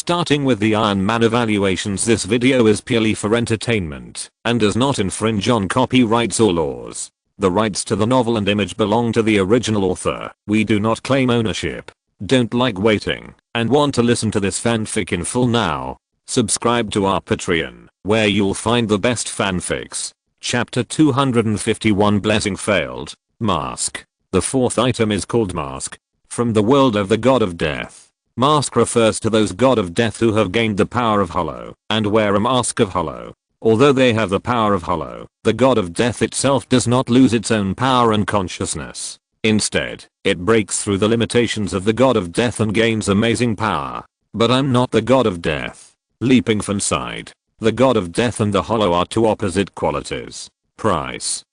Starting with the Iron Man evaluations, this video is purely for entertainment and does not infringe on copyrights or laws. The rights to the novel and image belong to the original author. We do not claim ownership. Don't like waiting and want to listen to this fanfic in full now? Subscribe to our Patreon, where you'll find the best fanfics. Chapter 251, Blessing Failed. Mask. The fourth item is called Mask. From the world of the God of Death. Mask refers to those god of death who have gained the power of Hollow and wear a mask of Hollow. Although they have the power of Hollow, the god of death itself does not lose its own power and consciousness. Instead, it breaks through the limitations of the god of death and gains amazing power. But I'm not the god of death. Pingfan sighed. The god of death and the Hollow are two opposite qualities. Price: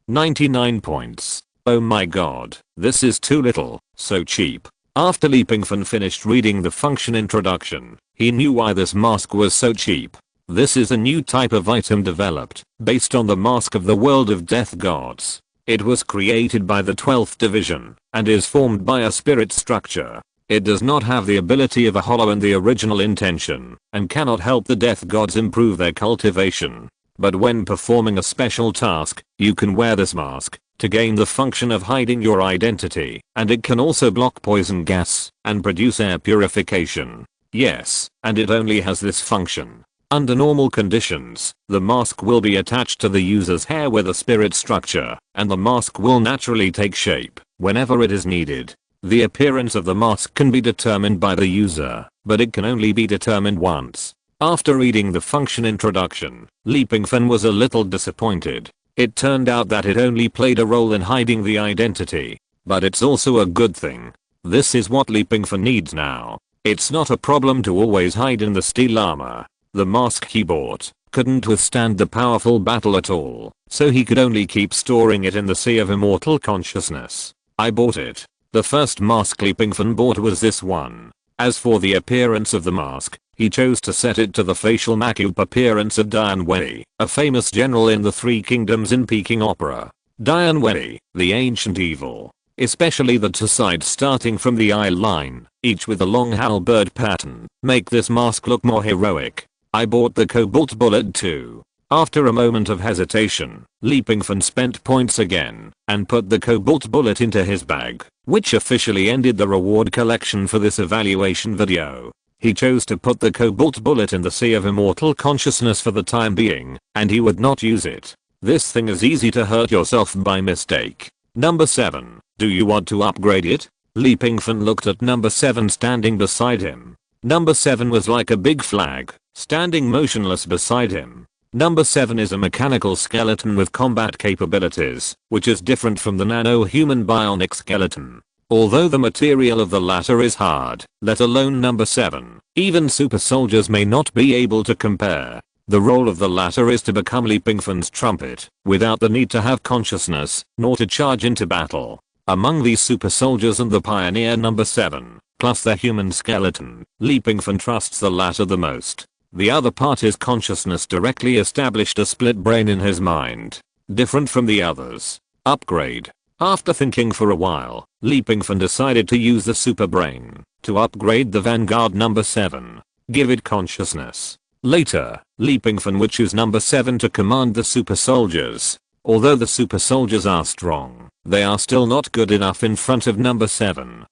99 points. Oh my god, this is too little, so cheap. After Pingfan finished reading the function introduction, he knew why this mask was so cheap. This is a new type of item developed based on the mask of the world of death gods. It was created by the 12th division and is formed by a spirit structure. It does not have the ability of a Hollow and the original intention and cannot help the death gods improve their cultivation. But when performing a special task, you can wear this mask to gain the function of hiding your identity, and it can also block poison gas and produce air purification. Yes, and it only has this function. Under normal conditions, the mask will be attached to the user's hair with a spirit structure, and the mask will naturally take shape whenever it is needed. The appearance of the mask can be determined by the user, but it can only be determined once. After reading the function introduction, Pingfan was a little disappointed. It turned out that it only played a role in hiding the identity. But it's also a good thing. This is what Pingfan needs now. It's not a problem to always hide in the steel armor. The mask he bought couldn't withstand the powerful battle at all, so he could only keep storing it in the sea of immortal consciousness. I bought it. The first mask Pingfan bought was this one. As for the appearance of the mask, he chose to set it to the facial makeup appearance of Dianwei, a famous general in the Three Kingdoms in Peking opera. Dianwei, the ancient evil. Especially the two sides starting from the eye line, each with a long halberd pattern, make this mask look more heroic. I bought the cobalt bullet too. After a moment of hesitation, Pingfan spent points again and put the cobalt bullet into his bag, which officially ended the reward collection for this evaluation video. He chose to put the cobalt bullet in the sea of immortal consciousness for the time being, and he would not use it. This thing is easy to hurt yourself by mistake. Number 7. Do you want to upgrade it? Pingfan looked at number 7 standing beside him. Number 7 was like a big flag, standing motionless beside him. Number 7 is a mechanical skeleton with combat capabilities, which is different from the nano-human bionic skeleton. Although the material of the latter is hard, let alone number 7, even super soldiers may not be able to compare. The role of the latter is to become Pingfan's trumpet, without the need to have consciousness, nor to charge into battle. Among these super soldiers and the pioneer number 7, plus their human skeleton, Pingfan trusts the latter the most. The other part is consciousness directly established, a split brain in his mind. Different from the others. Upgrade. After thinking for a while, Pingfan decided to use the super brain to upgrade the Vanguard number 7. Give it consciousness. Later, Pingfan would choose number 7 to command the super soldiers. Although the super soldiers are strong, they are still not good enough in front of number 7.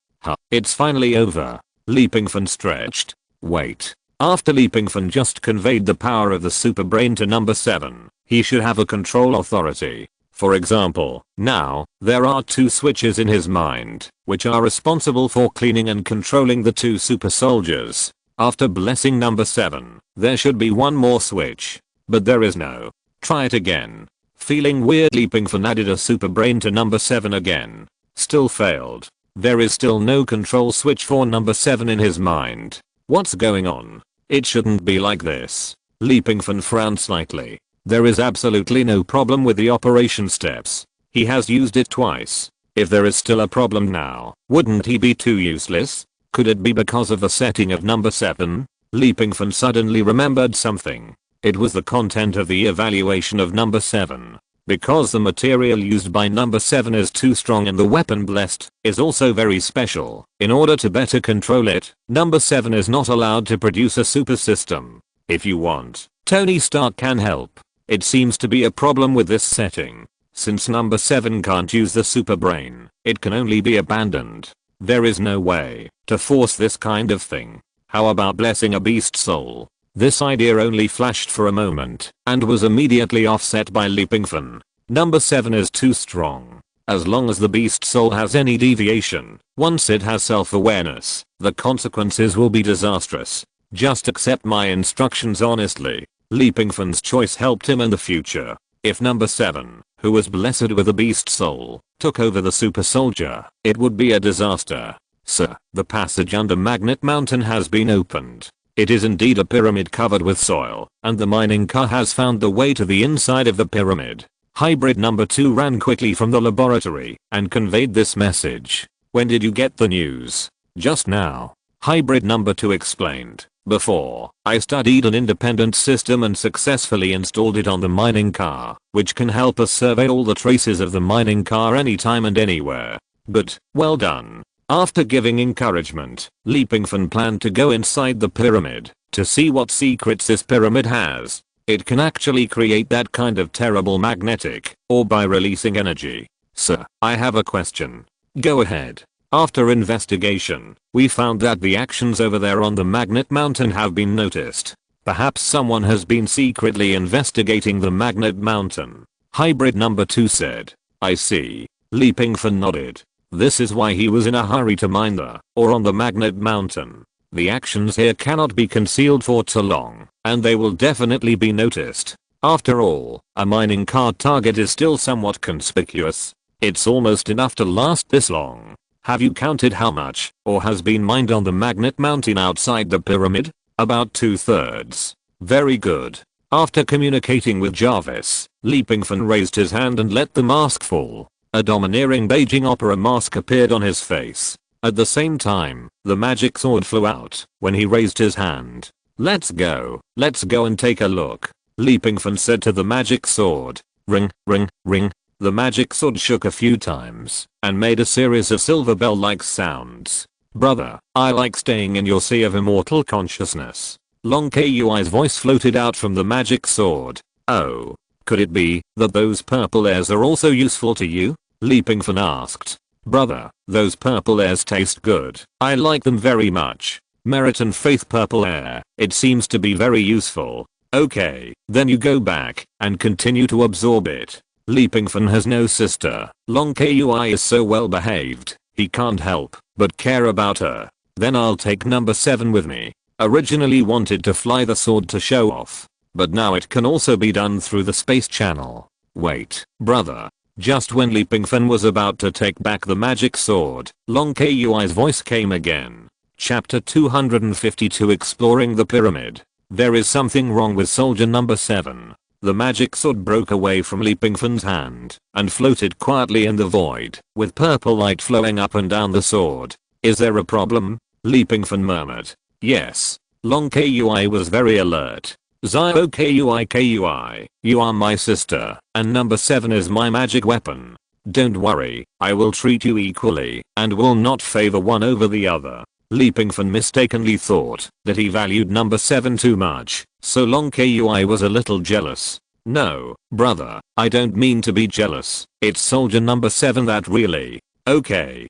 It's finally over. Pingfan stretched. Wait. After Pingfan just conveyed the power of the super brain to number 7, he should have a control authority. For example, now, there are 2 switches in his mind, which are responsible for cleaning and controlling the 2 super soldiers. After blessing number 7, there should be 1 more switch. But there is no. Try it again. Feeling weird, Pingfan added a super brain to number 7 again. Still failed. There is still no control switch for number 7 in his mind. What's going on? It shouldn't be like this. Pingfan frowned slightly. There is absolutely no problem with the operation steps. He has used it twice. If there is still a problem now, wouldn't he be too useless? Could it be because of the setting of number 7? Pingfan suddenly remembered something. It was the content of the evaluation of number 7. Because the material used by number 7 is too strong and the weapon blessed is also very special. In order to better control it, number 7 is not allowed to produce a super system. If you want, Tony Stark can help. It seems to be a problem with this setting. Since number 7 can't use the super brain, it can only be abandoned. There is no way to force this kind of thing. How about blessing a beast soul? This idea only flashed for a moment and was immediately offset by Pingfan. Number 7 is too strong. As long as the beast soul has any deviation, once it has self-awareness, the consequences will be disastrous. Just accept my instructions honestly. Pingfan's choice helped him in the future. If number 7, who was blessed with a beast soul, took over the super soldier, it would be a disaster. Sir, the passage under Magnet Mountain has been opened. It is indeed a pyramid covered with soil, and the mining car has found the way to the inside of the pyramid. Hybrid number 2 ran quickly from the laboratory and conveyed this message. When did you get the news? Just now. Hybrid number 2 explained. Before, I studied an independent system and successfully installed it on the mining car, which can help us survey all the traces of the mining car anytime and anywhere. But, well done. After giving encouragement, Pingfan planned to go inside the pyramid to see what secrets this pyramid has. It can actually create that kind of terrible magnetic orb by releasing energy. Sir, I have a question. Go ahead. After investigation, we found that the actions over there on the Magnet Mountain have been noticed. Perhaps someone has been secretly investigating the Magnet Mountain. Hybrid number 2 said. I see. Pingfan nodded. This is why he was in a hurry to mine or on the Magnet Mountain. The actions here cannot be concealed for too long, and they will definitely be noticed. After all, a mining car target is still somewhat conspicuous. It's almost enough to last this long. Have you counted how much, or has been mined on the Magnet Mountain outside the pyramid? About 2/3. Very good. After communicating with Jarvis, Pingfan raised his hand and let the mask fall. A domineering Beijing opera mask appeared on his face. At the same time, the magic sword flew out when he raised his hand. Let's go and take a look. Pingfan said to the magic sword. Ring, ring, ring. The magic sword shook a few times and made a series of silver bell-like sounds. Brother, I like staying in your sea of immortal consciousness. Long Kui's voice floated out from the magic sword. Oh, could it be that those purple airs are also useful to you? Pingfan asked. Brother, those purple airs taste good. I like them very much. Merit and faith purple air. It seems to be very useful. Okay, then you go back and continue to absorb it. Pingfan has no sister. Long Kui is so well behaved, he can't help but care about her. Then I'll take number 7 with me. Originally wanted to fly the sword to show off, but now it can also be done through the space channel. Wait, brother. Just when Pingfan was about to take back the magic sword, Long Kui's voice came again. Chapter 252 Exploring the Pyramid. There is something wrong with soldier number 7. The magic sword broke away from Pingfan's hand and floated quietly in the void, with purple light flowing up and down the sword. Is there a problem? Pingfan murmured. Yes. Long Kui was very alert. Zio Kui, you are my sister, and number 7 is my magic weapon. Don't worry, I will treat you equally, and will not favor one over the other. Pingfan mistakenly thought that he valued number 7 too much, so Long Kui was a little jealous. No, brother, I don't mean to be jealous, it's soldier number 7 that really. Okay,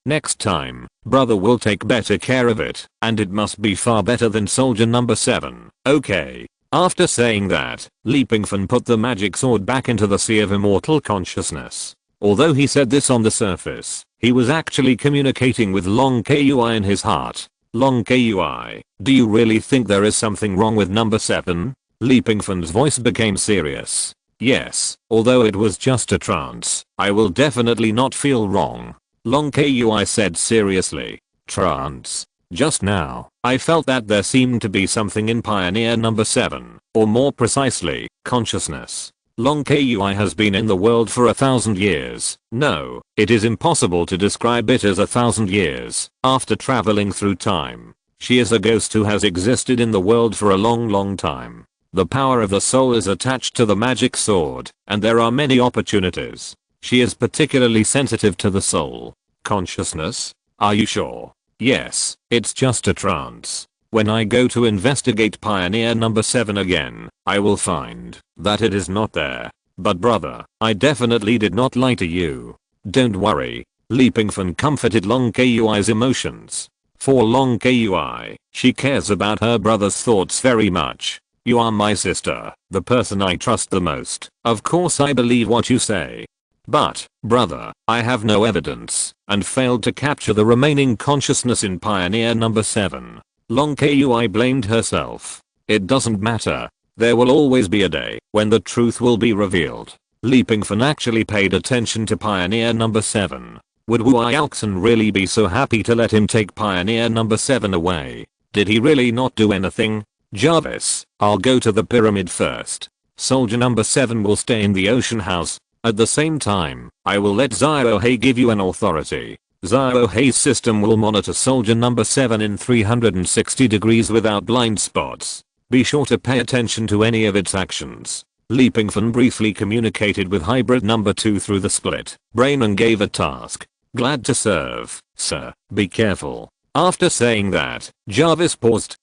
next time, brother will take better care of it, and it must be far better than soldier number 7, okay. After saying that, Pingfan put the magic sword back into the sea of immortal consciousness. Although he said this on the surface, he was actually communicating with Long Kui in his heart. Long Kui, do you really think there is something wrong with number 7? Pingfan's voice became serious. Yes, although it was just a trance, I will definitely not feel wrong. Long Kui said seriously. Trance. Just now, I felt that there seemed to be something in Pioneer number 7, or more precisely, consciousness. Long Kui has been in the world for 1,000 years. No, it is impossible to describe it as 1,000 years, after traveling through time. She is a ghost who has existed in the world for a long time. The power of the soul is attached to the magic sword, and there are many opportunities. She is particularly sensitive to the soul. Consciousness? Are you sure? Yes, it's just a trance. When I go to investigate Pioneer number 7 again, I will find that it is not there. But brother, I definitely did not lie to you. Don't worry. Pingfan comforted Long Kui's emotions. For Long Kui, she cares about her brother's thoughts very much. You are my sister, the person I trust the most. Of course I believe what you say. But, brother, I have no evidence, and failed to capture the remaining consciousness in Pioneer number 7. Long Kui blamed herself. It doesn't matter. There will always be a day when the truth will be revealed. Pingfan actually paid attention to Pioneer number 7. Would Wu Yalxin really be so happy to let him take Pioneer number 7 away? Did he really not do anything? Jarvis, I'll go to the pyramid first. Soldier number 7 will stay in the ocean house. At the same time, I will let Ziohei give you an authority. Ziohei's system will monitor soldier number 7 in 360 degrees without blind spots. Be sure to pay attention to any of its actions. Pingfan briefly communicated with hybrid number 2 through the split brain and gave a task. Glad to serve, sir. Be careful. After saying that, Jarvis paused.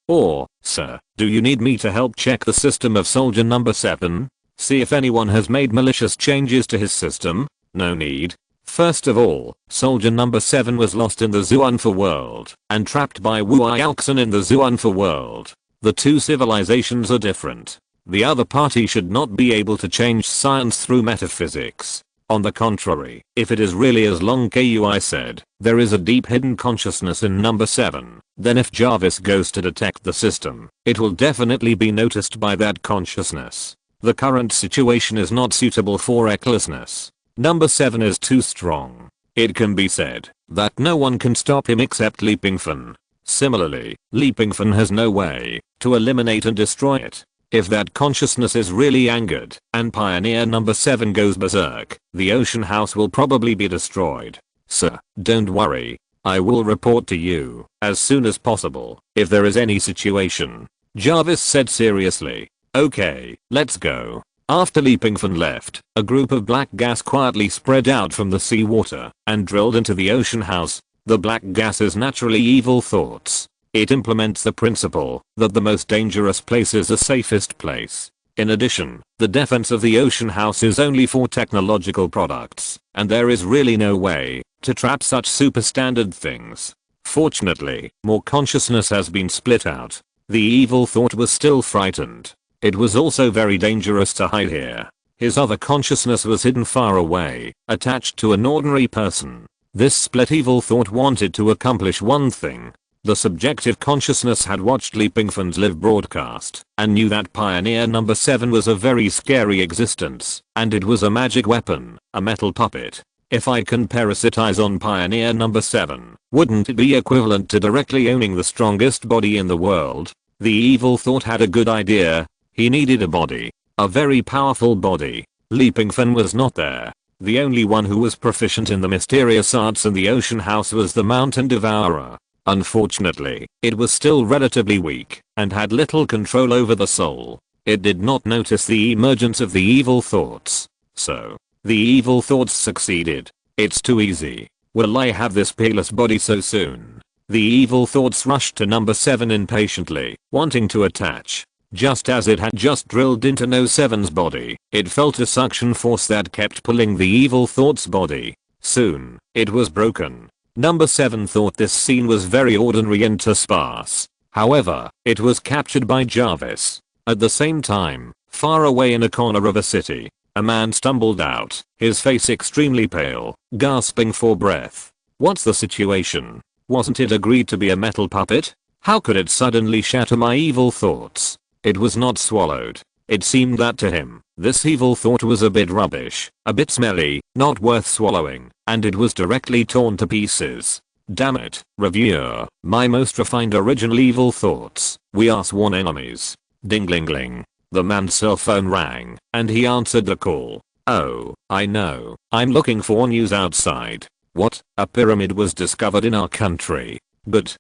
Sir, do you need me to help check the system of soldier number 7? See if anyone has made malicious changes to his system? No need. First of all, soldier number 7 was lost in the Zuanfa world and trapped by Wu Yalxin in the Zuanfa world. The two civilizations are different. The other party should not be able to change science through metaphysics. On the contrary, if it is really as Long Kui said, there is a deep hidden consciousness in number 7, then if Jarvis goes to detect the system, it will definitely be noticed by that consciousness. The current situation is not suitable for recklessness. Number 7 is too strong. It can be said that no one can stop him except Pingfan. Similarly, Pingfan has no way to eliminate and destroy it. If that consciousness is really angered and Pioneer number 7 goes berserk, the ocean house will probably be destroyed. Sir, don't worry. I will report to you as soon as possible if there is any situation. Jarvis said seriously. Okay, let's go. After Pingfan left, a group of black gas quietly spread out from the seawater and drilled into the ocean house. The black gas is naturally evil thoughts. It implements the principle that the most dangerous place is the safest place. In addition, the defense of the ocean house is only for technological products, and there is really no way to trap such super standard things. Fortunately, more consciousness has been split out. The evil thought was still frightened. It was also very dangerous to hide here. His other consciousness was hidden far away, attached to an ordinary person. This split evil thought wanted to accomplish one thing. The subjective consciousness had watched Pingfan's live broadcast and knew that Pioneer number 7 was a very scary existence, and it was a magic weapon, a metal puppet. If I can parasitize on Pioneer number 7, wouldn't it be equivalent to directly owning the strongest body in the world? The evil thought had a good idea. He needed a body. A very powerful body. Pingfan was not there. The only one who was proficient in the mysterious arts in the ocean house was the mountain devourer. Unfortunately, it was still relatively weak and had little control over the soul. It did not notice the emergence of the evil thoughts. So, the evil thoughts succeeded. It's too easy. Will I have this peerless body so soon? The evil thoughts rushed to number 7 impatiently, wanting to attach. Just as it had just drilled into No 7's body, it felt a suction force that kept pulling the evil thought's body. Soon, it was broken. Number 7 thought this scene was very ordinary and too sparse. However, it was captured by Jarvis. At the same time, far away in a corner of a city, a man stumbled out, his face extremely pale, gasping for breath. What's the situation? Wasn't it agreed to be a metal puppet? How could it suddenly shatter my evil thoughts? It was not swallowed. It seemed that to him, this evil thought was a bit rubbish, a bit smelly, not worth swallowing, and it was directly torn to pieces. Damn it, reviewer, my most refined original evil thoughts, we are sworn enemies. Ding-ling-ling. The man's cell phone rang, and he answered the call. Oh, I know, I'm looking for news outside. What? A pyramid was discovered in our country. But,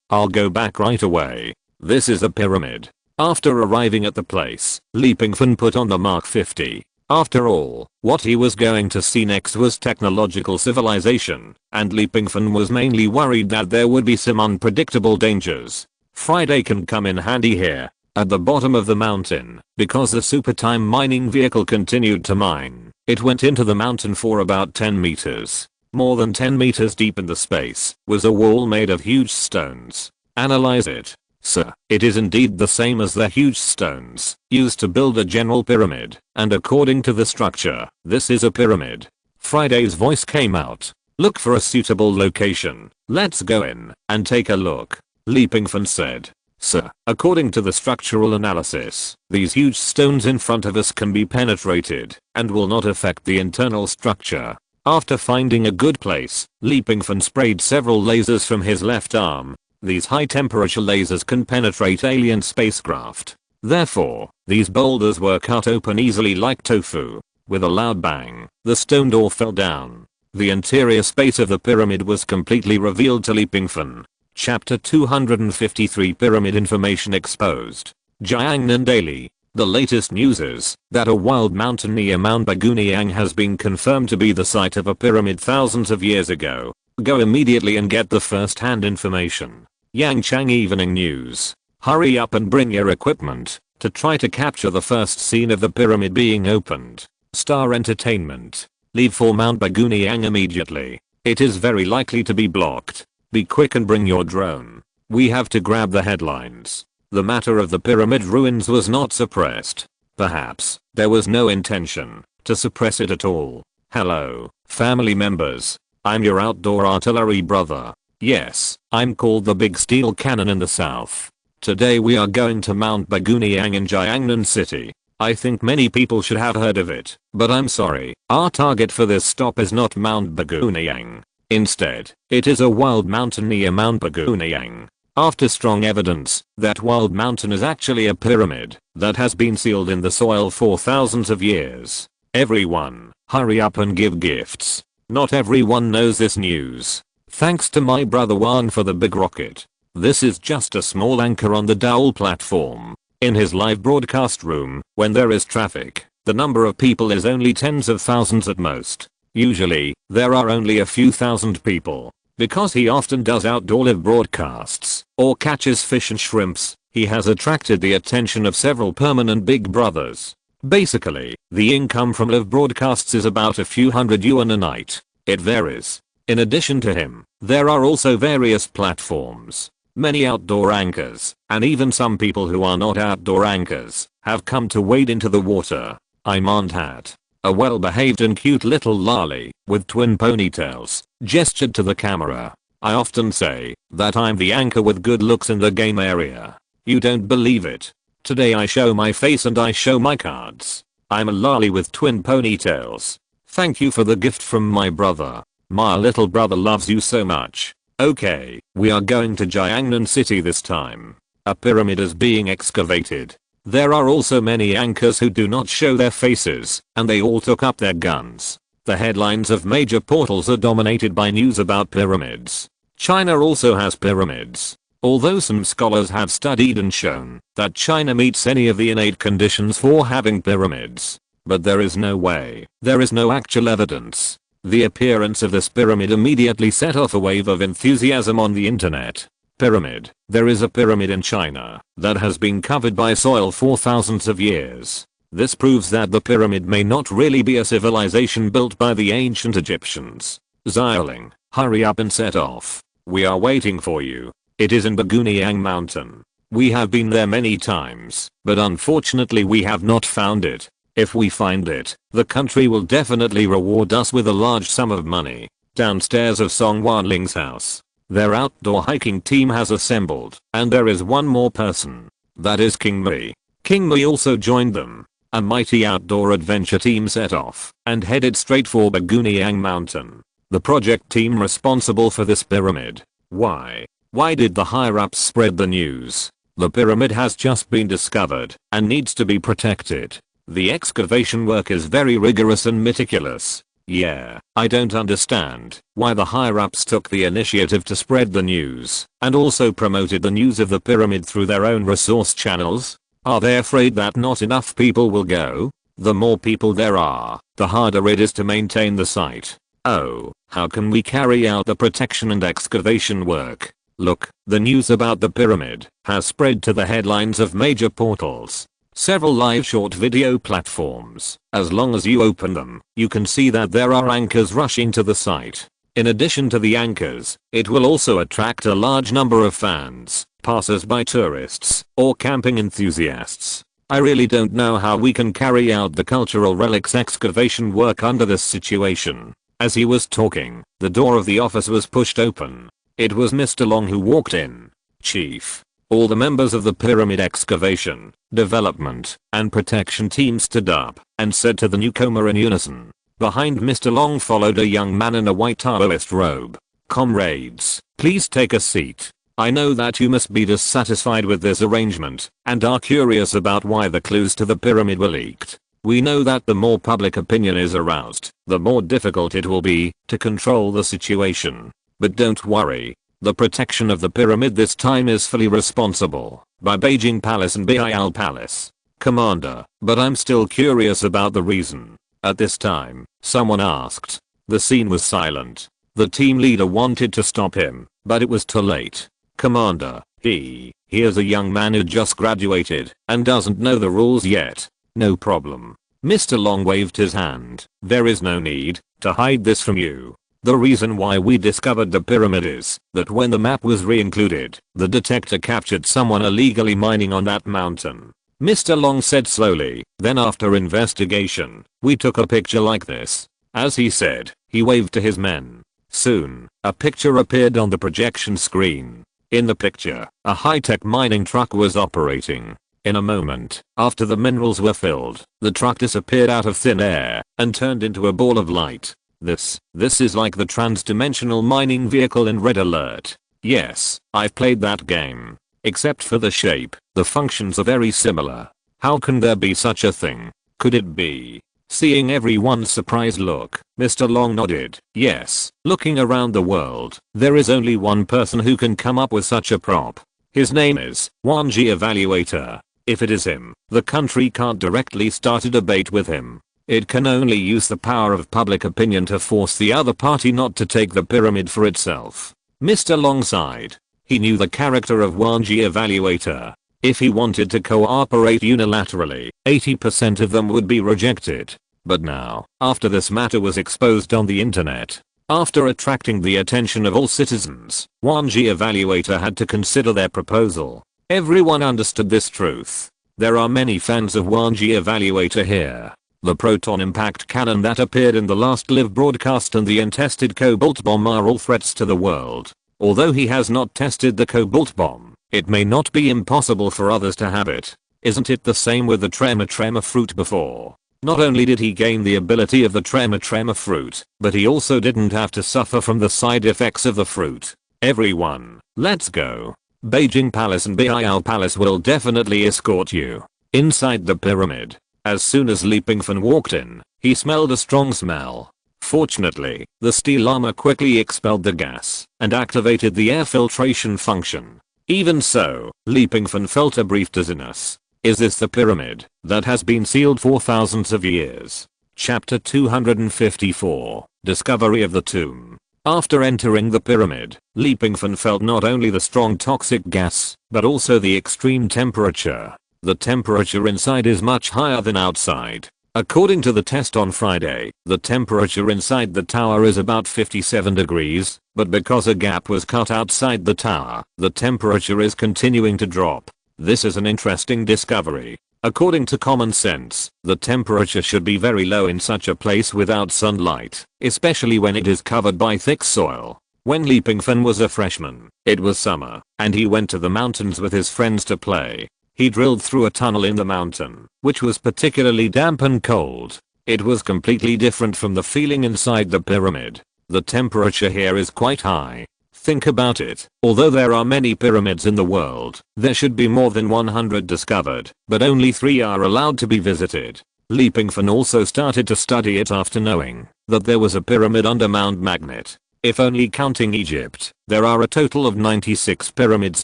I'll go back right away. This is a pyramid. After arriving at the place, Li Pingfan put on the Mark 50. After all, what he was going to see next was technological civilization, and Li Pingfan was mainly worried that there would be some unpredictable dangers. Friday can come in handy here, at the bottom of the mountain, because the super time mining vehicle continued to mine. It went into the mountain for about 10 meters. More than 10 meters deep in the space was a wall made of huge stones. Analyze it. Sir, it is indeed the same as the huge stones used to build a general pyramid, and according to the structure, this is a pyramid. Friday's voice came out. Look for a suitable location. Let's go in and take a look. Li Pingfan said. Sir, according to the structural analysis, these huge stones in front of us can be penetrated and will not affect the internal structure. After finding a good place, Li Pingfan sprayed several lasers from his left arm. These high temperature lasers can penetrate alien spacecraft. Therefore, these boulders were cut open easily like tofu. With a loud bang, the stone door fell down. The interior space of the pyramid was completely revealed to Li Pingfan. Chapter 253 Pyramid Information Exposed. Jiangnan Daily. The latest news is that a wild mountain near Mount Baguniang has been confirmed to be the site of a pyramid thousands of years ago. Go immediately and get the first-hand information. Yangchang Evening News. Hurry up and bring your equipment to try to capture the first scene of the pyramid being opened. Star Entertainment. Leave for Mount Baguniang immediately. It is very likely to be blocked. Be quick and bring your drone. We have to grab the headlines. The matter of the pyramid ruins was not suppressed. Perhaps there was no intention to suppress it at all. Hello, family members. I'm your outdoor artillery brother. Yes, I'm called the Big Steel Cannon in the south. Today we are going to Mount Baguniang in Jiangnan City. I think many people should have heard of it, but I'm sorry, our target for this stop is not Mount Baguniang. Instead, it is a wild mountain near Mount Baguniang. After strong evidence that wild mountain is actually a pyramid that has been sealed in the soil for thousands of years. Everyone, hurry up and give gifts. Not everyone knows this news. Thanks to my brother Juan for the big rocket. This is just a small anchor on the dowel platform. In his live broadcast room, when there is traffic, the number of people is only tens of thousands at most. Usually, there are only a few thousand people. Because he often does outdoor live broadcasts, or catches fish and shrimps, he has attracted the attention of several permanent big brothers. Basically, the income from live broadcasts is about a few hundred yuan a night. It varies. In addition to him, there are also various platforms. Many outdoor anchors, and even some people who are not outdoor anchors, have come to wade into the water. I'm Aunt Hat. A well-behaved and cute little lolly, with twin ponytails, gestured to the camera. I often say that I'm the anchor with good looks in the game area. You don't believe it? Today I show my face and I show my cards. I'm a lolly with twin ponytails. Thank you for the gift from my brother. My little brother loves you so much. Okay, we are going to Jiangnan City this time. A pyramid is being excavated. There are also many anchors who do not show their faces, and they all took up their guns. The headlines of major portals are dominated by news about pyramids. China also has pyramids. Although some scholars have studied and shown that China meets any of the innate conditions for having pyramids. But there is no way. There is no actual evidence. The appearance of this pyramid immediately set off a wave of enthusiasm on the internet. Pyramid. There is a pyramid in China that has been covered by soil for thousands of years. This proves that the pyramid may not really be a civilization built by the ancient Egyptians. Xiaoling, hurry up and set off. We are waiting for you. It is in Baguniang Mountain. We have been there many times, but unfortunately we have not found it. If we find it, the country will definitely reward us with a large sum of money. Downstairs of Song Wanling's house. Their outdoor hiking team has assembled, and there is one more person. That is King Mui. King Mui also joined them. A mighty outdoor adventure team set off and headed straight for Baguniang Mountain. The project team responsible for this pyramid. Why? Why did the higher-ups spread the news? The pyramid has just been discovered and needs to be protected. The excavation work is very rigorous and meticulous. Yeah, I don't understand why the higher-ups took the initiative to spread the news and also promoted the news of the pyramid through their own resource channels. Are they afraid that not enough people will go? The more people there are, the harder it is to maintain the site. Oh, how can we carry out the protection and excavation work? Look, the news about the pyramid has spread to the headlines of major portals. Several live short video platforms. As long as you open them, you can see that there are anchors rushing to the site. In addition to the anchors, it will also attract a large number of fans, passers-by tourists, or camping enthusiasts. I really don't know how we can carry out the cultural relics excavation work under this situation. As he was talking, the door of the office was pushed open. It was Mr. Long who walked in. Chief. All the members of the pyramid excavation, development, and protection team stood up and said to the newcomer in unison. Behind Mr. Long followed a young man in a white Taoist robe. Comrades, please take a seat. I know that you must be dissatisfied with this arrangement and are curious about why the clues to the pyramid were leaked. We know that the more public opinion is aroused, the more difficult it will be to control the situation. But don't worry. The protection of the pyramid this time is fully responsible by Beijing Palace and Bial Palace. Commander, but I'm still curious about the reason. At this time, someone asked. The scene was silent. The team leader wanted to stop him, but it was too late. Commander, here's a young man who just graduated and doesn't know the rules yet. No problem. Mr. Long waved his hand. There is no need to hide this from you. The reason why we discovered the pyramid is that when the map was re-included, the detector captured someone illegally mining on that mountain. Mr. Long said slowly, then after investigation, we took a picture like this. As he said, he waved to his men. Soon, a picture appeared on the projection screen. In the picture, a high-tech mining truck was operating. In a moment, after the minerals were filled, the truck disappeared out of thin air and turned into a ball of light. This is like the trans-dimensional mining vehicle in Red Alert. Yes, I've played that game. Except for the shape, the functions are very similar. How can there be such a thing? Could it be? Seeing everyone's surprised look, Mr. Long nodded. Yes, looking around the world, there is only one person who can come up with such a prop. His name is Wanji Evaluator. If it is him, the country can't directly start a debate with him. It can only use the power of public opinion to force the other party not to take the pyramid for itself. Mr. Long sighed. He knew the character of Wanji Evaluator. If he wanted to cooperate unilaterally, 80% of them would be rejected. But now, after this matter was exposed on the internet, after attracting the attention of all citizens, Wanji Evaluator had to consider their proposal. Everyone understood this truth. There are many fans of Wanji Evaluator here. The proton impact cannon that appeared in the last live broadcast and the untested cobalt bomb are all threats to the world. Although he has not tested the cobalt bomb, it may not be impossible for others to have it. Isn't it the same with the tremor fruit before? Not only did he gain the ability of the tremor fruit, but he also didn't have to suffer from the side effects of the fruit. Everyone, let's go. Beijing Palace and Bial Palace will definitely escort you inside the pyramid. As soon as Li Pingfan walked in, he smelled a strong smell. Fortunately, the steel armor quickly expelled the gas and activated the air filtration function. Even so, Li Pingfan felt a brief dizziness. Is this the pyramid that has been sealed for thousands of years? Chapter 254, Discovery of the Tomb. After entering the pyramid, Li Pingfan felt not only the strong toxic gas, but also the extreme temperature. The temperature inside is much higher than outside. According to the test on Friday, the temperature inside the tower is about 57 degrees, but because a gap was cut outside the tower, the temperature is continuing to drop. This is an interesting discovery. According to common sense, the temperature should be very low in such a place without sunlight, especially when it is covered by thick soil. When Li Pingfan was a freshman, it was summer, and he went to the mountains with his friends to play. He drilled through a tunnel in the mountain, which was particularly damp and cold. It was completely different from the feeling inside the pyramid. The temperature here is quite high. Think about it. Although there are many pyramids in the world, there should be more than 100 discovered, but only 3 are allowed to be visited. Li Pingfan also started to study it after knowing that there was a pyramid under Mount Magnet. If only counting Egypt, there are a total of 96 pyramids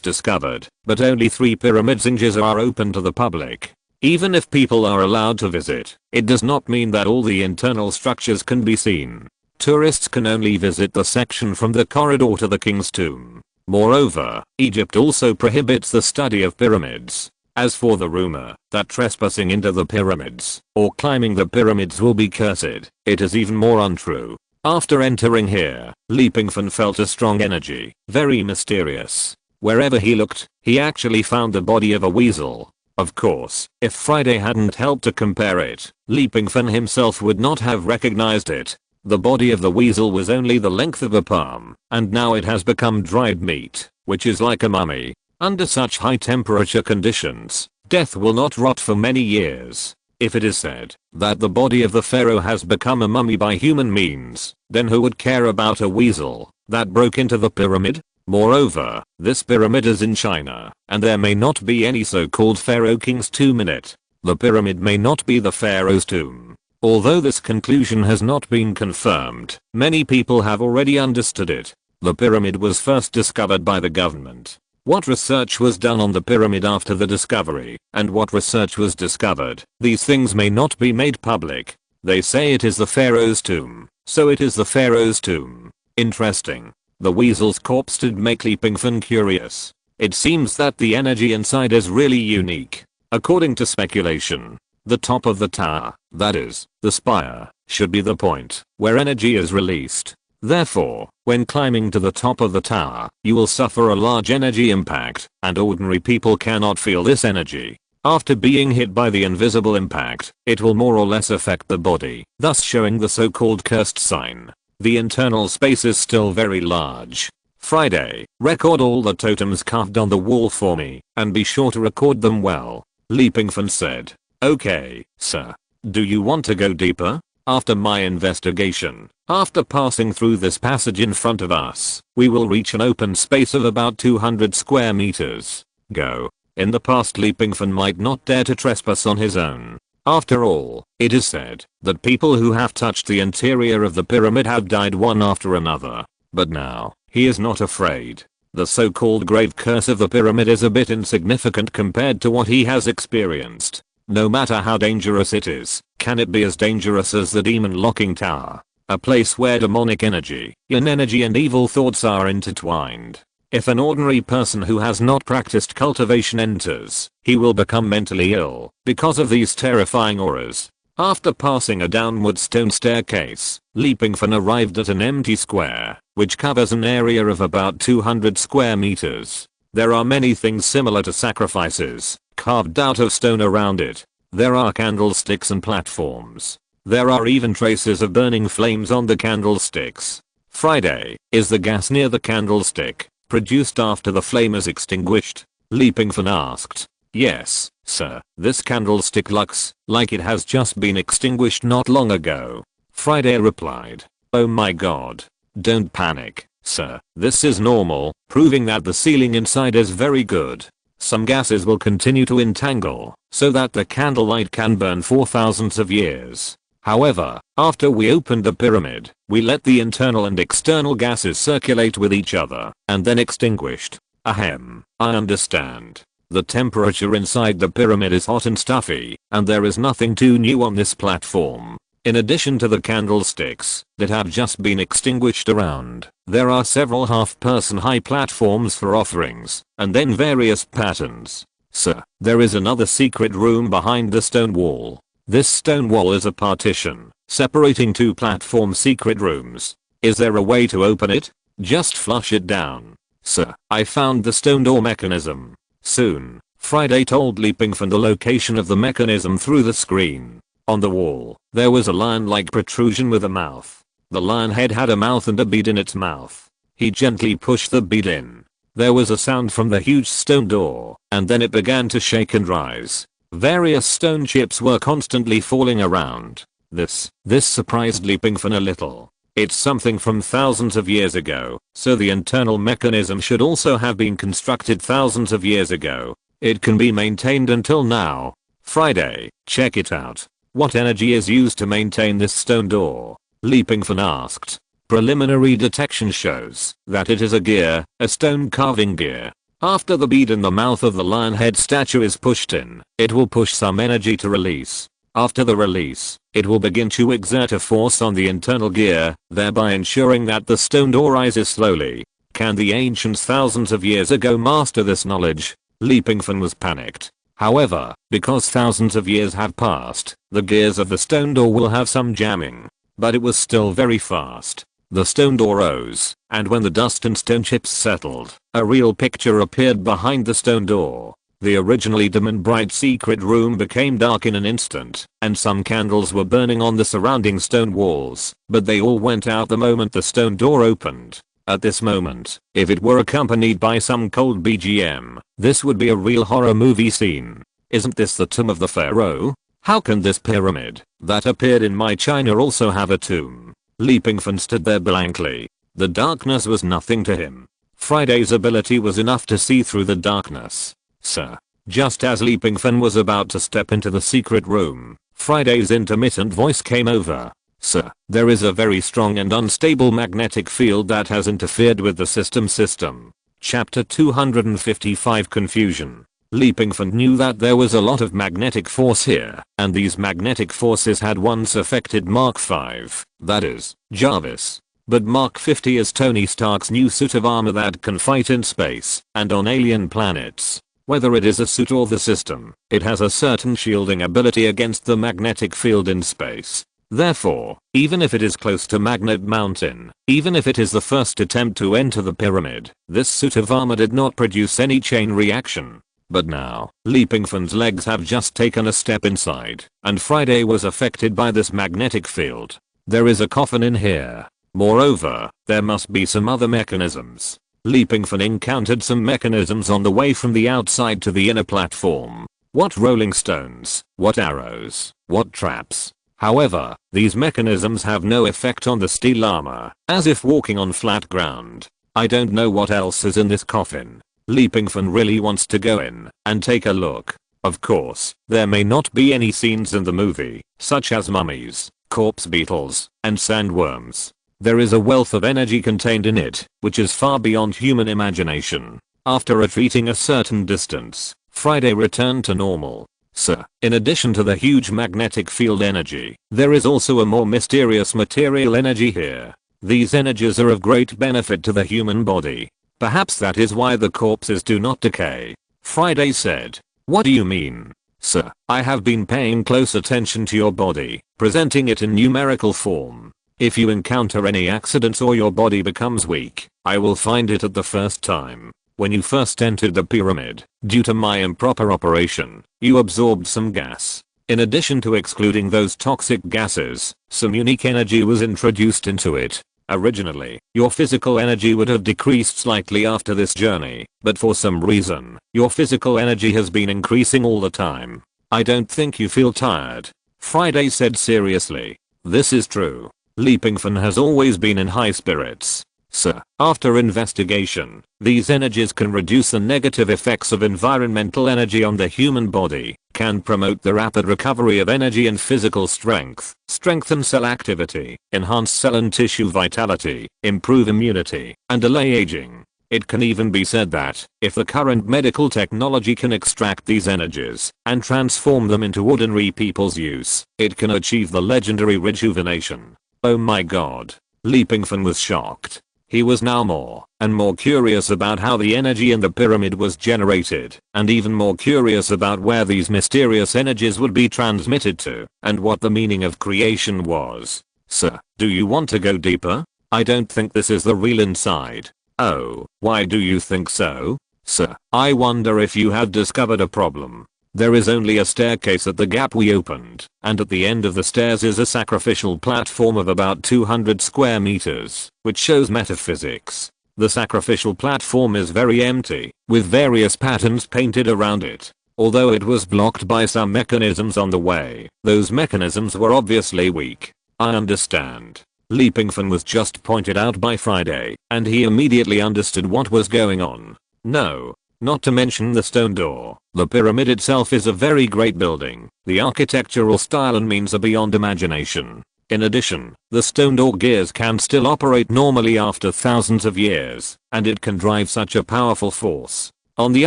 discovered, but only 3 pyramids in Giza are open to the public. Even if people are allowed to visit, it does not mean that all the internal structures can be seen. Tourists can only visit the section from the corridor to the king's tomb. Moreover, Egypt also prohibits the study of pyramids. As for the rumor that trespassing into the pyramids or climbing the pyramids will be cursed, it is even more untrue. After entering here, Pingfan felt a strong energy, very mysterious. Wherever he looked, he actually found the body of a weasel. Of course, if Friday hadn't helped to compare it, Pingfan himself would not have recognized it. The body of the weasel was only the length of a palm, and now it has become dried meat, which is like a mummy. Under such high temperature conditions, death will not rot for many years. If it is said that the body of the pharaoh has become a mummy by human means, then who would care about a weasel that broke into the pyramid? Moreover, this pyramid is in China, and there may not be any so-called pharaoh king's tomb in it. The pyramid may not be the pharaoh's tomb. Although this conclusion has not been confirmed, many people have already understood it. The pyramid was first discovered by the government. What research was done on the pyramid after the discovery, and what research was discovered, these things may not be made public. They say it is the pharaoh's tomb, so it is the pharaoh's tomb. Interesting. The weasel's corpse did make Pingfan curious. It seems that the energy inside is really unique. According to speculation, the top of the tower, that is, the spire, should be the point where energy is released. Therefore, when climbing to the top of the tower, you will suffer a large energy impact, and ordinary people cannot feel this energy. After being hit by the invisible impact, it will more or less affect the body, thus showing the so-called cursed sign. The internal space is still very large. Friday, record all the totems carved on the wall for me, and be sure to record them well. Pingfan said. Okay, sir. Do you want to go deeper? After my investigation, after passing through this passage in front of us, we will reach an open space of about 200 square meters. Go. In the past, Pingfan might not dare to trespass on his own. After all, it is said that people who have touched the interior of the pyramid have died one after another. But now, he is not afraid. The so-called grave curse of the pyramid is a bit insignificant compared to what he has experienced. No matter how dangerous it is, can it be as dangerous as the demon locking tower? A place where demonic energy, yin energy and evil thoughts are intertwined. If an ordinary person who has not practiced cultivation enters, he will become mentally ill because of these terrifying auras. After passing a downward stone staircase, Pingfan arrived at an empty square, which covers an area of about 200 square meters. There are many things similar to sacrifices, carved out of stone around it. There are candlesticks and platforms. There are even traces of burning flames on the candlesticks. Friday, is the gas near the candlestick produced after the flame is extinguished? Pingfan asked. Yes, sir. This candlestick looks like it has just been extinguished not long ago. Friday replied. Oh my god. Don't panic, sir. This is normal, proving that the sealing inside is very good. Some gases will continue to entangle, so that the candlelight can burn for thousands of years. However, after we opened the pyramid, we let the internal and external gases circulate with each other, and then extinguished. Ahem, I understand. The temperature inside the pyramid is hot and stuffy, and there is nothing too new on this platform. In addition to the candlesticks that have just been extinguished around, there are several half-person high platforms for offerings, and then various patterns. Sir, there is another secret room behind the stone wall. This stone wall is a partition, separating two platform secret rooms. Is there a way to open it? Just flush it down. Sir, I found the stone door mechanism. Soon, Friday told Pingfan the location of the mechanism through the screen. On the wall, there was a lion-like protrusion with a mouth. The lion head had a mouth and a bead in its mouth. He gently pushed the bead in. There was a sound from the huge stone door, and then it began to shake and rise. Various stone chips were constantly falling around. This surprised Pingfan a little. It's something from thousands of years ago, so the internal mechanism should also have been constructed thousands of years ago. It can be maintained until now. Friday, check it out. What energy is used to maintain this stone door? Pingfan asked. Preliminary detection shows that it is a gear, a stone carving gear. After the bead in the mouth of the lion head statue is pushed in, it will push some energy to release. After the release, it will begin to exert a force on the internal gear, thereby ensuring that the stone door rises slowly. Can the ancients thousands of years ago master this knowledge? Pingfan was panicked. However, because thousands of years have passed, the gears of the stone door will have some jamming. But it was still very fast. The stone door rose, and when the dust and stone chips settled, a real picture appeared behind the stone door. The originally dim and bright secret room became dark in an instant, and some candles were burning on the surrounding stone walls, but they all went out the moment the stone door opened. At this moment, if it were accompanied by some cold BGM, this would be a real horror movie scene. Isn't this the tomb of the pharaoh? How can this pyramid that appeared in my China also have a tomb? Pingfan stood there blankly. The darkness was nothing to him. Friday's ability was enough to see through the darkness. Sir. Just as Pingfan was about to step into the secret room, Friday's intermittent voice came over. Sir, there is a very strong and unstable magnetic field that has interfered with the system. Chapter 255 Confusion. Pingfan knew that there was a lot of magnetic force here, and these magnetic forces had once affected Mark 5, that is, Jarvis. But Mark 50 is Tony Stark's new suit of armor that can fight in space and on alien planets. Whether it is a suit or the system, it has a certain shielding ability against the magnetic field in space. Therefore, even if it is close to Magnet Mountain, even if it is the first attempt to enter the pyramid, this suit of armor did not produce any chain reaction. But now, Pingfan's legs have just taken a step inside, and Friday was affected by this magnetic field. There is a coffin in here. Moreover, there must be some other mechanisms. Pingfan encountered some mechanisms on the way from the outside to the inner platform. What rolling stones, what arrows, what traps. However, these mechanisms have no effect on the steel armor, as if walking on flat ground. I don't know what else is in this coffin. Pingfan really wants to go in and take a look. Of course, there may not be any scenes in the movie, such as mummies, corpse beetles, and sandworms. There is a wealth of energy contained in it, which is far beyond human imagination. After retreating a certain distance, Friday returned to normal. Sir, in addition to the huge magnetic field energy, there is also a more mysterious material energy here. These energies are of great benefit to the human body. Perhaps that is why the corpses do not decay. Friday said. What do you mean? Sir, I have been paying close attention to your body, presenting it in numerical form. If you encounter any accidents or your body becomes weak, I will find it at the first time. When you first entered the pyramid, due to my improper operation, you absorbed some gas. In addition to excluding those toxic gases, some unique energy was introduced into it. Originally, your physical energy would have decreased slightly after this journey, but for some reason, your physical energy has been increasing all the time. I don't think you feel tired. Friday said seriously. This is true. Pingfan has always been in high spirits. Sir, after investigation, these energies can reduce the negative effects of environmental energy on the human body, can promote the rapid recovery of energy and physical strength, strengthen cell activity, enhance cell and tissue vitality, improve immunity, and delay aging. It can even be said that, if the current medical technology can extract these energies and transform them into ordinary people's use, it can achieve the legendary rejuvenation. Oh my god. Pingfan was shocked. He was now more and more curious about how the energy in the pyramid was generated, and even more curious about where these mysterious energies would be transmitted to, and what the meaning of creation was. Sir, do you want to go deeper? I don't think this is the real inside. Oh, why do you think so? Sir, I wonder if you have discovered a problem. There is only a staircase at the gap we opened, and at the end of the stairs is a sacrificial platform of about 200 square meters, which shows metaphysics. The sacrificial platform is very empty, with various patterns painted around it. Although it was blocked by some mechanisms on the way, those mechanisms were obviously weak. I understand. Pingfan was just pointed out by Friday, and he immediately understood what was going on. No. Not to mention the stone door. The pyramid itself is a very great building. The architectural style and means are beyond imagination. In addition, the stone door gears can still operate normally after thousands of years, and it can drive such a powerful force. On the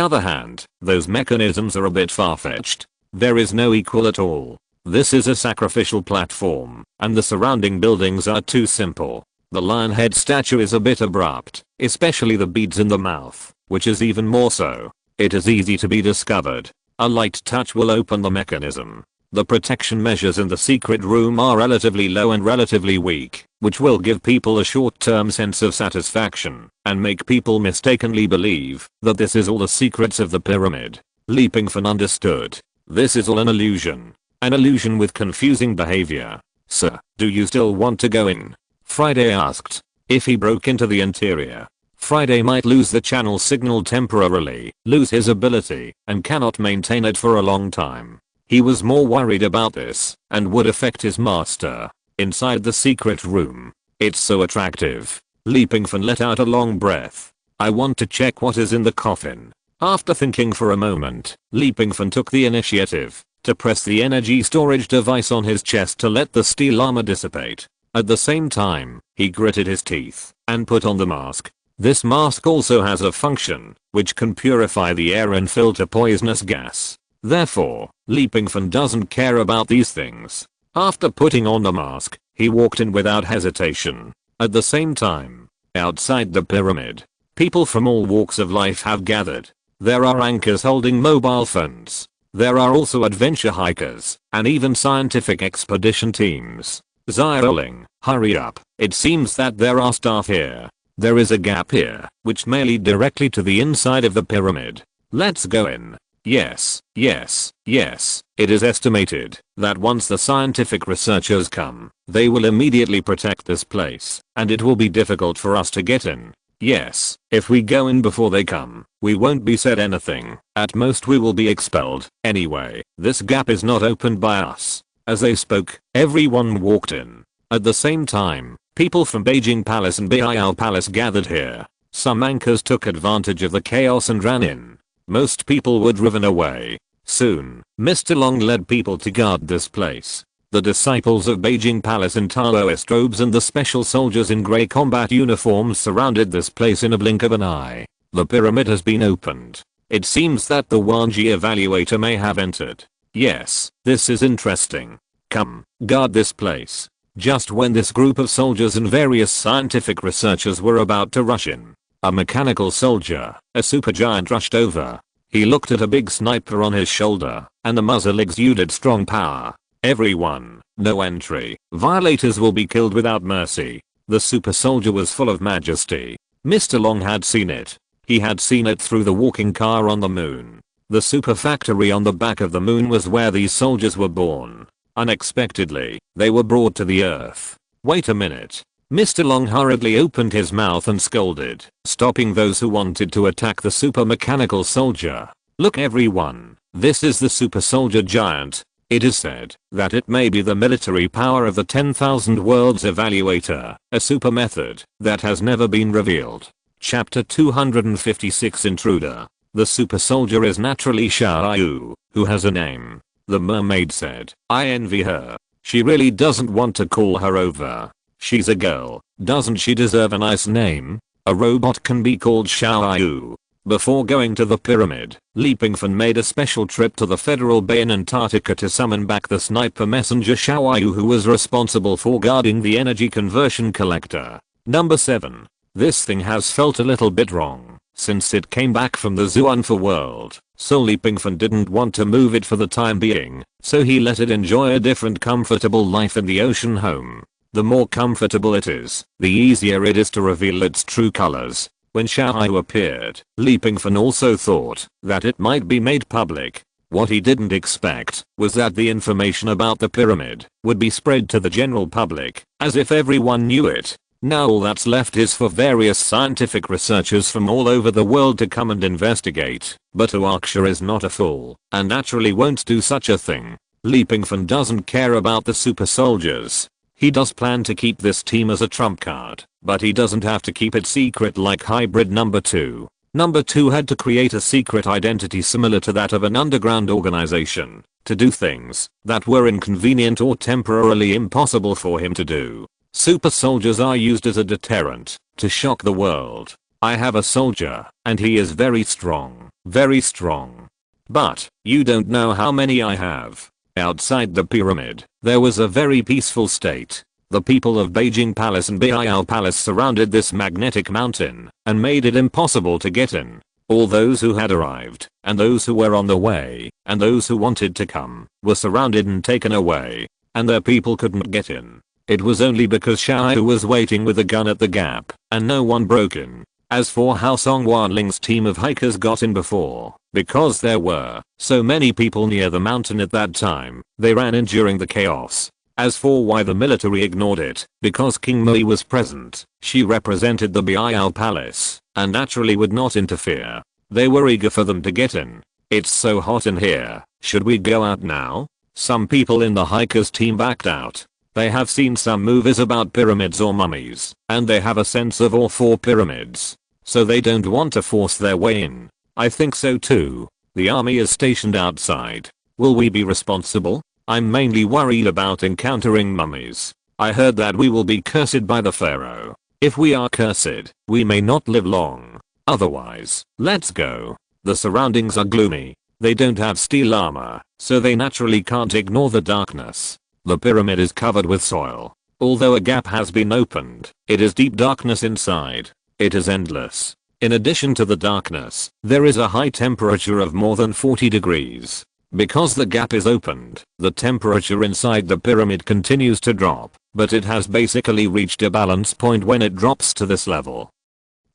other hand, those mechanisms are a bit far-fetched. There is no equal at all. This is a sacrificial platform, and the surrounding buildings are too simple. The lion head statue is a bit abrupt, especially the beads in the mouth, which is even more so. It is easy to be discovered. A light touch will open the mechanism. The protection measures in the secret room are relatively low and relatively weak, which will give people a short-term sense of satisfaction, and make people mistakenly believe that this is all the secrets of the pyramid. Pingfan understood. This is all an illusion. An illusion with confusing behavior. Sir, do you still want to go in? Friday asked. If he broke into the interior, Friday might lose the channel signal temporarily, lose his ability, and cannot maintain it for a long time. He was more worried about this, and would affect his master. Inside the secret room. It's so attractive. Pingfan let out a long breath. I want to check what is in the coffin. After thinking for a moment, Pingfan took the initiative to press the energy storage device on his chest to let the steel armor dissipate. At the same time, he gritted his teeth and put on the mask. This mask also has a function which can purify the air and filter poisonous gas. Therefore, Pingfan doesn't care about these things. After putting on the mask, he walked in without hesitation. At the same time, outside the pyramid, people from all walks of life have gathered. There are anchors holding mobile phones. There are also adventure hikers, and even scientific expedition teams. Xiaoling, hurry up. It seems that there are staff here. There is a gap here, which may lead directly to the inside of the pyramid. Let's go in. Yes, yes, yes. It is estimated that once the scientific researchers come, they will immediately protect this place, and it will be difficult for us to get in. Yes, if we go in before they come, we won't be said anything. At most we will be expelled. Anyway, this gap is not opened by us. As they spoke, everyone walked in. At the same time, people from Beijing Palace and Biao Palace gathered here. Some anchors took advantage of the chaos and ran in. Most people were driven away. Soon, Mr. Long led people to guard this place. The disciples of Beijing Palace in Taoist robes and the special soldiers in grey combat uniforms surrounded this place in a blink of an eye. The pyramid has been opened. It seems that the Wanji evaluator may have entered. Yes, this is interesting. Come, guard this place. Just when this group of soldiers and various scientific researchers were about to rush in, a mechanical soldier, a supergiant, rushed over. He looked at a big sniper on his shoulder, and the muzzle exuded strong power. Everyone, no entry. Violators will be killed without mercy. The super soldier was full of majesty. Mr. Long had seen it. He had seen it through the walking car on the moon. The super factory on the back of the moon was where these soldiers were born. Unexpectedly, they were brought to the earth. Wait a minute. Mr. Long hurriedly opened his mouth and scolded, stopping those who wanted to attack the super mechanical soldier. Look everyone, this is the super soldier giant. It is said that it may be the military power of the 10,000 worlds evaluator, a super method that has never been revealed. Chapter 256 Intruder. The super soldier is naturally Xiaoyu, who has a name. The mermaid said, I envy her. She really doesn't want to call her over. She's a girl, doesn't she deserve a nice name? A robot can be called Xiaoyu. Before going to the pyramid, Pingfan made a special trip to the Federal Bay in Antarctica to summon back the sniper messenger Xiaoyu, who was responsible for guarding the energy conversion collector. Number 7. This thing has felt a little bit wrong since it came back from the Zuanfa world, so Pingfan didn't want to move it for the time being, so he let it enjoy a different comfortable life in the ocean home. The more comfortable it is, the easier it is to reveal its true colors. When Xiaoyu appeared, Pingfan also thought that it might be made public. What he didn't expect was that the information about the pyramid would be spread to the general public, as if everyone knew it. Now all that's left is for various scientific researchers from all over the world to come and investigate, but Uaksha is not a fool, and naturally won't do such a thing. Pingfan doesn't care about the super soldiers. He does plan to keep this team as a trump card, but he doesn't have to keep it secret like hybrid number 2. Number 2 had to create a secret identity similar to that of an underground organization. to do things that were inconvenient or temporarily impossible for him to do. Super soldiers are used as a deterrent to shock the world. I have a soldier, and he is very strong, very strong. But you don't know how many I have. Outside the pyramid, there was a very peaceful state. The people of Beijing Palace and Bial Palace surrounded this magnetic mountain and made it impossible to get in. All those who had arrived, and those who were on the way, and those who wanted to come, were surrounded and taken away, and their people couldn't get in. It was only because Xiao was waiting with a gun at the gap, and no one broke in. As for how Song Wanling's team of hikers got in before, because there were so many people near the mountain at that time, they ran in during the chaos. As for why the military ignored it, because King Mui was present, she represented the Bial Palace, and naturally would not interfere. They were eager for them to get in. It's so hot in here, should we go out now? Some people in the hikers team backed out. They have seen some movies about pyramids or mummies, and they have a sense of awe for pyramids. So they don't want to force their way in. I think so too. The army is stationed outside. Will we be responsible? I'm mainly worried about encountering mummies. I heard that we will be cursed by the pharaoh. If we are cursed, we may not live long. Otherwise, let's go. The surroundings are gloomy. They don't have steel armor, so they naturally can't ignore the darkness. The pyramid is covered with soil. Although a gap has been opened, it is deep darkness inside. It is endless. In addition to the darkness, there is a high temperature of more than 40 degrees. Because the gap is opened, the temperature inside the pyramid continues to drop, but it has basically reached a balance point when it drops to this level.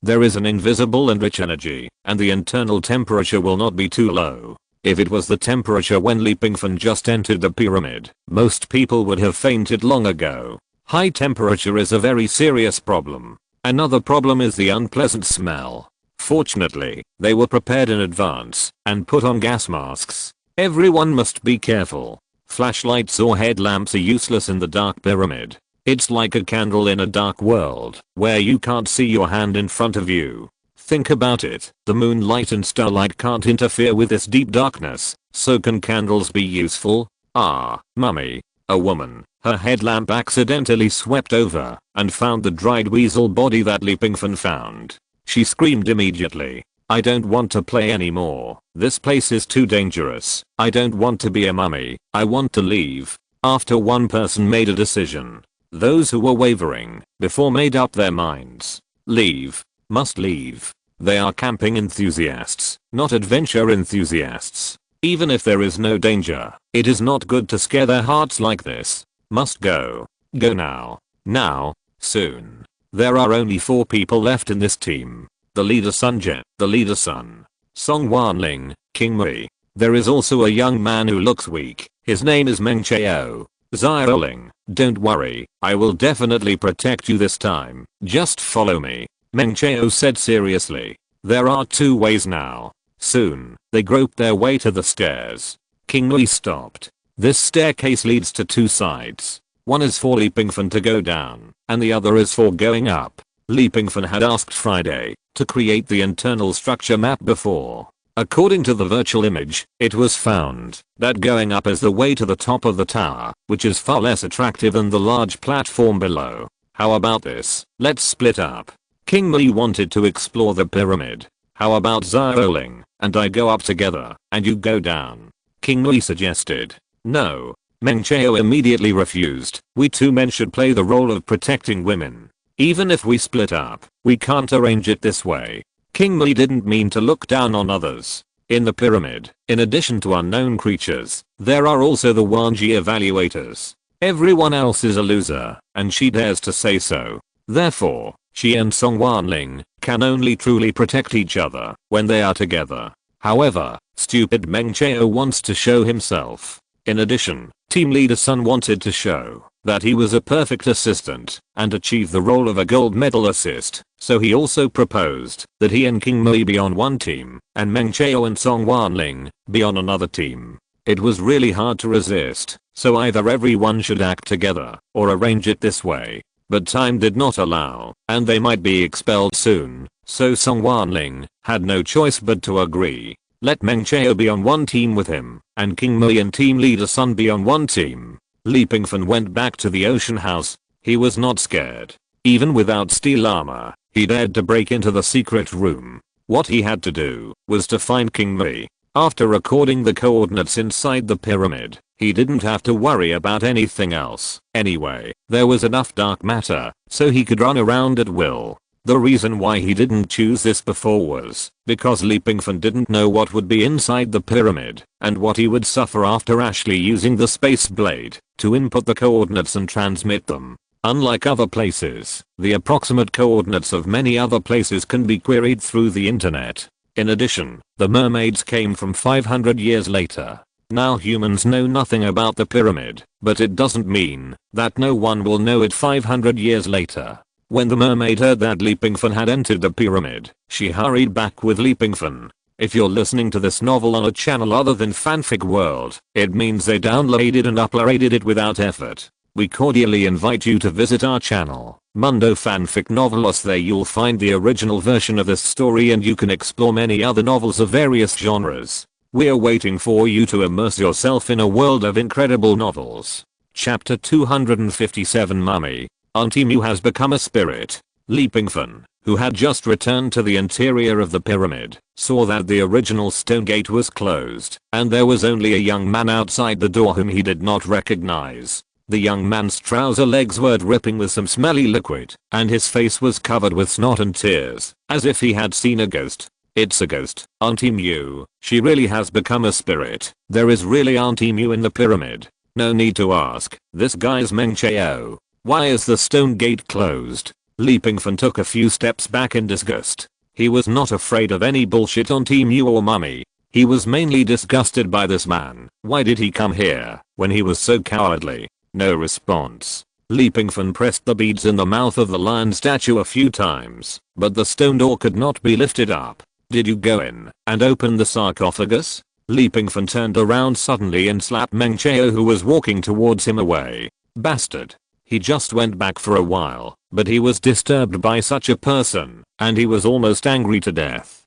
There is an invisible and rich energy, and the internal temperature will not be too low. If it was the temperature when Pingfan just entered the pyramid, most people would have fainted long ago. High temperature is a very serious problem. Another problem is the unpleasant smell. Fortunately, they were prepared in advance and put on gas masks. Everyone must be careful. Flashlights or headlamps are useless in the dark pyramid. It's like a candle in a dark world where you can't see your hand in front of you. Think about it, the moonlight and starlight can't interfere with this deep darkness, so can candles be useful? Ah, mummy. A woman, her headlamp accidentally swept over and found the dried weasel body that Pingfan found. She screamed immediately. I don't want to play anymore. This place is too dangerous. I don't want to be a mummy. I want to leave. After one person made a decision, those who were wavering before made up their minds. Leave. Must leave. They are camping enthusiasts, not adventure enthusiasts. Even if there is no danger, it is not good to scare their hearts like this. Must go. Go now. Now. Soon. There are only 4 people left in this team. The leader Sun Jet, the leader Sun, Song Wanling, King Mui. There is also a young man who looks weak. His name is Meng Chao. Xiaoling, don't worry, I will definitely protect you this time. Just follow me. Meng Chao said seriously. There are 2 ways now. Soon, they groped their way to the stairs. King Mui stopped. This staircase leads to 2 sides. One is for Pingfan to go down, and the other is for going up. Pingfan had asked Friday to create the internal structure map before. According to the virtual image, it was found that going up is the way to the top of the tower, which is far less attractive than the large platform below. How about this? Let's split up. King Mui wanted to explore the pyramid. How about Xiaoling and I go up together and you go down? King Mui suggested. No. Meng Chao immediately refused. We 2 men should play the role of protecting women. Even if we split up, we can't arrange it this way. King Mui didn't mean to look down on others. In the pyramid, in addition to unknown creatures, there are also the Wanji evaluators. Everyone else is a loser, and she dares to say so. Therefore, she and Song Wanling can only truly protect each other when they are together. However, stupid Meng Chao wants to show himself. In addition, team leader Sun wanted to show that he was a perfect assistant and achieve the role of a gold medal assist, so he also proposed that he and King Mui be on one team and Meng Chao and Song Wanling be on another team. It was really hard to resist, so either everyone should act together or arrange it this way. But time did not allow, and they might be expelled soon, so Song Wanling had no choice but to agree. Let Meng Chao be on one team with him, and King Mui and team leader Sun be on one team. Li Pingfan went back to the ocean house. He was not scared. Even without steel armor, he dared to break into the secret room. What he had to do was to find King Mui. After recording the coordinates inside the pyramid, he didn't have to worry about anything else. Anyway, there was enough dark matter, so he could run around at will. The reason why he didn't choose this before was because Li Pingfan didn't know what would be inside the pyramid and what he would suffer after actually using the space blade to input the coordinates and transmit them. Unlike other places, the approximate coordinates of many other places can be queried through the internet. In addition, the mermaids came from 500 years later. Now humans know nothing about the pyramid, but it doesn't mean that no one will know it 500 years later. When the mermaid heard that Li Pingfan had entered the pyramid, she hurried back with Li Pingfan. If you're listening to this novel on a channel other than Fanfic World, it means they downloaded and uploaded it without effort. We cordially invite you to visit our channel, Mundo Fanfic Novelos. There you'll find the original version of this story and you can explore many other novels of various genres. We're waiting for you to immerse yourself in a world of incredible novels. Chapter 257 Mummy. Auntie Mew has become a spirit. Li Pingfan, who had just returned to the interior of the pyramid, saw that the original stone gate was closed, and there was only a young man outside the door whom he did not recognize. The young man's trouser legs were dripping with some smelly liquid, and his face was covered with snot and tears, as if he had seen a ghost. It's a ghost, Auntie Mew. She really has become a spirit. There is really Auntie Mew in the pyramid. No need to ask. This guy's Meng Chao. Why is the stone gate closed? Li Pingfan took a few steps back in disgust. He was not afraid of any bullshit on Team Mew or Mummy. He was mainly disgusted by this man. Why did he come here when he was so cowardly? No response. Li Pingfan pressed the beads in the mouth of the lion statue a few times, but the stone door could not be lifted up. Did you go in and open the sarcophagus? Li Pingfan turned around suddenly and slapped Meng Chao, who was walking towards him, away. Bastard. He just went back for a while, but he was disturbed by such a person, and he was almost angry to death.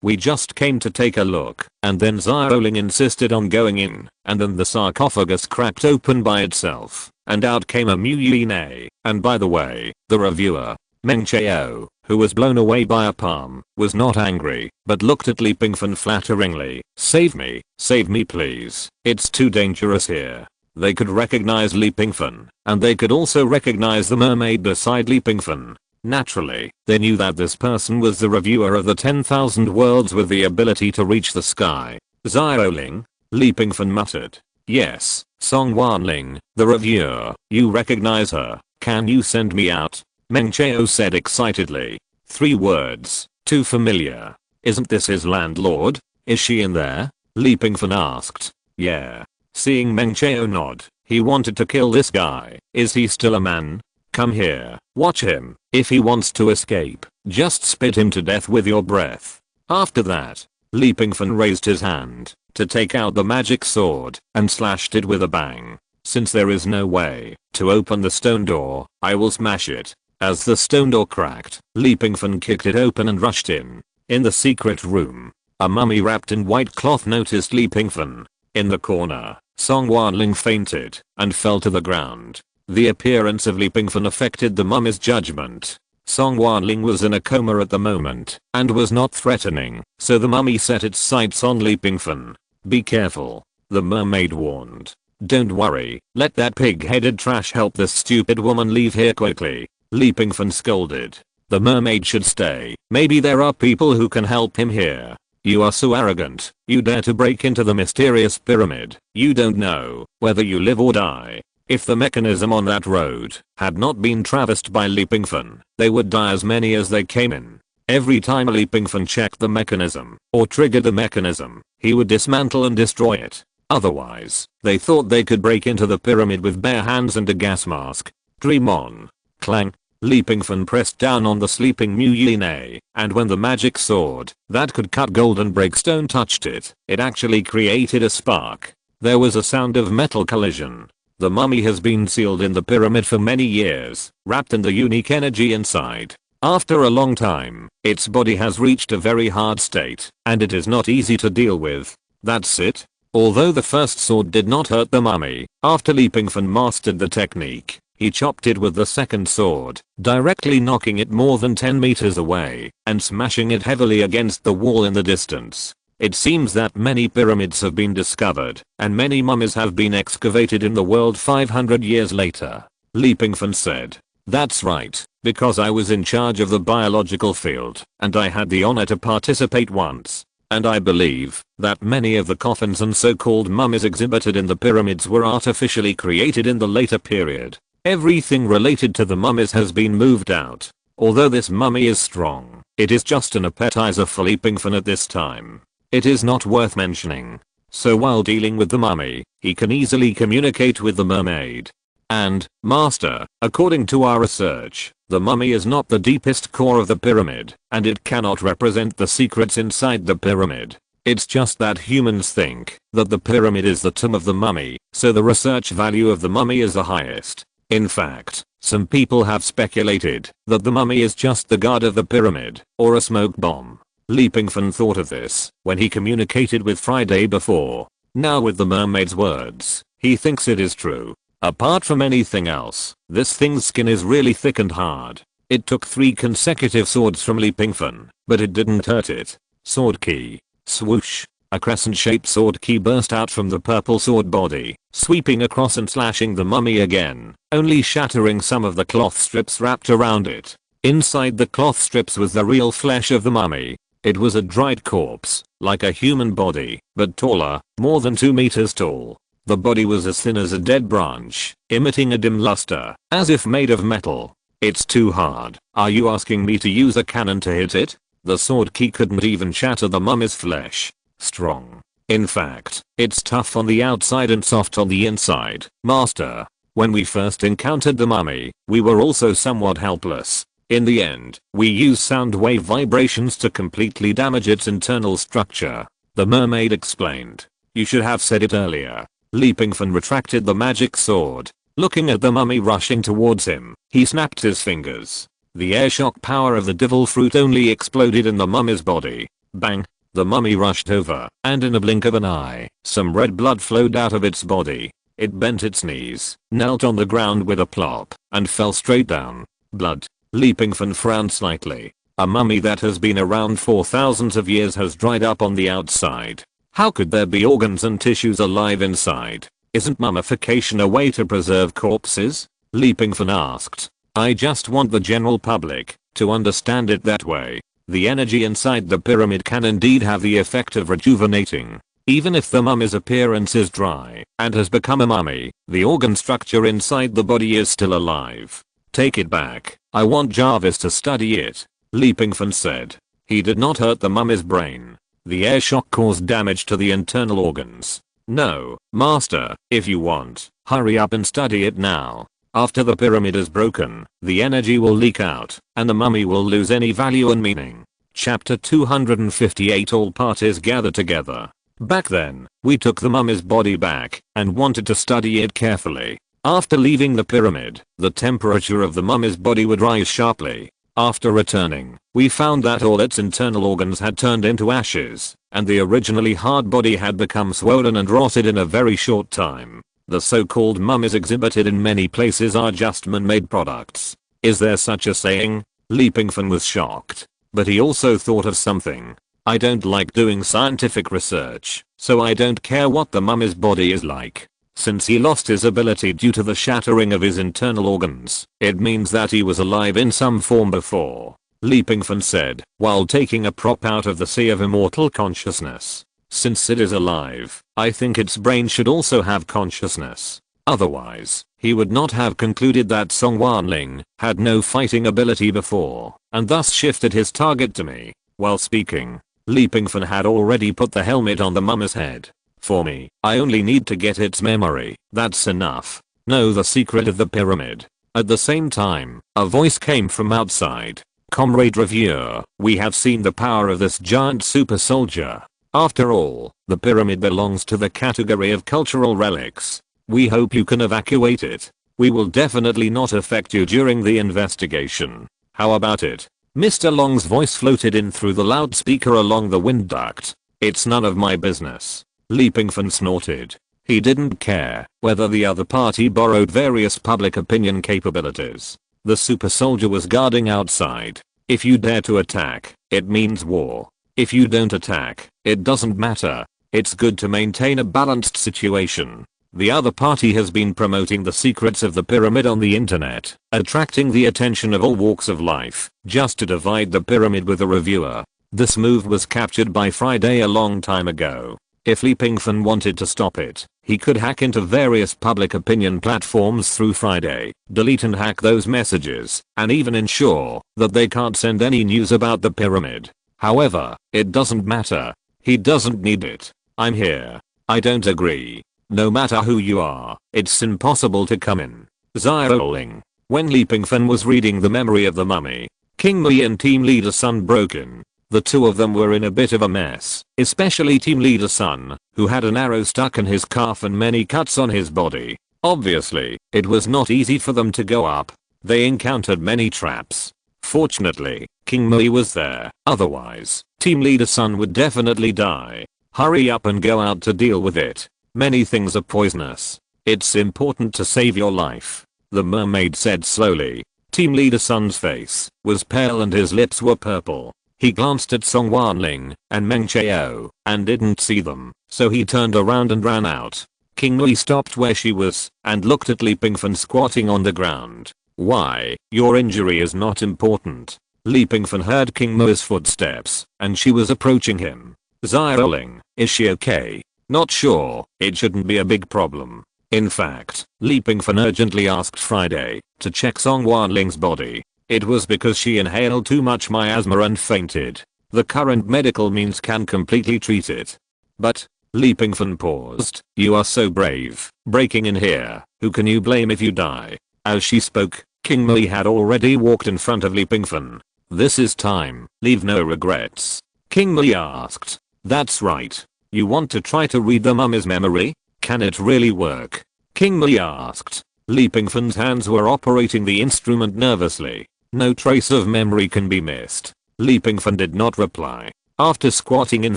We just came to take a look, and then Xiaoling insisted on going in, and then the sarcophagus cracked open by itself, and out came a Mu Yine. And by the way, the reviewer, Meng Chao, who was blown away by a palm, was not angry, but looked at Li Pingfan flatteringly. Save me please. It's too dangerous here. They could recognize Li Pingfan, and they could also recognize the mermaid beside Li Pingfan. Naturally, they knew that this person was the reviewer of the 10,000 worlds with the ability to reach the sky. Xiaoling? Li Pingfan muttered. Yes, Song Wanling, the reviewer. You recognize her. Can you send me out? Meng Chao said excitedly. 3 words. Too familiar. Isn't this his landlord? Is she in there? Li Pingfan asked. Yeah. Seeing Meng Chao nod, he wanted to kill this guy. Is he still a man? Come here. Watch him. If he wants to escape, just spit him to death with your breath. After that, Li Pingfan raised his hand to take out the magic sword and slashed it with a bang. Since there is no way to open the stone door, I will smash it. As the stone door cracked, Li Pingfan kicked it open and rushed in. In the secret room, a mummy wrapped in white cloth noticed Li Pingfan. In the corner, Song Wanling fainted and fell to the ground. The appearance of Li Pingfan affected the mummy's judgment. Song Wanling was in a coma at the moment and was not threatening, so the mummy set its sights on Li Pingfan. Be careful, the mermaid warned. Don't worry, let that pig-headed trash help this stupid woman leave here quickly. Li Pingfan scolded. The mermaid should stay. Maybe there are people who can help him here. You are so arrogant. You dare to break into the mysterious pyramid. You don't know whether you live or die. If the mechanism on that road had not been traversed by Li Pingfan, they would die as many as they came in. Every time Li Pingfan checked the mechanism or triggered the mechanism, he would dismantle and destroy it. Otherwise, they thought they could break into the pyramid with bare hands and a gas mask. Dream on. Clang. Li Pingfan pressed down on the sleeping Mu Yine, and when the magic sword that could cut gold and break stone touched it, it actually created a spark. There was a sound of metal collision. The mummy has been sealed in the pyramid for many years, wrapped in the unique energy inside. After a long time, its body has reached a very hard state, and it is not easy to deal with. That's it. Although the first sword did not hurt the mummy, after Pingfan mastered the technique, he chopped it with the second sword, directly knocking it more than 10 meters away, and smashing it heavily against the wall in the distance. It seems that many pyramids have been discovered, and many mummies have been excavated in the world 500 years later. Pingfan said. That's right, because I was in charge of the biological field, and I had the honor to participate once. And I believe that many of the coffins and so-called mummies exhibited in the pyramids were artificially created in the later period. Everything related to the mummies has been moved out. Although this mummy is strong, it is just an appetizer for Pingfan at this time. It is not worth mentioning. So while dealing with the mummy, he can easily communicate with the mermaid. And, Master, according to our research, the mummy is not the deepest core of the pyramid, and it cannot represent the secrets inside the pyramid. It's just that humans think that the pyramid is the tomb of the mummy, so the research value of the mummy is the highest. In fact, some people have speculated that the mummy is just the guard of the pyramid, or a smoke bomb. Pingfan thought of this when he communicated with Friday before. Now with the mermaid's words, he thinks it is true. Apart from anything else, this thing's skin is really thick and hard. It took 3 consecutive swords from Pingfan, but it didn't hurt it. Sword key. Swoosh. A crescent-shaped sword key burst out from the purple sword body, sweeping across and slashing the mummy again, only shattering some of the cloth strips wrapped around it. Inside the cloth strips was the real flesh of the mummy. It was a dried corpse, like a human body, but taller, more than 2 meters tall. The body was as thin as a dead branch, emitting a dim luster, as if made of metal. It's too hard. Are you asking me to use a cannon to hit it? The sword key couldn't even shatter the mummy's flesh. Strong. In fact, it's tough on the outside and soft on the inside, Master. When we first encountered the mummy, we were also somewhat helpless. In the end, we used sound wave vibrations to completely damage its internal structure. The mermaid explained. You should have said it earlier. Pingfan retracted the magic sword. Looking at the mummy rushing towards him, he snapped his fingers. The airshock power of the devil fruit only exploded in the mummy's body. Bang! The mummy rushed over, and in a blink of an eye, some red blood flowed out of its body. It bent its knees, knelt on the ground with a plop, and fell straight down. Blood. Pingfan frowned slightly. A mummy that has been around for thousands of years has dried up on the outside. How could there be organs and tissues alive inside? Isn't mummification a way to preserve corpses? Pingfan asked. I just want the general public to understand it that way. The energy inside the pyramid can indeed have the effect of rejuvenating. Even if the mummy's appearance is dry and has become a mummy, the organ structure inside the body is still alive. Take it back. I want Jarvis to study it. Pingfan said. He did not hurt the mummy's brain. The airshock caused damage to the internal organs. No, Master, if you want, hurry up and study it now. After the pyramid is broken, the energy will leak out, and the mummy will lose any value and meaning. Chapter 258. All parties gather together. Back then, we took the mummy's body back, and wanted to study it carefully. After leaving the pyramid, the temperature of the mummy's body would rise sharply. After returning, we found that all its internal organs had turned into ashes, and the originally hard body had become swollen and rotted in a very short time. The so-called mummies exhibited in many places are just man-made products. Is there such a saying? Pingfan was shocked. But he also thought of something. I don't like doing scientific research, so I don't care what the mummy's body is like. Since he lost his ability due to the shattering of his internal organs, it means that he was alive in some form before. Pingfan said, while taking a prop out of the sea of immortal consciousness. Since it is alive, I think its brain should also have consciousness. Otherwise, he would not have concluded that Song Wanling had no fighting ability before, and thus shifted his target to me. While speaking, Pingfan had already put the helmet on the mummy's head. For me, I only need to get its memory. That's enough. Know the secret of the pyramid. At the same time, a voice came from outside. Comrade Reviewer, we have seen the power of this giant super soldier. After all, the pyramid belongs to the category of cultural relics. We hope you can evacuate it. We will definitely not affect you during the investigation. How about it? Mr. Long's voice floated in through the loudspeaker along the wind duct. It's none of my business. Li Pingfan snorted. He didn't care whether the other party borrowed various public opinion capabilities. The super soldier was guarding outside. If you dare to attack, it means war. If you don't attack, it doesn't matter. It's good to maintain a balanced situation. The other party has been promoting the secrets of the pyramid on the internet, attracting the attention of all walks of life, just to divide the pyramid with a reviewer. This move was captured by Friday a long time ago. If Li Pingfan wanted to stop it, he could hack into various public opinion platforms through Friday, delete and hack those messages, and even ensure that they can't send any news about the pyramid. However, it doesn't matter. He doesn't need it. I'm here. I don't agree. No matter who you are, it's impossible to come in. Zioling. When Li Pingfan was reading the memory of the mummy, King Mui and Team Leader Sun broke in. The two of them were in a bit of a mess, especially Team Leader Sun, who had an arrow stuck in his calf and many cuts on his body. Obviously, it was not easy for them to go up. They encountered many traps. Fortunately, King Mui was there, otherwise, Team Leader Sun would definitely die. Hurry up and go out to deal with it. Many things are poisonous. It's important to save your life. The mermaid said slowly. Team Leader Sun's face was pale and his lips were purple. He glanced at Song Wanling and Meng Chao and didn't see them, so he turned around and ran out. King Mui stopped where she was and looked at Li Pingfan squatting on the ground. Why, your injury is not important. Li Pingfan heard King Mui's footsteps and she was approaching him. Zioling, is she okay? Not sure, it shouldn't be a big problem. In fact, Li Pingfan urgently asked Friday to check Song Wanling's body. It was because she inhaled too much miasma and fainted. The current medical means can completely treat it. But, Li Pingfan paused. You are so brave, breaking in here. Who can you blame if you die? As she spoke, King Mui had already walked in front of Li Pingfan. This is time, leave no regrets. King Mui asked. That's right. You want to try to read the mummy's memory? Can it really work? King Mui asked. Li Pingfan's hands were operating the instrument nervously. No trace of memory can be missed. Li Pingfan did not reply. After squatting in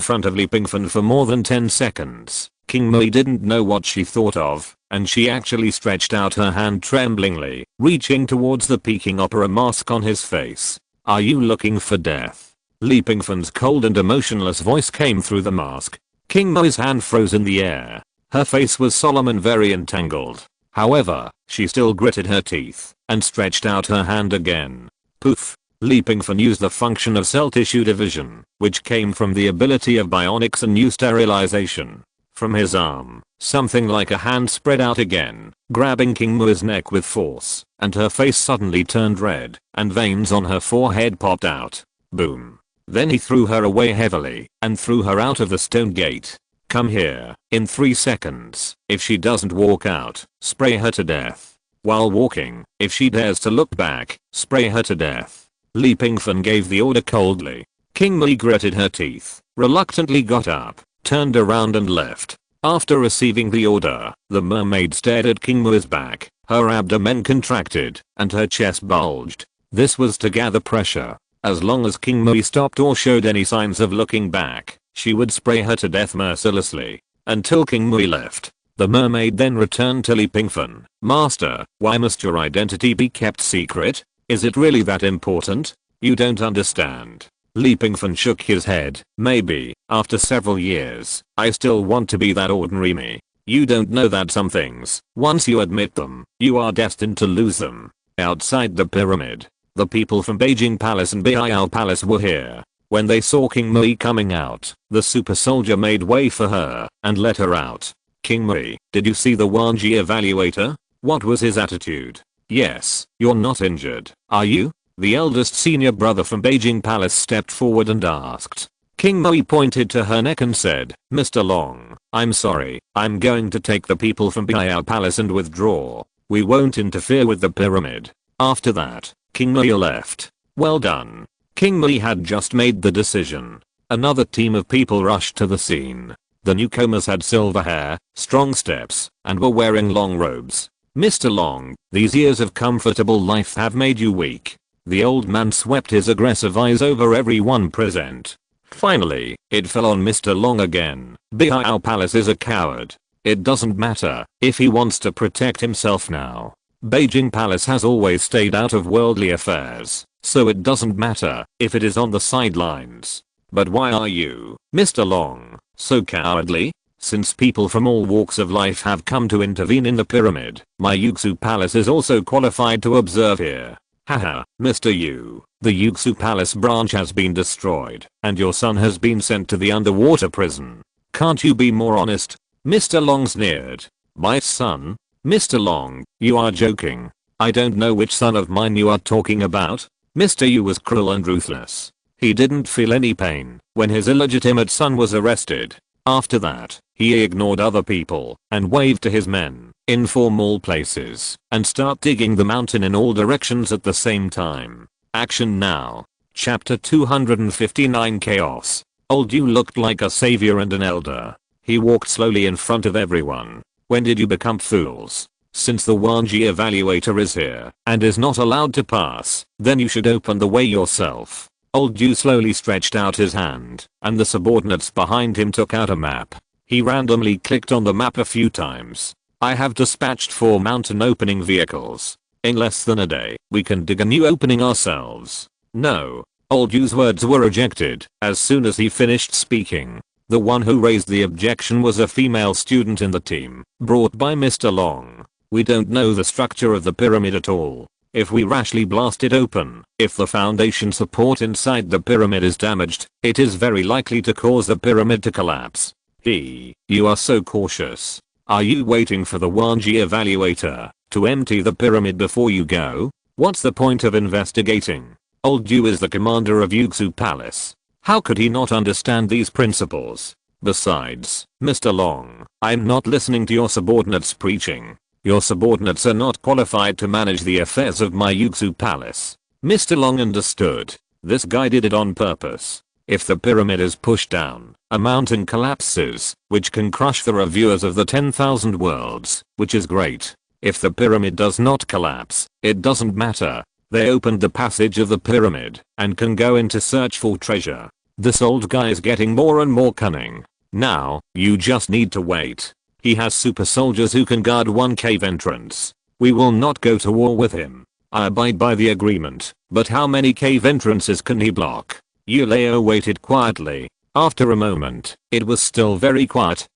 front of Li Pingfan for more than 10 seconds, King Mui didn't know what she thought of, and she actually stretched out her hand tremblingly, reaching towards the peaking opera mask on his face. Are you looking for death? Li Pingfan's cold and emotionless voice came through the mask. King Mui's hand froze in the air. Her face was solemn and very entangled. However, she still gritted her teeth and stretched out her hand again. Poof. Li Pingfan used the function of cell tissue division, which came from the ability of bionics and new sterilization. From his arm, something like a hand spread out again, grabbing King Mui's neck with force, and her face suddenly turned red, and veins on her forehead popped out. Boom. Then he threw her away heavily, and threw her out of the stone gate. Come here, in 3 seconds. If she doesn't walk out, spray her to death. While walking, if she dares to look back, spray her to death. Li Pingfan gave the order coldly. King Mui gritted her teeth, reluctantly got up, turned around and left. After receiving the order, the mermaid stared at King Mui's back. Her abdomen contracted, and her chest bulged. This was to gather pressure. As long as King Mui stopped or showed any signs of looking back, she would spray her to death mercilessly. Until King Mui left. The mermaid then returned to Li Pingfan. Master, why must your identity be kept secret? Is it really that important? You don't understand. Li Pingfan shook his head. Maybe, after several years, I still want to be that ordinary me. You don't know that some things, once you admit them, you are destined to lose them. Outside the pyramid, the people from Beijing Palace and Biao Palace were here. When they saw King Mui coming out, the super soldier made way for her and let her out. King Mui, did you see the Wanji evaluator? What was his attitude? Yes, you're not injured, are you? The eldest senior brother from Beijing Palace stepped forward and asked. King Mui pointed to her neck and said, Mr. Long, I'm sorry, I'm going to take the people from Biao Palace and withdraw. We won't interfere with the pyramid. After that, King Mui left. Well done. King Mui had just made the decision. Another team of people rushed to the scene. The newcomers had silver hair, strong steps, and were wearing long robes. Mr. Long, these years of comfortable life have made you weak. The old man swept his aggressive eyes over everyone present. Finally, it fell on Mr. Long again. Biao Palace is a coward. It doesn't matter if he wants to protect himself now. Beijing Palace has always stayed out of worldly affairs, so it doesn't matter if it is on the sidelines. But why are you, Mr. Long, so cowardly? Since people from all walks of life have come to intervene in the pyramid, my Yuxu Palace is also qualified to observe here. Haha, Mr. Yu, the Yuxu Palace branch has been destroyed, and your son has been sent to the underwater prison. Can't you be more honest? Mr. Long sneered. My son? Mr. Long, you are joking. I don't know which son of mine you are talking about. Mr. Yu was cruel and ruthless. He didn't feel any pain when his illegitimate son was arrested. After that, he ignored other people and waved to his men, inform all places, and start digging the mountain in all directions at the same time. Action now. Chapter 259 Chaos. Old Yu looked like a savior and an elder. He walked slowly in front of everyone. When did you become fools? Since the Wanji evaluator is here and is not allowed to pass, then you should open the way yourself. Old Yu slowly stretched out his hand, and the subordinates behind him took out a map. He randomly clicked on the map a few times. I have dispatched 4 mountain opening vehicles. In less than a day, we can dig a new opening ourselves. No. Old Yu's words were rejected as soon as he finished speaking. The one who raised the objection was a female student in the team, brought by Mr. Long. We don't know the structure of the pyramid at all. If we rashly blast it open, if the foundation support inside the pyramid is damaged, it is very likely to cause the pyramid to collapse. You are so cautious. Are you waiting for the Wanji evaluator to empty the pyramid before you go? What's the point of investigating? Old Yu is the commander of Yuxu Palace. How could he not understand these principles? Besides, Mr. Long, I'm not listening to your subordinates preaching. Your subordinates are not qualified to manage the affairs of my Yuxu Palace. Mr. Long understood. This guy did it on purpose. If the pyramid is pushed down, a mountain collapses, which can crush the reviewers of the 10,000 worlds, which is great. If the pyramid does not collapse, it doesn't matter. They opened the passage of the pyramid and can go in to search for treasure. This old guy is getting more and more cunning. Now, you just need to wait. He has super soldiers who can guard one cave entrance. We will not go to war with him. I abide by the agreement, but how many cave entrances can he block? Yuleo waited quietly. After a moment, it was still very quiet.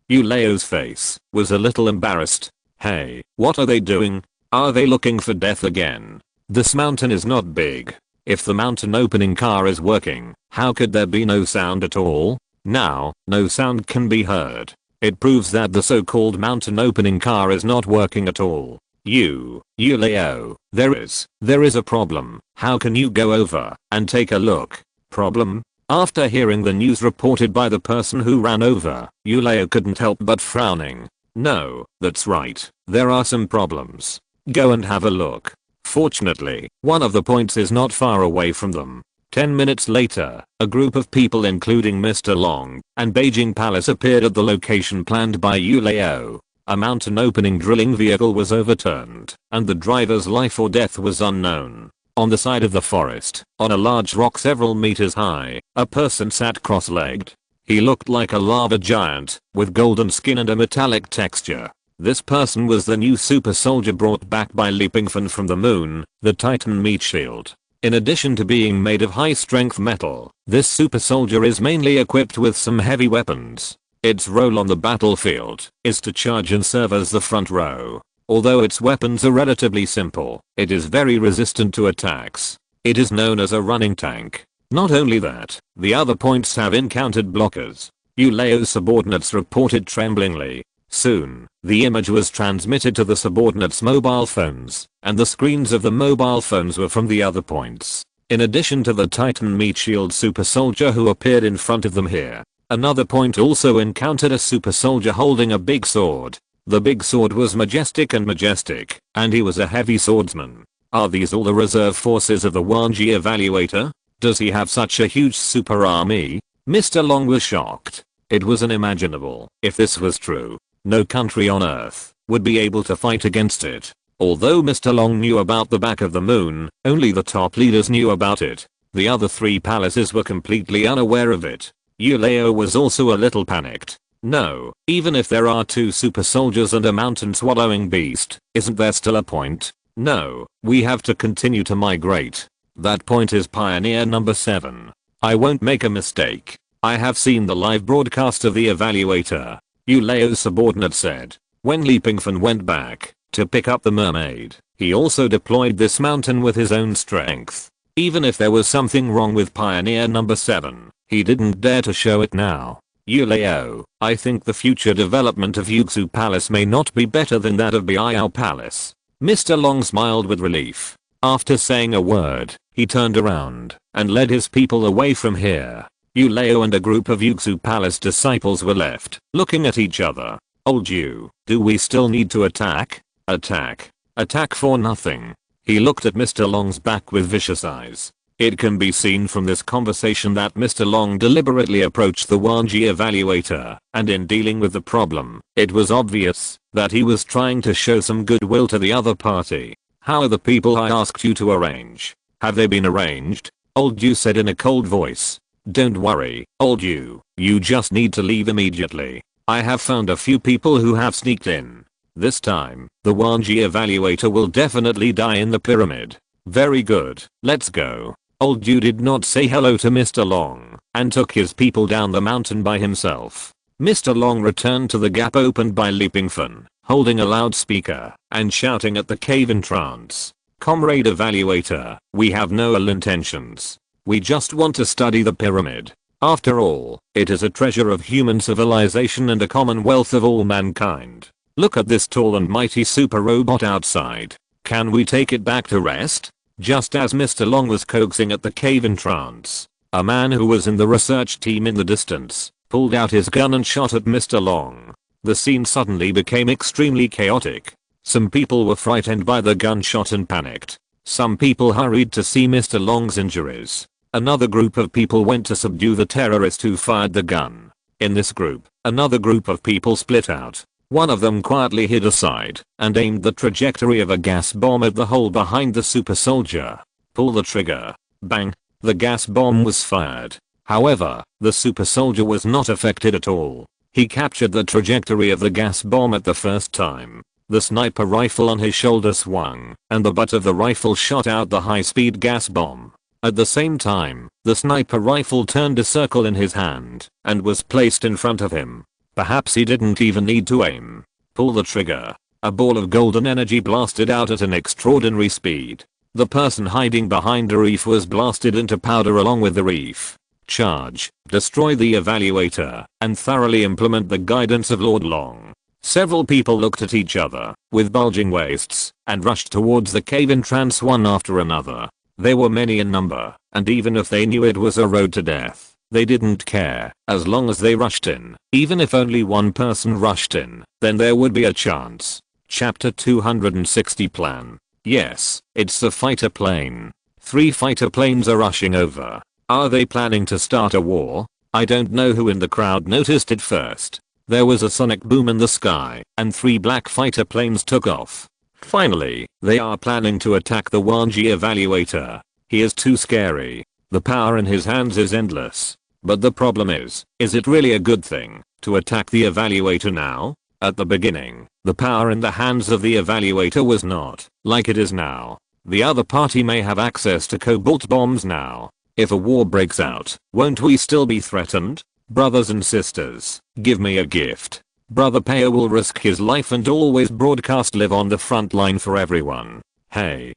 Yuleo's face was a little embarrassed. Hey, what are they doing? Are they looking for death again? This mountain is not big. If the mountain opening car is working, how could there be no sound at all? Now, no sound can be heard. It proves that the so-called mountain opening car is not working at all. Yuleo, there is a problem. How can you go over and take a look? Problem? After hearing the news reported by the person who ran over, Yuleo couldn't help but frowning. No, that's right. There are some problems. Go and have a look. Fortunately, one of the points is not far away from them. 10 minutes later, a group of people including Mr. Long and Beijing Palace appeared at the location planned by Yuleo. A mountain opening drilling vehicle was overturned, and the driver's life or death was unknown. On the side of the forest, on a large rock several meters high, a person sat cross-legged. He looked like a lava giant, with golden skin and a metallic texture. This person was the new super soldier brought back by Pingfan from the moon, the Titan meat shield. In addition to being made of high-strength metal, this super soldier is mainly equipped with some heavy weapons. Its role on the battlefield is to charge and serve as the front row. Although its weapons are relatively simple, it is very resistant to attacks. It is known as a running tank. Not only that, the other points have encountered blockers. Yuleo's subordinates reported tremblingly. Soon, the image was transmitted to the subordinates' mobile phones, and the screens of the mobile phones were from the other points. In addition to the Titan meat shield super soldier who appeared in front of them here, another point also encountered a super soldier holding a big sword. The big sword was majestic, and he was a heavy swordsman. Are these all the reserve forces of the Wanji evaluator? Does he have such a huge super army? Mr. Long was shocked. It was unimaginable. If this was true, no country on earth would be able to fight against it. Although Mr. Long knew about the back of the moon, only the top leaders knew about it. The other 3 palaces were completely unaware of it. Euleo was also a little panicked. No, even if there are 2 super soldiers and a mountain swallowing beast, isn't there still a point? No, we have to continue to migrate. That point is Pioneer number 7. I won't make a mistake. I have seen the live broadcast of the evaluator, Euleo's subordinate said. When Pingfan went back to pick up the mermaid, he also deployed this mountain with his own strength. Even if there was something wrong with Pioneer number 7, he didn't dare to show it now. Euleo, I think the future development of Yuxu Palace may not be better than that of Biao Palace. Mr. Long smiled with relief. After saying a word, he turned around and led his people away from here. Euleo and a group of Yuxu Palace disciples were left, looking at each other. Old Yu, do we still need to attack? Attack? Attack for nothing. He looked at Mr. Long's back with vicious eyes. It can be seen from this conversation that Mr. Long deliberately approached the Wanji evaluator, and in dealing with the problem, it was obvious that he was trying to show some goodwill to the other party. How are the people I asked you to arrange? Have they been arranged? Old Yu said in a cold voice. Don't worry, Old Yu, you just need to leave immediately. I have found a few people who have sneaked in. This time, the Wanji evaluator will definitely die in the pyramid. Very good, let's go. Old Yu did not say hello to Mr. Long, and took his people down the mountain by himself. Mr. Long returned to the gap opened by Pingfan, holding a loudspeaker, and shouting at the cave entrance. Comrade evaluator, we have no ill intentions. We just want to study the pyramid. After all, it is a treasure of human civilization and a commonwealth of all mankind. Look at this tall and mighty super robot outside. Can we take it back to rest? Just as Mr. Long was coaxing at the cave entrance, a man who was in the research team in the distance pulled out his gun and shot at Mr. Long. The scene suddenly became extremely chaotic. Some people were frightened by the gunshot and panicked. Some people hurried to see Mr. Long's injuries. Another group of people went to subdue the terrorist who fired the gun. In this group, another group of people split out. One of them quietly hid aside and aimed the trajectory of a gas bomb at the hole behind the super soldier. Pull the trigger. Bang. The gas bomb was fired. However, the super soldier was not affected at all. He captured the trajectory of the gas bomb at the first time. The sniper rifle on his shoulder swung, and the butt of the rifle shot out the high-speed gas bomb. At the same time, the sniper rifle turned a circle in his hand and was placed in front of him. Perhaps he didn't even need to aim. Pull the trigger. A ball of golden energy blasted out at an extraordinary speed. The person hiding behind a reef was blasted into powder along with the reef. Charge, destroy the evaluator, and thoroughly implement the guidance of Lord Long. Several people looked at each other with bulging waists and rushed towards the cave entrance one after another. They were many in number, and even if they knew it was a road to death, they didn't care, as long as they rushed in. Even if only one person rushed in, then there would be a chance. Chapter 260 Plan. Yes, it's a fighter plane. 3 fighter planes are rushing over. Are they planning to start a war? I don't know who in the crowd noticed it first. There was a sonic boom in the sky, and 3 black fighter planes took off. Finally, they are planning to attack the Wanji evaluator. He is too scary. The power in his hands is endless. But the problem is it really a good thing to attack the evaluator now? At the beginning, the power in the hands of the evaluator was not like it is now. The other party may have access to cobalt bombs now. If a war breaks out, won't we still be threatened? Brothers and sisters, give me a gift. Brother Paya will risk his life and always broadcast live on the front line for everyone. Hey,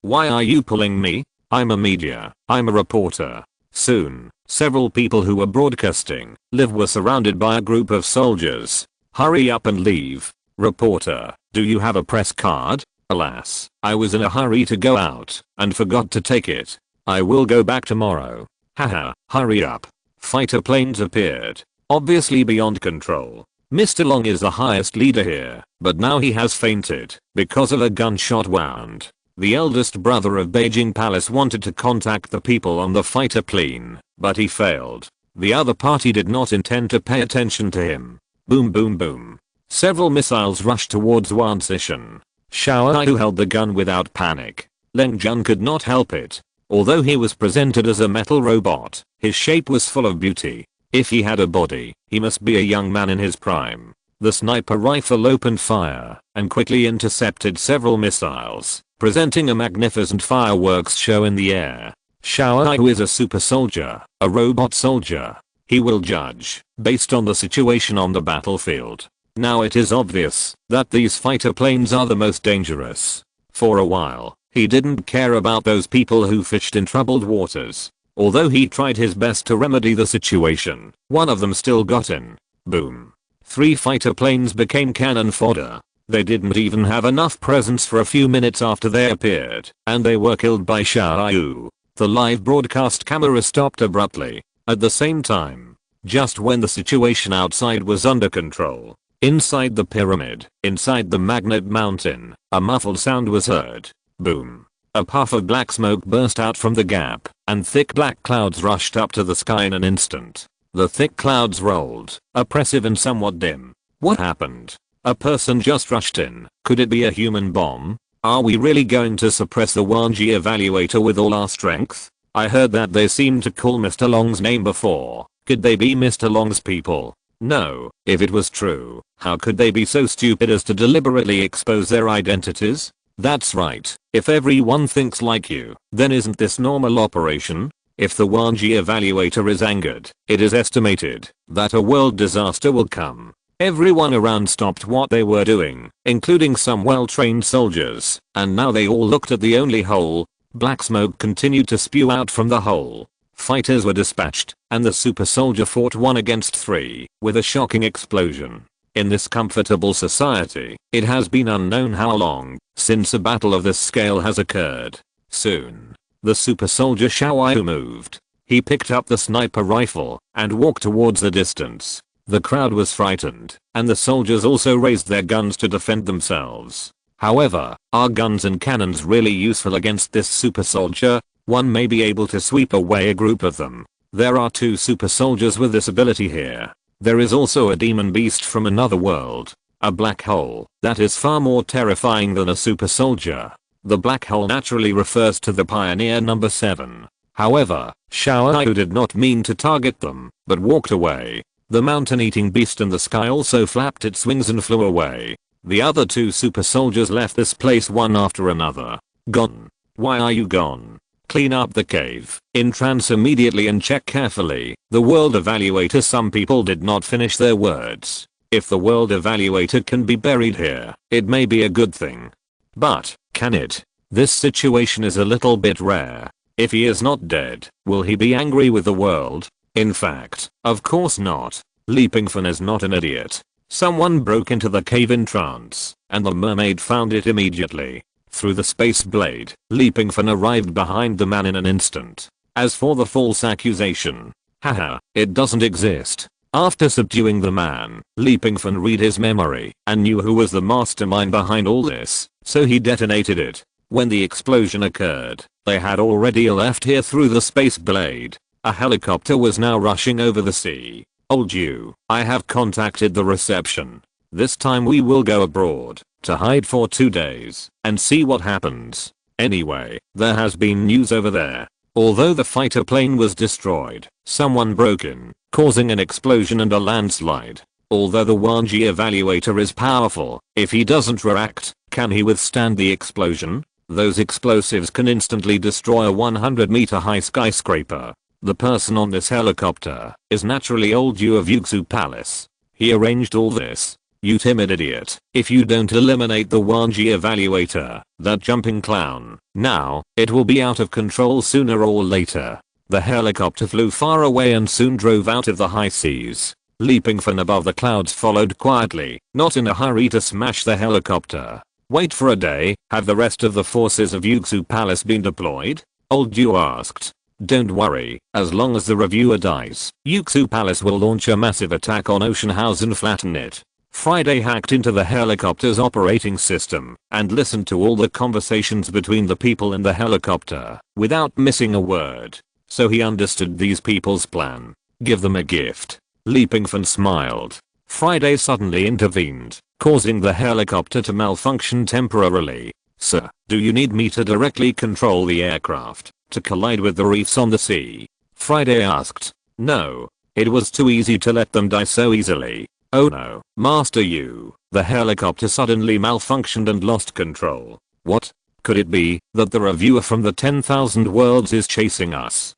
why are you pulling me? I'm a media. I'm a reporter. Soon, several people who were broadcasting live were surrounded by a group of soldiers. Hurry up and leave. Reporter, do you have a press card? Alas, I was in a hurry to go out and forgot to take it. I will go back tomorrow. Haha, hurry up. Fighter planes appeared, obviously beyond control. Mr. Long is the highest leader here, but now he has fainted because of a gunshot wound. The eldest brother of Beijing Palace wanted to contact the people on the fighter plane, but he failed. The other party did not intend to pay attention to him. Boom boom boom. Several missiles rushed towards Wansishan. Xiao Yu held the gun without panic. Leng Jun could not help it. Although he was presented as a metal robot, his shape was full of beauty. If he had a body, he must be a young man in his prime. The sniper rifle opened fire and quickly intercepted several missiles, presenting a magnificent fireworks show in the air. Xiao Yu is a super soldier, a robot soldier. He will judge based on the situation on the battlefield. Now it is obvious that these fighter planes are the most dangerous. For a while, he didn't care about those people who fished in troubled waters. Although he tried his best to remedy the situation, one of them still got in. Boom. 3 fighter planes became cannon fodder. They didn't even have enough presence for a few minutes after they appeared, and they were killed by Xiao Yu. The live broadcast camera stopped abruptly. At the same time, just when the situation outside was under control, inside the pyramid, inside the magnet mountain, a muffled sound was heard. Boom. A puff of black smoke burst out from the gap, and thick black clouds rushed up to the sky in an instant. The thick clouds rolled, oppressive and somewhat dim. What happened? A person just rushed in. Could it be a human bomb? Are we really going to suppress the Wanji evaluator with all our strength? I heard that they seemed to call Mr. Long's name before. Could they be Mr. Long's people? No. If it was true, how could they be so stupid as to deliberately expose their identities? That's right. If everyone thinks like you, then isn't this normal operation? If the Wanji evaluator is angered, it is estimated that a world disaster will come. Everyone around stopped what they were doing, including some well-trained soldiers, and now they all looked at the only hole. Black smoke continued to spew out from the hole. Fighters were dispatched, and the super soldier fought 1 against 3, with a shocking explosion. In this comfortable society, it has been unknown how long since a battle of this scale has occurred. Soon, the super soldier Xiao Yu moved. He picked up the sniper rifle and walked towards the distance. The crowd was frightened, and the soldiers also raised their guns to defend themselves. However, are guns and cannons really useful against this super soldier? One may be able to sweep away a group of them. There are 2 super soldiers with this ability here. There is also a demon beast from another world. A black hole that is far more terrifying than a super soldier. The black hole naturally refers to the Pioneer number 7. However, Xiao Yu did not mean to target them, but walked away. The mountain-eating beast in the sky also flapped its wings and flew away. The other 2 super soldiers left this place one after another. Gone. Why are you gone? Clean up the cave. In trance immediately and check carefully. The world evaluator. Some people did not finish their words. If the world evaluator can be buried here, it may be a good thing. But, can it? This situation is a little bit rare. If he is not dead, will he be angry with the world? In fact, of course not. Pingfan is not an idiot. Someone broke into the cave in trance, and the mermaid found it immediately. Through the space blade, Pingfan arrived behind the man in an instant. As for the false accusation, haha, it doesn't exist. After subduing the man, Pingfan read his memory and knew who was the mastermind behind all this, so he detonated it. When the explosion occurred, they had already left here through the space blade. A helicopter was now rushing over the sea. Old you, I have contacted the reception. This time we will go abroad to hide for 2 days and see what happens. Anyway, there has been news over there. Although the fighter plane was destroyed, someone broke in, causing an explosion and a landslide. Although the Wanji evaluator is powerful, if he doesn't react, can he withstand the explosion? Those explosives can instantly destroy a 100-meter high skyscraper. The person on this helicopter is naturally old Yu of Yuxu Palace. He arranged all this. You timid idiot. If you don't eliminate the Wanji evaluator, that jumping clown, now, it will be out of control sooner or later. The helicopter flew far away and soon drove out of the high seas. Pingfan above the clouds followed quietly, not in a hurry to smash the helicopter. Wait for a day. Have the rest of the forces of Yuxu Palace been deployed? Old Yu asked. Don't worry, as long as the reviewer dies, Yuxu Palace will launch a massive attack on Ocean House and flatten it. Friday hacked into the helicopter's operating system and listened to all the conversations between the people in the helicopter without missing a word. So he understood these people's plan. Give them a gift. Pingfan smiled. Friday suddenly intervened, causing the helicopter to malfunction temporarily. "Sir, do you need me to directly control the aircraft to collide with the reefs on the sea?" Friday asked. "No. It was too easy to let them die so easily." "Oh no, Master you." The helicopter suddenly malfunctioned and lost control. "What? Could it be that the reviewer from the 10,000 worlds is chasing us?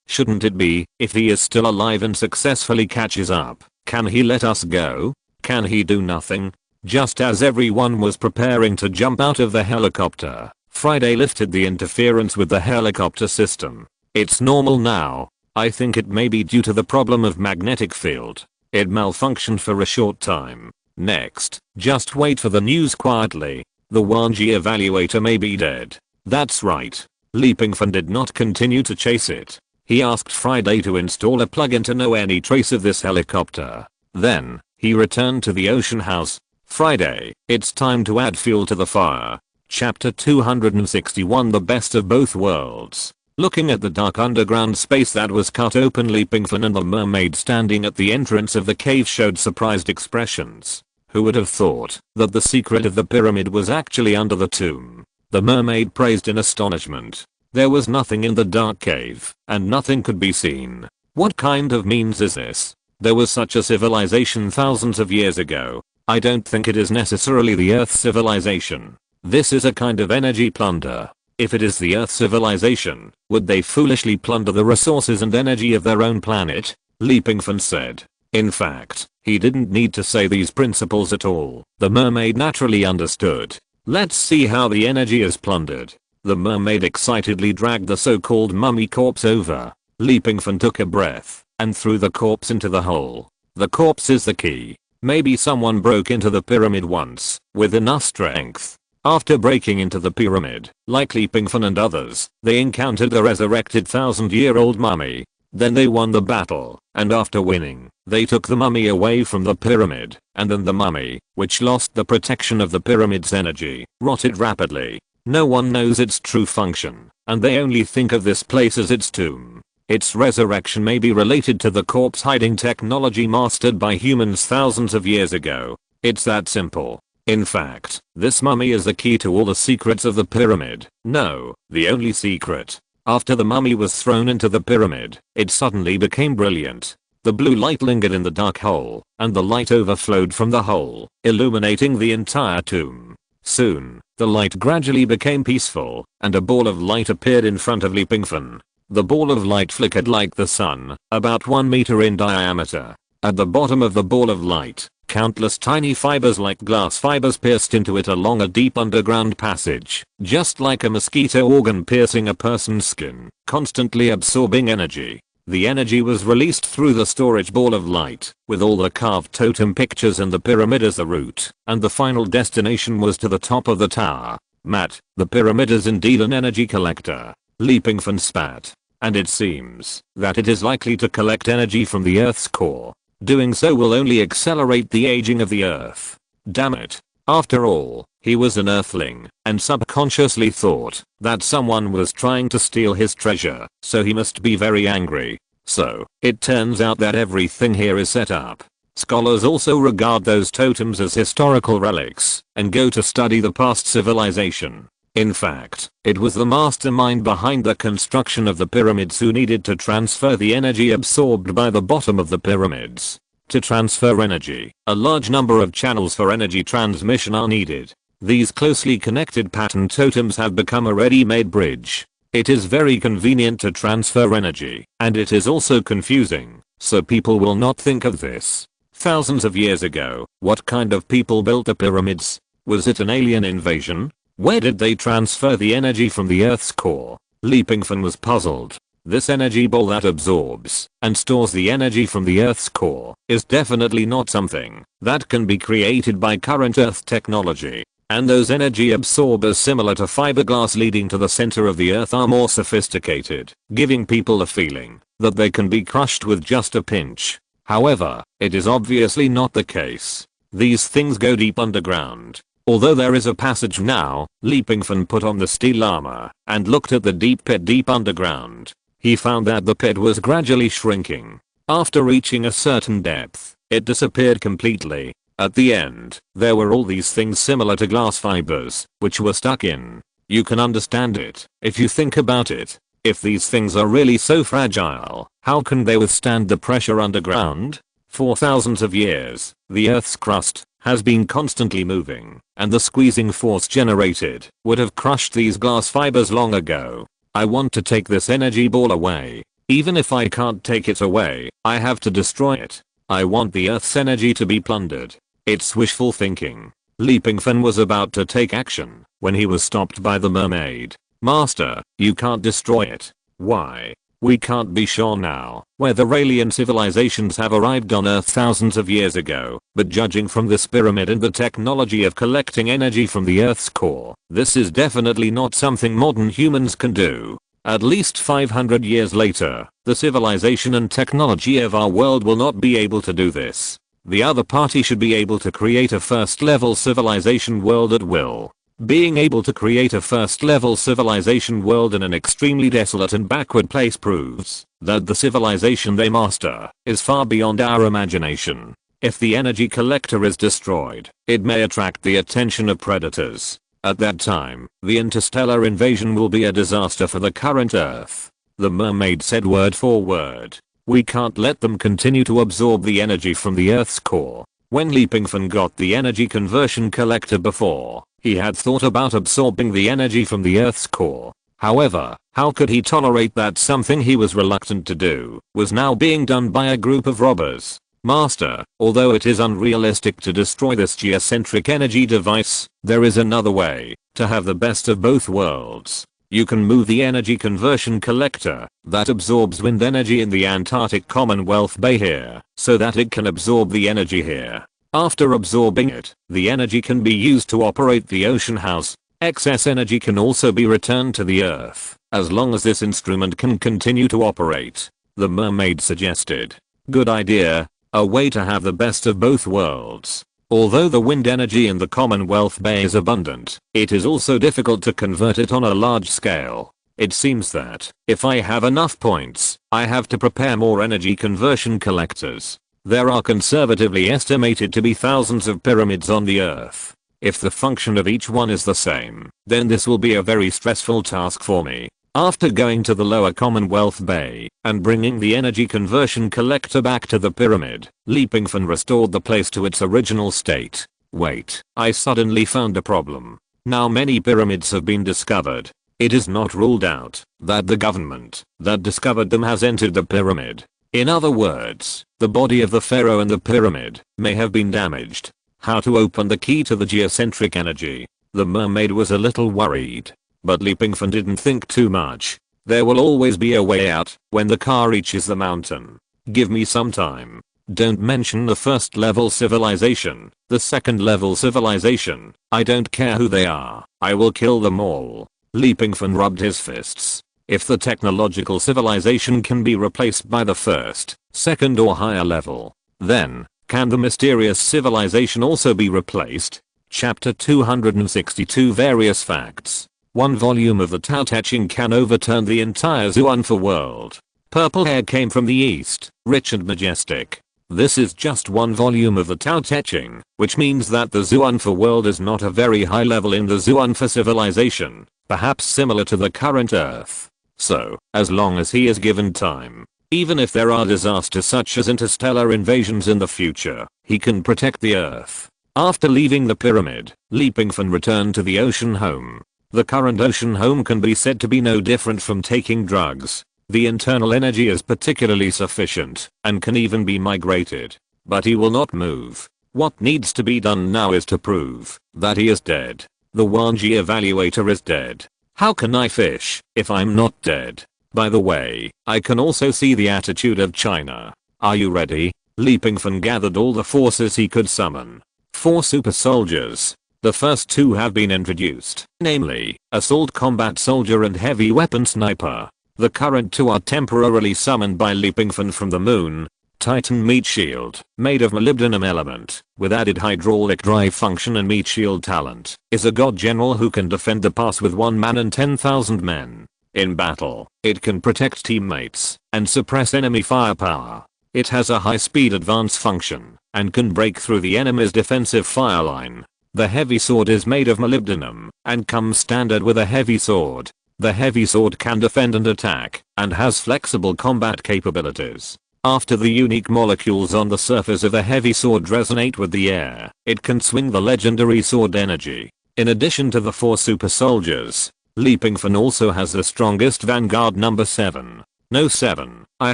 Shouldn't it be, if he is still alive and successfully catches up? Can he let us go? Can he do nothing?" Just as everyone was preparing to jump out of the helicopter, Friday lifted the interference with the helicopter system. "It's normal now. I think it may be due to the problem of magnetic field. It malfunctioned for a short time. Next, just wait for the news quietly. The 1G evaluator may be dead." "That's right." Pingfan did not continue to chase it. He asked Friday to install a plugin to know any trace of this helicopter. Then, he returned to the ocean house. "Friday, it's time to add fuel to the fire." Chapter 261, The Best of Both Worlds. Looking at the dark underground space that was cut open, Pingfan and the mermaid standing at the entrance of the cave showed surprised expressions. Who would have thought that the secret of the pyramid was actually under the tomb? The mermaid praised in astonishment. There was nothing in the dark cave, and nothing could be seen. "What kind of means is this? There was such a civilization thousands of years ago. I don't think it is necessarily the Earth civilization. This is a kind of energy plunder. If it is the Earth civilization, would they foolishly plunder the resources and energy of their own planet?" Pingfan said. In fact, he didn't need to say these principles at all. The mermaid naturally understood. "Let's see how the energy is plundered." The mermaid excitedly dragged the so-called mummy corpse over. Pingfan took a breath and threw the corpse into the hole. "The corpse is the key. Maybe someone broke into the pyramid once with enough strength. After breaking into the pyramid, like Pingfan and others, they encountered the resurrected 1,000-year-old mummy. Then they won the battle, and after winning, they took the mummy away from the pyramid, and then the mummy, which lost the protection of the pyramid's energy, rotted rapidly. No one knows its true function, and they only think of this place as its tomb. Its resurrection may be related to the corpse hiding technology mastered by humans thousands of years ago. It's that simple. In fact, this mummy is the key to all the secrets of the pyramid. No, the only secret. After the mummy was thrown into the pyramid, it suddenly became brilliant. The blue light lingered in the dark hole, and the light overflowed from the hole, illuminating the entire tomb. Soon, the light gradually became peaceful, and a ball of light appeared in front of Pingfan. The ball of light flickered like the sun, about 1 meter in diameter. At the bottom of the ball of light, countless tiny fibers like glass fibers pierced into it along a deep underground passage, just like a mosquito organ piercing a person's skin, constantly absorbing energy. The energy was released through the storage ball of light, with all the carved totem pictures and the pyramid as the route, and the final destination was to the top of the tower. "Matt, the pyramid is indeed an energy collector." Pingfan spat. "And it seems that it is likely to collect energy from the Earth's core. Doing so will only accelerate the aging of the Earth. Damn it." After all, he was an Earthling, and subconsciously thought that someone was trying to steal his treasure, so he must be very angry. So, it turns out that everything here is set up. Scholars also regard those totems as historical relics, and go to study the past civilization. In fact, it was the mastermind behind the construction of the pyramids who needed to transfer the energy absorbed by the bottom of the pyramids. To transfer energy, a large number of channels for energy transmission are needed. These closely connected pattern totems have become a ready-made bridge. It is very convenient to transfer energy, and it is also confusing, so people will not think of this. Thousands of years ago, what kind of people built the pyramids? Was it an alien invasion? Where did they transfer the energy from the Earth's core? Pingfan was puzzled. This energy ball that absorbs and stores the energy from the Earth's core is definitely not something that can be created by current Earth technology. And those energy absorbers similar to fiberglass leading to the center of the Earth are more sophisticated, giving people a feeling that they can be crushed with just a pinch. However, it is obviously not the case. These things go deep underground. Although there is a passage now, Pingfan put on the steel armor and looked at the deep pit deep underground. He found that the pit was gradually shrinking. After reaching a certain depth, It disappeared completely. At the end, there were all these things similar to glass fibers, which were stuck in. You can understand it, if you think about it. If these things are really so fragile, how can they withstand the pressure underground? For thousands of years, the Earth's crust has been constantly moving, and the squeezing force generated would have crushed these glass fibers long ago. I want to take this energy ball away. Even if I can't take it away, I have to destroy it. I want the Earth's energy to be plundered. It's wishful thinking. Pingfan was about to take action when he was stopped by the mermaid. Master, you can't destroy it. Why? We can't be sure now whether alien civilizations have arrived on Earth thousands of years ago, but judging from this pyramid and the technology of collecting energy from the Earth's core, this is definitely not something modern humans can do. At least 500 years later, the civilization and technology of our world will not be able to do this. The other party should be able to create a first-level civilization world at will. Being able to create a first-level civilization world in an extremely desolate and backward place proves that the civilization they master is far beyond our imagination. If the energy collector is destroyed, it may attract the attention of predators. At that time, the interstellar invasion will be a disaster for the current Earth. The mermaid said word for word. We can't let them continue to absorb the energy from the Earth's core. When Pingfan got the energy conversion collector before, he had thought about absorbing the energy from the Earth's core. However, how could he tolerate that something he was reluctant to do was now being done by a group of robbers? Master, although it is unrealistic to destroy this geocentric energy device, there is another way to have the best of both worlds. You can move the energy conversion collector that absorbs wind energy in the Antarctic Commonwealth Bay here so that it can absorb the energy here. After absorbing it, the energy can be used to operate the ocean house. Excess energy can also be returned to the Earth as long as this instrument can continue to operate. The mermaid suggested. Good idea. A way to have the best of both worlds. Although the wind energy in the Commonwealth Bay is abundant, it is also difficult to convert it on a large scale. It seems that, if I have enough points, I have to prepare more energy conversion collectors. There are conservatively estimated to be thousands of pyramids on the Earth. If the function of each one is the same, then this will be a very stressful task for me. After going to the lower Commonwealth Bay and bringing the energy conversion collector back to the pyramid, Pingfan restored the place to its original state. Wait, I suddenly found a problem. Now many pyramids have been discovered. It is not ruled out that the government that discovered them has entered the pyramid. In other words, the body of the pharaoh in the pyramid may have been damaged. How to open the key to the geocentric energy? The mermaid was a little worried. But Pingfan didn't think too much. There will always be a way out when the car reaches the mountain. Give me some time. Don't mention the first level civilization, the second level civilization. I don't care who they are. I will kill them all. Pingfan rubbed his fists. If the technological civilization can be replaced by the first, second or higher level, then can the mysterious civilization also be replaced? Chapter 262 Various Facts. One volume of the Tao Te Ching can overturn the entire Zhuanfa world. Purple hair came from the east, rich and majestic. This is just one volume of the Tao Te Ching, which means that the Zhuanfa world is not a very high level in the Zhuanfa civilization, perhaps similar to the current Earth. So, as long as he is given time, even if there are disasters such as interstellar invasions in the future, he can protect the Earth. After leaving the pyramid, Pingfan returned to the ocean home. The current ocean home can be said to be no different from taking drugs. The internal energy is particularly sufficient and can even be migrated. But he will not move. What needs to be done now is to prove that he is dead. The Wanji evaluator is dead. How can I fish if I'm not dead? By the way, I can also see the attitude of China. Are you ready? Pingfan gathered all the forces he could summon. 4 super soldiers. The first 2 have been introduced, namely, Assault Combat Soldier and Heavy Weapon Sniper. The current 2 are temporarily summoned by Pingfan from the moon. Titan Meat Shield, made of molybdenum element, with added hydraulic drive function and meat shield talent, is a god general who can defend the pass with 1 man and 10,000 men. In battle, it can protect teammates and suppress enemy firepower. It has a high-speed advance function and can break through the enemy's defensive fire line. The heavy sword is made of molybdenum and comes standard with a heavy sword. The heavy sword can defend and attack and has flexible combat capabilities. After the unique molecules on the surface of the heavy sword resonate with the air, it can swing the legendary sword energy. In addition to the 4 super soldiers, Pingfan also has the strongest vanguard number 7. No 7, I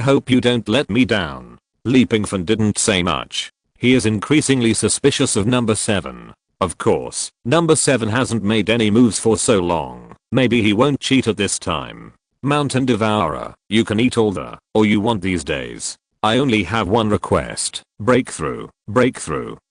hope you don't let me down. Pingfan didn't say much. He is increasingly suspicious of number 7. Of course, number 7 hasn't made any moves for so long. Maybe he won't cheat at this time. Mountain Devourer, you can eat all the or you want these days. I only have one request. Breakthrough,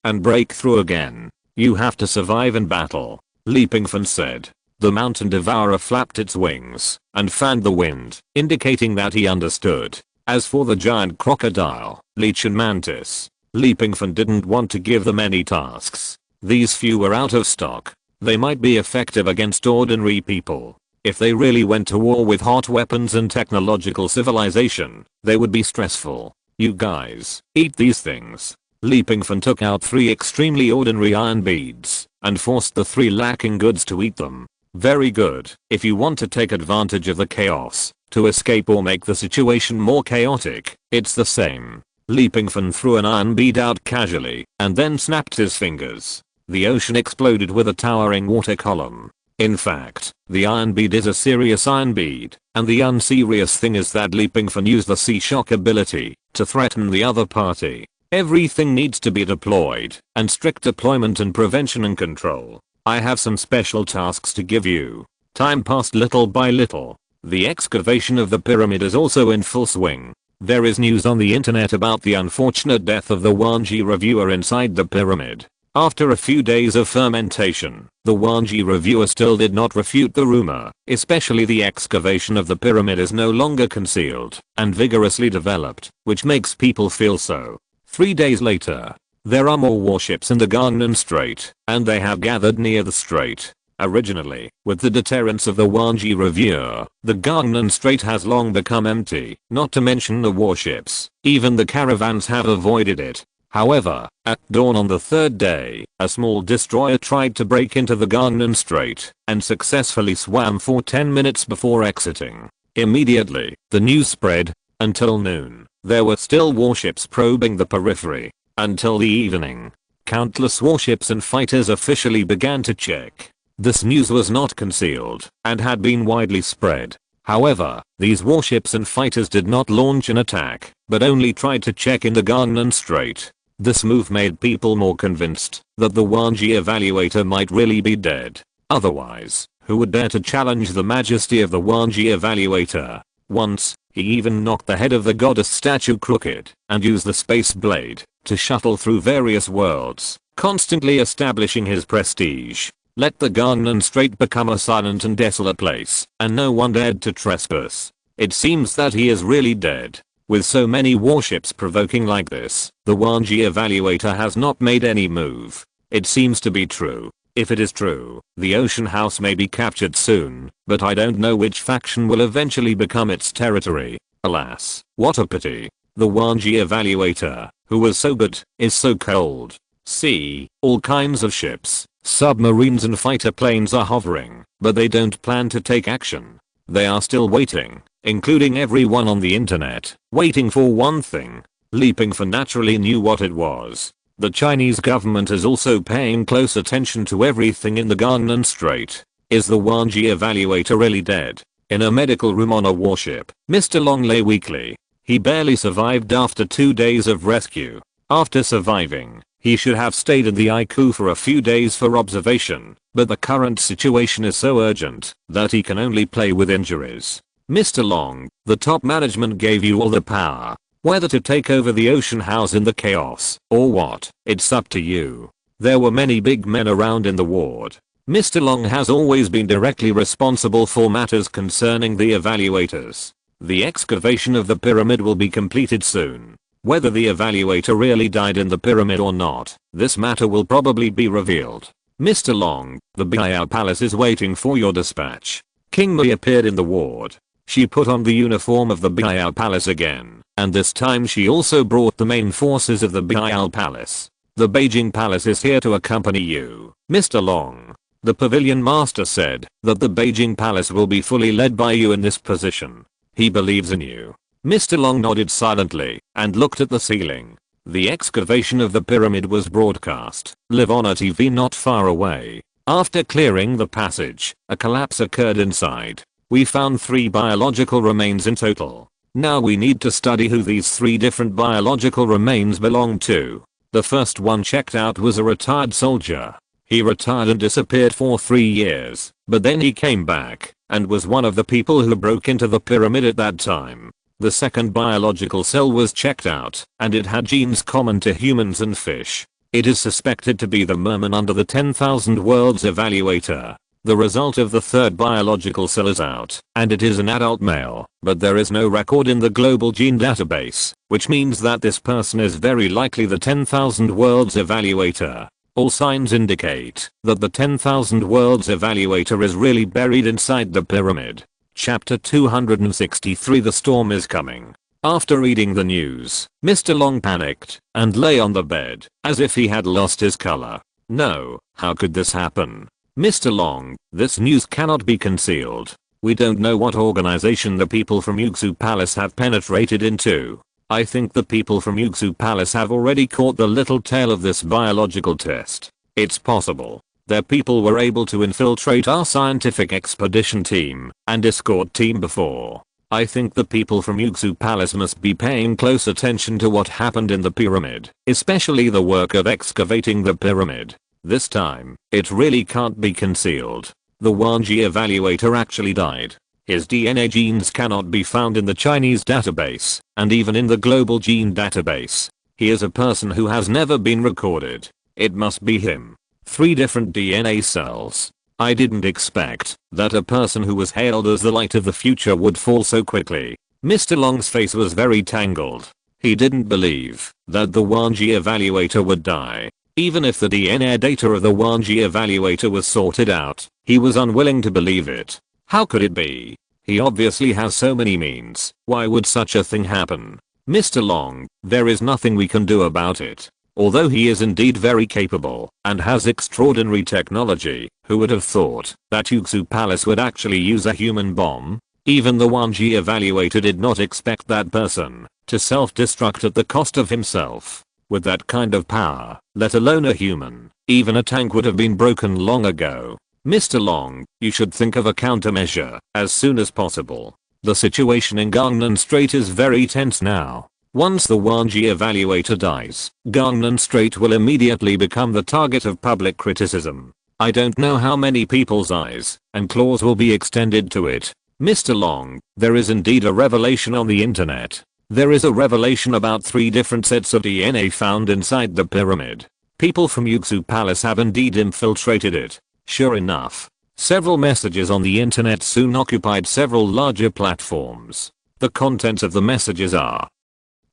and breakthrough again. You have to survive in battle. Pingfan said. The Mountain Devourer flapped its wings and fanned the wind, indicating that he understood. As for the giant crocodile, leech and mantis, Pingfan didn't want to give them any tasks. These few were out of stock. They might be effective against ordinary people. If they really went to war with hot weapons and technological civilization, they would be stressful. You guys, eat these things. Pingfan took out 3 extremely ordinary iron beads and forced the 3 lacking goods to eat them. Very good. If you want to take advantage of the chaos, to escape or make the situation more chaotic, it's the same. Pingfan threw an iron bead out casually and then snapped his fingers. The ocean exploded with a towering water column. In fact, the iron bead is a serious iron bead, and the unserious thing is that Pingfan used the sea shock ability to threaten the other party. Everything needs to be deployed, and strict deployment and prevention and control. I have some special tasks to give you. Time passed little by little. The excavation of the pyramid is also in full swing. There is news on the internet about the unfortunate death of the Wanji reviewer inside the pyramid. After a few days of fermentation, the Wanji reviewer still did not refute the rumor, especially the excavation of the pyramid is no longer concealed and vigorously developed, which makes people feel so. 3 days later, there are more warships in the Gangnam Strait, and they have gathered near the strait. Originally, with the deterrence of the Wanji reviewer, the Gangnam Strait has long become empty, not to mention the warships. Even the caravans have avoided it. However, at dawn on the 3rd day, a small destroyer tried to break into the Gangnam Strait and successfully swam for 10 minutes before exiting. Immediately, the news spread. Until noon, there were still warships probing the periphery. Until the evening, countless warships and fighters officially began to check. This news was not concealed and had been widely spread. However, these warships and fighters did not launch an attack, but only tried to check in the Gangnam Strait. This move made people more convinced that the Wanji evaluator might really be dead. Otherwise, who would dare to challenge the majesty of the Wanji evaluator? Once, he even knocked the head of the goddess statue crooked and used the space blade to shuttle through various worlds, constantly establishing his prestige. Let the Gangnam Strait become a silent and desolate place, and no one dared to trespass. It seems that he is really dead. With so many warships provoking like this, the Wanji evaluator has not made any move. It seems to be true. If it is true, the ocean house may be captured soon, but I don't know which faction will eventually become its territory. Alas, what a pity. The Wanji evaluator, who was so good, is so cold. See, all kinds of ships, submarines and fighter planes are hovering, but they don't plan to take action. They are still waiting, including everyone on the internet, waiting for one thing. Pingfan naturally knew what it was. The Chinese government is also paying close attention to everything in the Gangnam Strait. Is the Wanji evaluator really dead? In a medical room on a warship, Mr. Long lay weakly. He barely survived after 2 days of rescue. After surviving, he should have stayed in the ICU for a few days for observation, but the current situation is so urgent that he can only play with injuries. Mr. Long, the top management gave you all the power. Whether to take over the ocean house in the chaos or what, it's up to you. There were many big men around in the ward. Mr. Long has always been directly responsible for matters concerning the evaluators. The excavation of the pyramid will be completed soon. Whether the evaluator really died in the pyramid or not, this matter will probably be revealed. Mr. Long, the Biao Palace is waiting for your dispatch. King Mui appeared in the ward. She put on the uniform of the Biao Palace again, and this time she also brought the main forces of the Biao Palace. The Beijing Palace is here to accompany you, Mr. Long. The pavilion master said that the Beijing Palace will be fully led by you in this position. He believes in you. Mr. Long nodded silently and looked at the ceiling. The excavation of the pyramid was broadcast live on a TV not far away. After clearing the passage, a collapse occurred inside. We found 3 biological remains in total. Now we need to study who these 3 different biological remains belong to. The first one checked out was a retired soldier. He retired and disappeared for 3 years, but then he came back and was one of the people who broke into the pyramid at that time. The second biological cell was checked out, and it had genes common to humans and fish. It is suspected to be the merman under the 10,000 worlds evaluator. The result of the third biological cell is out, and it is an adult male, but there is no record in the global gene database, which means that this person is very likely the 10,000 worlds evaluator. All signs indicate that the 10,000 worlds evaluator is really buried inside the pyramid. Chapter 263 The storm is coming. After reading the news, Mr. Long panicked and lay on the bed as if he had lost his color. No, how could this happen? Mr. Long, this news cannot be concealed. We don't know what organization the people from Yuxu Palace have penetrated into. I think the people from Yuxu Palace have already caught the little tail of this biological test. It's possible their people were able to infiltrate our scientific expedition team and escort team before. I think the people from Yuxu Palace must be paying close attention to what happened in the pyramid, especially the work of excavating the pyramid. This time, it really can't be concealed. The Wanji evaluator actually died. His DNA genes cannot be found in the Chinese database, and even in the global gene database. He is a person who has never been recorded. It must be him. 3 different DNA cells. I didn't expect that a person who was hailed as the light of the future would fall so quickly. Mr. Long's face was very tangled. He didn't believe that the Wanji evaluator would die. Even if the DNA data of the Wanji evaluator was sorted out, he was unwilling to believe it. How could it be? He obviously has so many means. Why would such a thing happen? Mr. Long, there is nothing we can do about it. Although he is indeed very capable and has extraordinary technology, who would have thought that Yuxu Palace would actually use a human bomb? Even the Wanji evaluator did not expect that person to self-destruct at the cost of himself. With that kind of power, let alone a human, even a tank would have been broken long ago. Mr. Long, you should think of a countermeasure as soon as possible. The situation in Gangnam Strait is very tense now. Once the Wanji evaluator dies, Gangnam Strait will immediately become the target of public criticism. I don't know how many people's eyes and claws will be extended to it. Mr. Long, there is indeed a revelation on the internet. There is a revelation about 3 different sets of DNA found inside the pyramid. People from Yuxu Palace have indeed infiltrated it. Sure enough, several messages on the internet soon occupied several larger platforms. The contents of the messages are: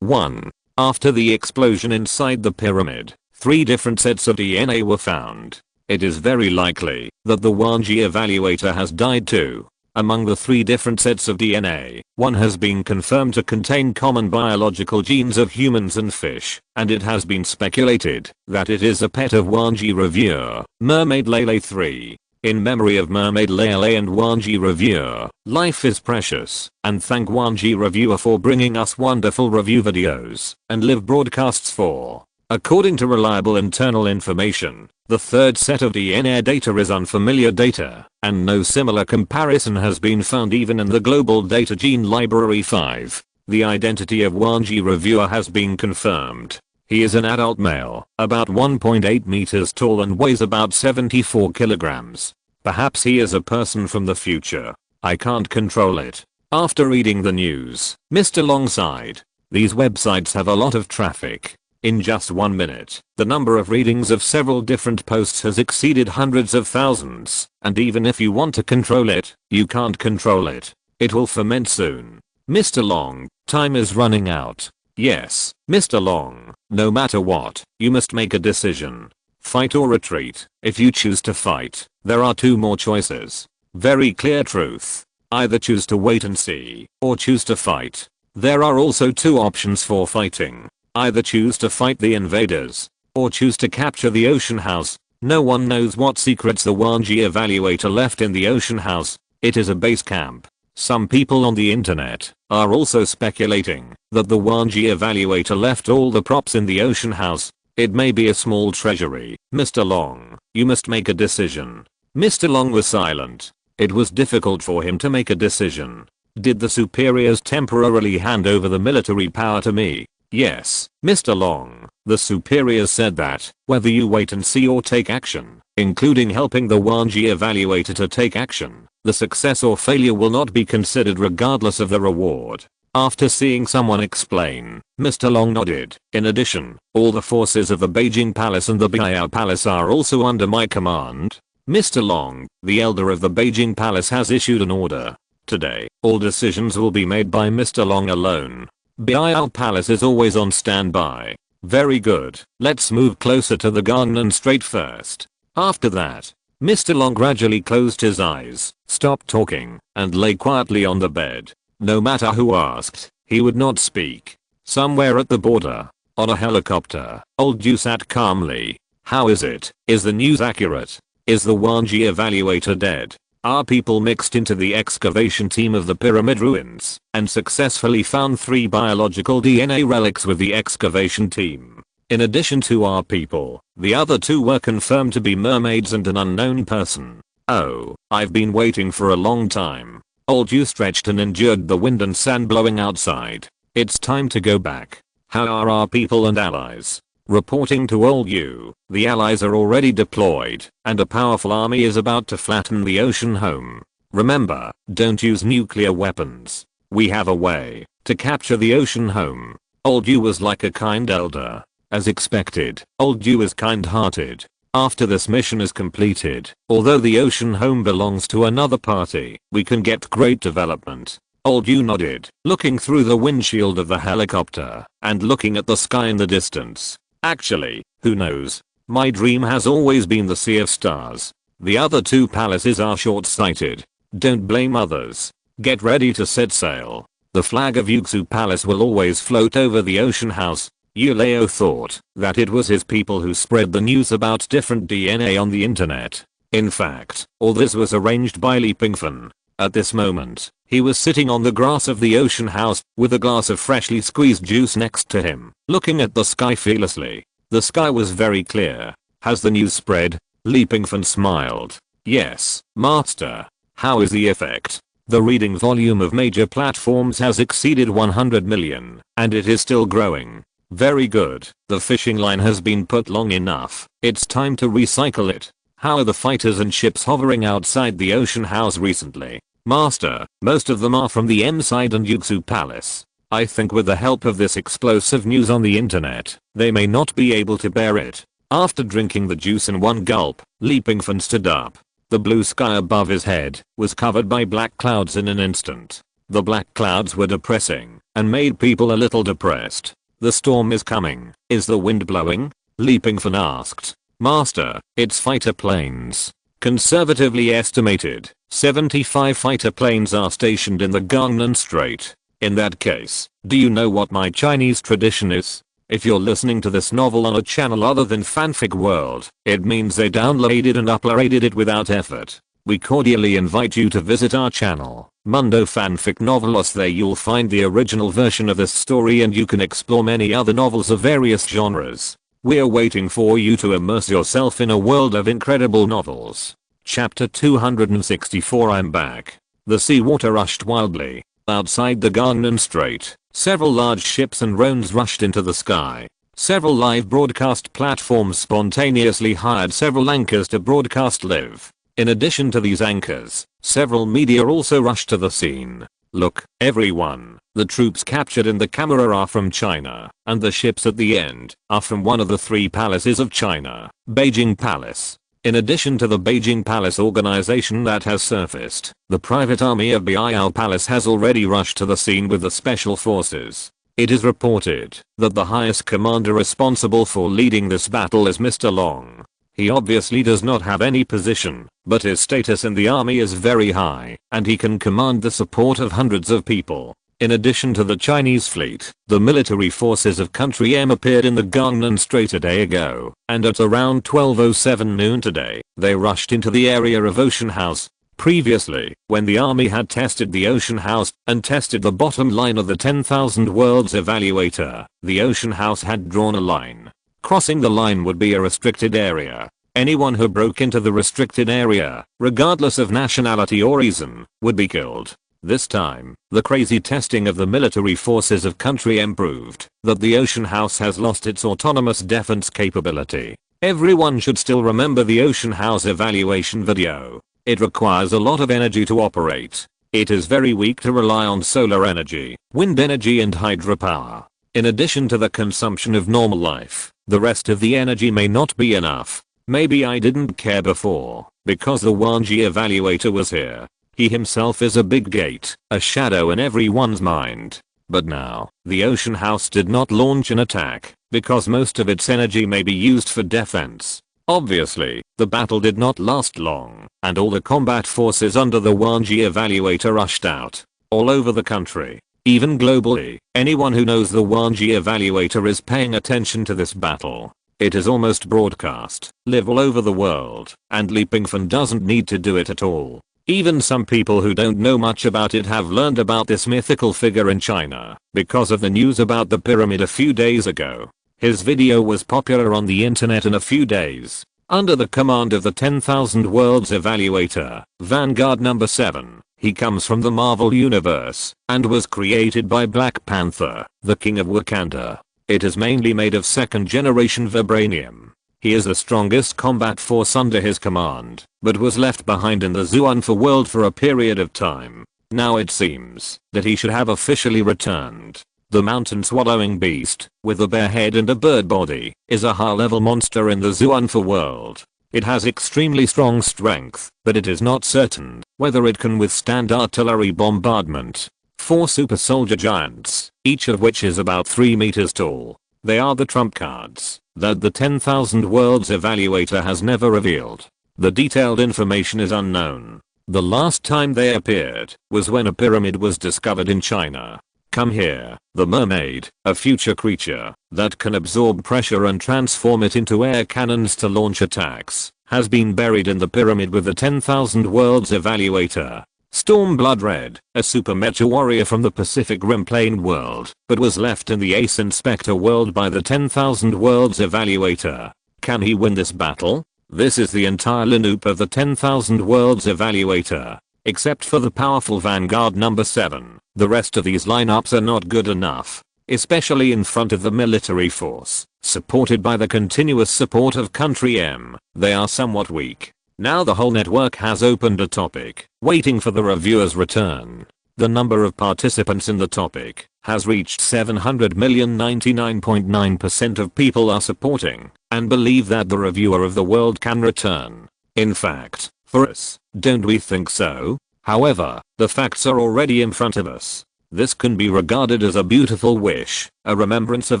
1. After the explosion inside the pyramid, 3 different sets of DNA were found. It is very likely that the Wanji evaluator has died too. Among the 3 different sets of DNA, one has been confirmed to contain common biological genes of humans and fish, and it has been speculated that it is a pet of Wanji Reviewer, Mermaid Lele 3. In memory of Mermaid Lele and Wanji Reviewer, life is precious, and thank Wanji Reviewer for bringing us wonderful review videos and live broadcasts for. According to reliable internal information, the 3rd set of DNA data is unfamiliar data, and no similar comparison has been found even in the Global Data Gene Library 5. The identity of Wanji Reviewer has been confirmed. He is an adult male, about 1.8 meters tall and weighs about 74 kilograms. Perhaps he is a person from the future. I can't control it. After reading the news, Mr. Long sighed. These websites have a lot of traffic. In just 1 minute, the number of readings of several different posts has exceeded hundreds of thousands, and even if you want to control it, you can't control it. It will ferment soon. Mr. Long, time is running out. Yes, Mr. Long, no matter what, you must make a decision. Fight or retreat. If you choose to fight, there are 2 more choices. Very clear truth. Either choose to wait and see, or choose to fight. There are also two options for fighting. Either choose to fight the invaders, or choose to capture the ocean house. No one knows what secrets the wormhole evaluator left in the ocean house. It is a base camp. Some people on the internet are also speculating that the wormhole evaluator left all the props in the ocean house. It may be a small treasury. Mr. Long, you must make a decision. Mr. Long was silent. It was difficult for him to make a decision. Did the superiors temporarily hand over the military power to me? Yes, Mr. Long, the superiors said that whether you wait and see or take action, including helping the wormhole evaluator to take action, the success or failure will not be considered regardless of the reward. After seeing someone explain, Mr. Long nodded. In addition, all the forces of the Beijing Palace and the Biao Palace are also under my command. Mr. Long, the elder of the Beijing Palace, has issued an order. Today, all decisions will be made by Mr. Long alone. Biao Palace is always on standby. Very good. Let's move closer to the Gangnam Strait first. After that, Mr. Long gradually closed his eyes, stopped talking, and lay quietly on the bed. No matter who asked, he would not speak. Somewhere at the border, on a helicopter, old Yu sat calmly. How is it? Is the news accurate? Is the wormhole evaluator dead? Our people mixed into the excavation team of the pyramid ruins and successfully found 3 biological DNA relics with the excavation team. In addition to our people, the other 2 were confirmed to be mermaids and an unknown person. Oh, I've been waiting for a long time. Old Yu stretched and endured the wind and sand blowing outside. It's time to go back. How are our people and allies? Reporting to old Yu, the allies are already deployed, and a powerful army is about to flatten the ocean home. Remember, don't use nuclear weapons. We have a way to capture the ocean home. Old Yu was like a kind elder. As expected, old Yu is kind-hearted. After this mission is completed, although the ocean home belongs to another party, we can get great development. Old Yu nodded, looking through the windshield of the helicopter and looking at the sky in the distance. Actually, who knows? My dream has always been the sea of stars. The other 2 palaces are short-sighted. Don't blame others. Get ready to set sail. The flag of Yuxu Palace will always float over the ocean house. Yu Leo thought that it was his people who spread the news about different DNA on the internet. In fact, all this was arranged by Pingfan. At this moment, he was sitting on the grass of the ocean house with a glass of freshly squeezed juice next to him, looking at the sky fearlessly. The sky was very clear. Has the news spread? Pingfan smiled. Yes, master. How is the effect? The reading volume of major platforms has exceeded 100 million, and it is still growing. Very good. The fishing line has been put long enough. It's time to recycle it. How are the fighters and ships hovering outside the ocean house recently? Master, most of them are from the M side and Yuxu Palace. I think with the help of this explosive news on the internet, they may not be able to bear it. After drinking the juice in one gulp, Pingfan stood up. The blue sky above his head was covered by black clouds in an instant. The black clouds were depressing and made people a little depressed. The storm is coming. Is the wind blowing? Pingfan asked. Master, it's fighter planes. Conservatively estimated, 75 fighter planes are stationed in the Gangnam Strait. In that case, do you know what my Chinese tradition is? If you're listening to this novel on a channel other than Fanfic World, it means they downloaded and uploaded it without effort. We cordially invite you to visit our channel, Mundo Fanfic Novelos. There you'll find the original version of this story and you can explore many other novels of various genres. We're waiting for you to immerse yourself in a world of incredible novels. Chapter 264. I'm back. The seawater rushed wildly. Outside the Gangnam Strait, several large ships and drones rushed into the sky. Several live broadcast platforms spontaneously hired several anchors to broadcast live. In addition to these anchors, several media also rushed to the scene. Look, everyone, the troops captured in the camera are from China, and the ships at the end are from one of the 3 palaces of China, Beijing Palace. In addition to the Beijing Palace organization that has surfaced, the private army of Biao Palace has already rushed to the scene with the special forces. It is reported that the highest commander responsible for leading this battle is Mr. Long. He obviously does not have any position, but his status in the army is very high, and he can command the support of hundreds of people. In addition to the Chinese fleet, the military forces of Country M appeared in the Gangnam Strait a day ago, and at around 12:07 noon today, they rushed into the area of Ocean House. Previously, when the army had tested the Ocean House and tested the bottom line of the 10,000 worlds evaluator, the Ocean House had drawn a line. Crossing the line would be a restricted area. Anyone who broke into the restricted area, regardless of nationality or reason, would be killed. This time, the crazy testing of the military forces of Country M proved that the Ocean House has lost its autonomous defense capability. Everyone should still remember the Ocean House evaluation video. It requires a lot of energy to operate. It is very weak to rely on solar energy, wind energy and hydropower. In addition to the consumption of normal life, the rest of the energy may not be enough. Maybe I didn't care before, because the Wanji evaluator was here. He himself is a big gate, a shadow in everyone's mind. But now, the Ocean House did not launch an attack, because most of its energy may be used for defense. Obviously, the battle did not last long, and all the combat forces under the Wanji evaluator rushed out. All over the country. Even globally, anyone who knows the Wanji evaluator is paying attention to this battle. It is almost broadcast, live all over the world, and Pingfan doesn't need to do it at all. Even some people who don't know much about it have learned about this mythical figure in China because of the news about the pyramid a few days ago. His video was popular on the internet in a few days. Under the command of the 10,000 worlds evaluator, Vanguard number 7, he comes from the Marvel universe and was created by Black Panther, the king of Wakanda. It is mainly made of second generation vibranium. He is the strongest combat force under his command, but was left behind in the Zuanfa world for a period of time. Now it seems that he should have officially returned. The mountain swallowing beast, with a bare head and a bird body, is a high-level monster in the Zuanfa world. It has extremely strong strength, but it is not certain whether it can withstand artillery bombardment. 4 super soldier giants, each of which is about 3 meters tall. They are the trump cards that the 10,000 worlds evaluator has never revealed. The detailed information is unknown. The last time they appeared was when a pyramid was discovered in China. Come here, the mermaid, a future creature that can absorb pressure and transform it into air cannons to launch attacks, has been buried in the pyramid with the 10,000 worlds evaluator. Stormblood Red, a super mecha warrior from the Pacific Rim Plain world, but was left in the Ace Inspector world by the 10,000 worlds evaluator. Can he win this battle? This is the entire lineup of the 10,000 worlds evaluator. Except for the powerful Vanguard number 7, the rest of these lineups are not good enough. Especially in front of the military force, supported by the continuous support of Country M, they are somewhat weak. Now the whole network has opened a topic, waiting for the reviewer's return. The number of participants in the topic has reached 700 million. 99.9% of people are supporting and believe that the reviewer of the world can return. In fact, for us, don't we think so? However, the facts are already in front of us. This can be regarded as a beautiful wish, a remembrance of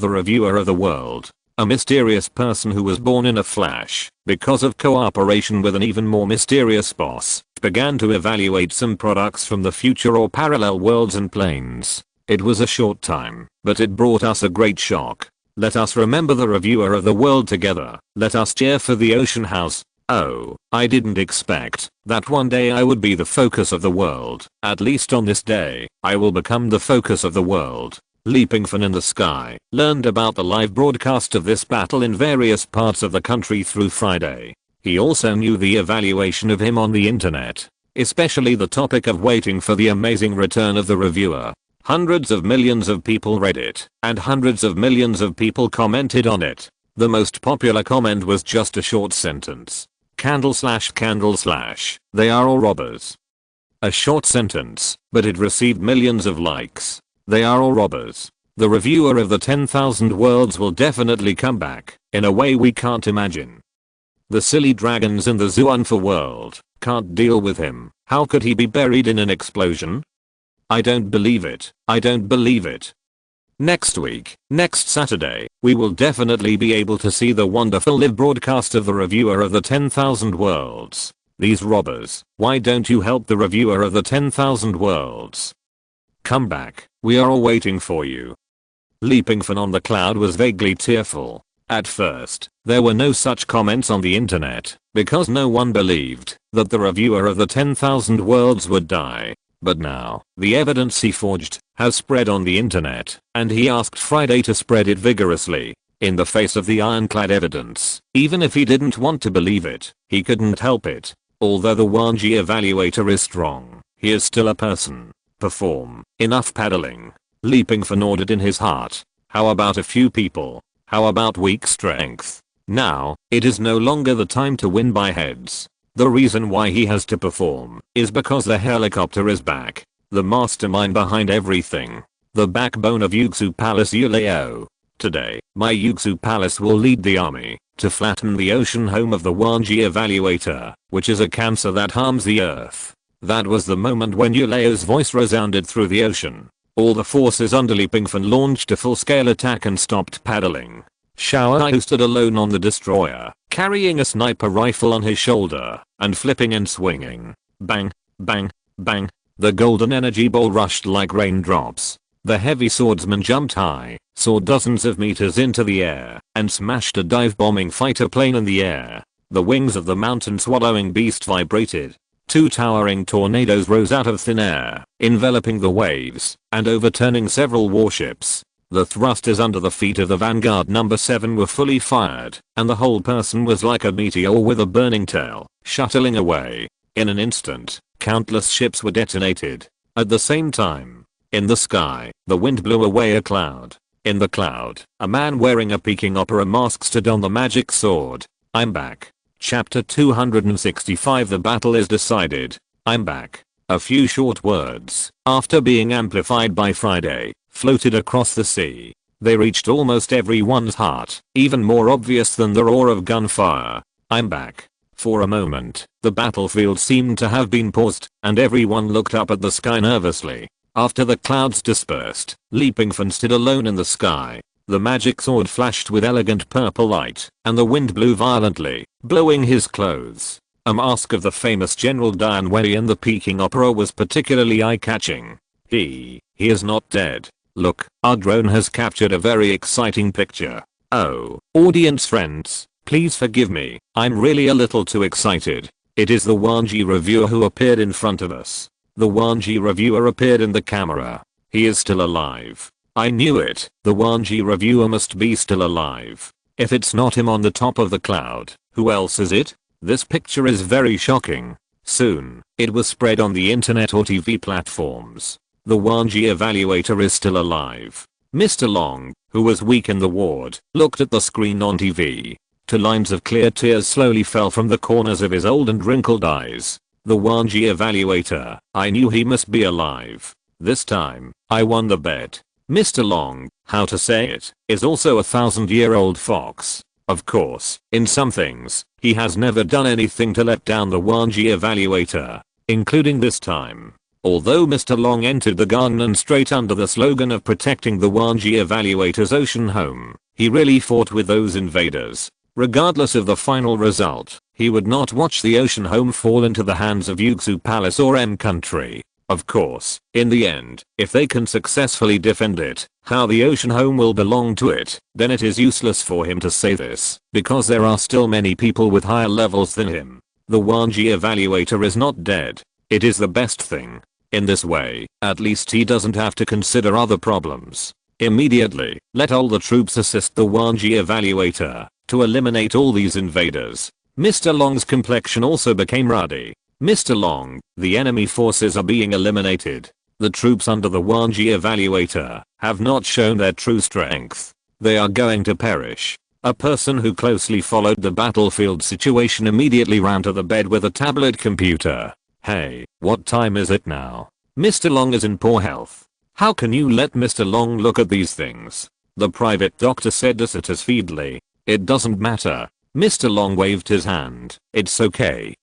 the reviewer of the world. A mysterious person who was born in a flash, because of cooperation with an even more mysterious boss, began to evaluate some products from the future or parallel worlds and planes. It was a short time, but it brought us a great shock. Let us remember the reviewer of the world together. Let us cheer for the Ocean House. Oh, I didn't expect that one day I would be the focus of the world. At least on this day, I will become the focus of the world. Pingfan in the sky learned about the live broadcast of this battle in various parts of the country through Friday. He also knew the evaluation of him on the internet, especially the topic of waiting for the amazing return of the reviewer. Hundreds of millions of people read it, and hundreds of millions of people commented on it. The most popular comment was just a short sentence. Candle slash, they are all robbers. A short sentence, but it received millions of likes. They are all robbers. The reviewer of the 10,000 worlds will definitely come back, in a way we can't imagine. The silly dragons in the Zuanfa world can't deal with him. How could he be buried in an explosion? I don't believe it. I don't believe it. Next week, next Saturday, we will definitely be able to see the wonderful live broadcast of the reviewer of the 10,000 worlds. These robbers, why don't you help the reviewer of the 10,000 worlds? Come back, we are all waiting for you. Pingfan on the cloud was vaguely tearful. At first, there were no such comments on the internet, because no one believed that the reviewer of the 10,000 worlds would die. But now, the evidence he forged has spread on the internet, and he asked Friday to spread it vigorously. In the face of the ironclad evidence, even if he didn't want to believe it, he couldn't help it. Although the wormhole evaluator is strong, he is still a person. Perform enough paddling. Pingfan ordered in his heart. How about a few people? How about weak strength? Now, it is no longer the time to win by heads. The reason why he has to perform is because the helicopter is back. The mastermind behind everything. The backbone of Yuxu Palace Yuleo. Today, my Yuxu Palace will lead the army to flatten the ocean home of the wormhole evaluator, which is a cancer that harms the earth. That was the moment when Yuleo's voice resounded through the ocean. All the forces under Pingfan launched a full-scale attack and stopped paddling. Xiao Ai stood alone on the destroyer, carrying a sniper rifle on his shoulder, and flipping and swinging. Bang, bang, bang. The golden energy ball rushed like raindrops. The heavy swordsman jumped high, soared dozens of meters into the air, and smashed a dive-bombing fighter plane in the air. The wings of the mountain-swallowing beast vibrated. Two towering tornadoes rose out of thin air, enveloping the waves, and overturning several warships. The thrusters under the feet of the Vanguard number 7 were fully fired, and the whole person was like a meteor with a burning tail, shuttling away. In an instant, countless ships were detonated. At the same time, in the sky, the wind blew away a cloud. In the cloud, a man wearing a Peking opera mask stood on the magic sword. I'm back. Chapter 265. The battle is decided. I'm back. A few short words, after being amplified by Friday, floated across the sea. They reached almost everyone's heart, even more obvious than the roar of gunfire. I'm back. For a moment, the battlefield seemed to have been paused, and everyone looked up at the sky nervously. After the clouds dispersed, Pingfan stood alone in the sky. The magic sword flashed with elegant purple light, and the wind blew violently, blowing his clothes. A mask of the famous General Dian Wei in the Peking opera was particularly eye-catching. He is not dead. Look, our drone has captured a very exciting picture. Oh, audience friends, please forgive me, I'm really a little too excited. It is the wormhole reviewer who appeared in front of us. The wormhole reviewer appeared in the camera. He is still alive. I knew it, the wormhole reviewer must be still alive. If it's not him on the top of the cloud, who else is it? This picture is very shocking. Soon, it was spread on the internet or TV platforms. The wormhole evaluator is still alive. Mr. Long, who was weak in the ward, looked at the screen on TV. Two lines of clear tears slowly fell from the corners of his old and wrinkled eyes. The wormhole evaluator, I knew he must be alive. This time, I won the bet. Mr. Long, how to say it, is also a 1,000-year-old fox. Of course, in some things, he has never done anything to let down the wormhole evaluator, including this time. Although Mr. Long entered the garden straight under the slogan of protecting the wormhole evaluator's ocean home, he really fought with those invaders. Regardless of the final result, he would not watch the ocean home fall into the hands of Yuxu Palace or M Country. Of course, in the end, if they can successfully defend it, how the ocean home will belong to it, then it is useless for him to say this, because there are still many people with higher levels than him. The wormhole evaluator is not dead. It is the best thing. In this way, at least he doesn't have to consider other problems. Immediately, let all the troops assist the wormhole evaluator to eliminate all these invaders. Mr. Long's complexion also became ruddy. Mr. Long, the enemy forces are being eliminated. The troops under the wormhole evaluator have not shown their true strength. They are going to perish. A person who closely followed the battlefield situation immediately ran to the bed with a tablet computer. Hey, what time is it now? Mr. Long is in poor health. How can you let Mr. Long look at these things? The private doctor said dissatisfiedly. It doesn't matter. Mr. Long waved his hand. It's okay,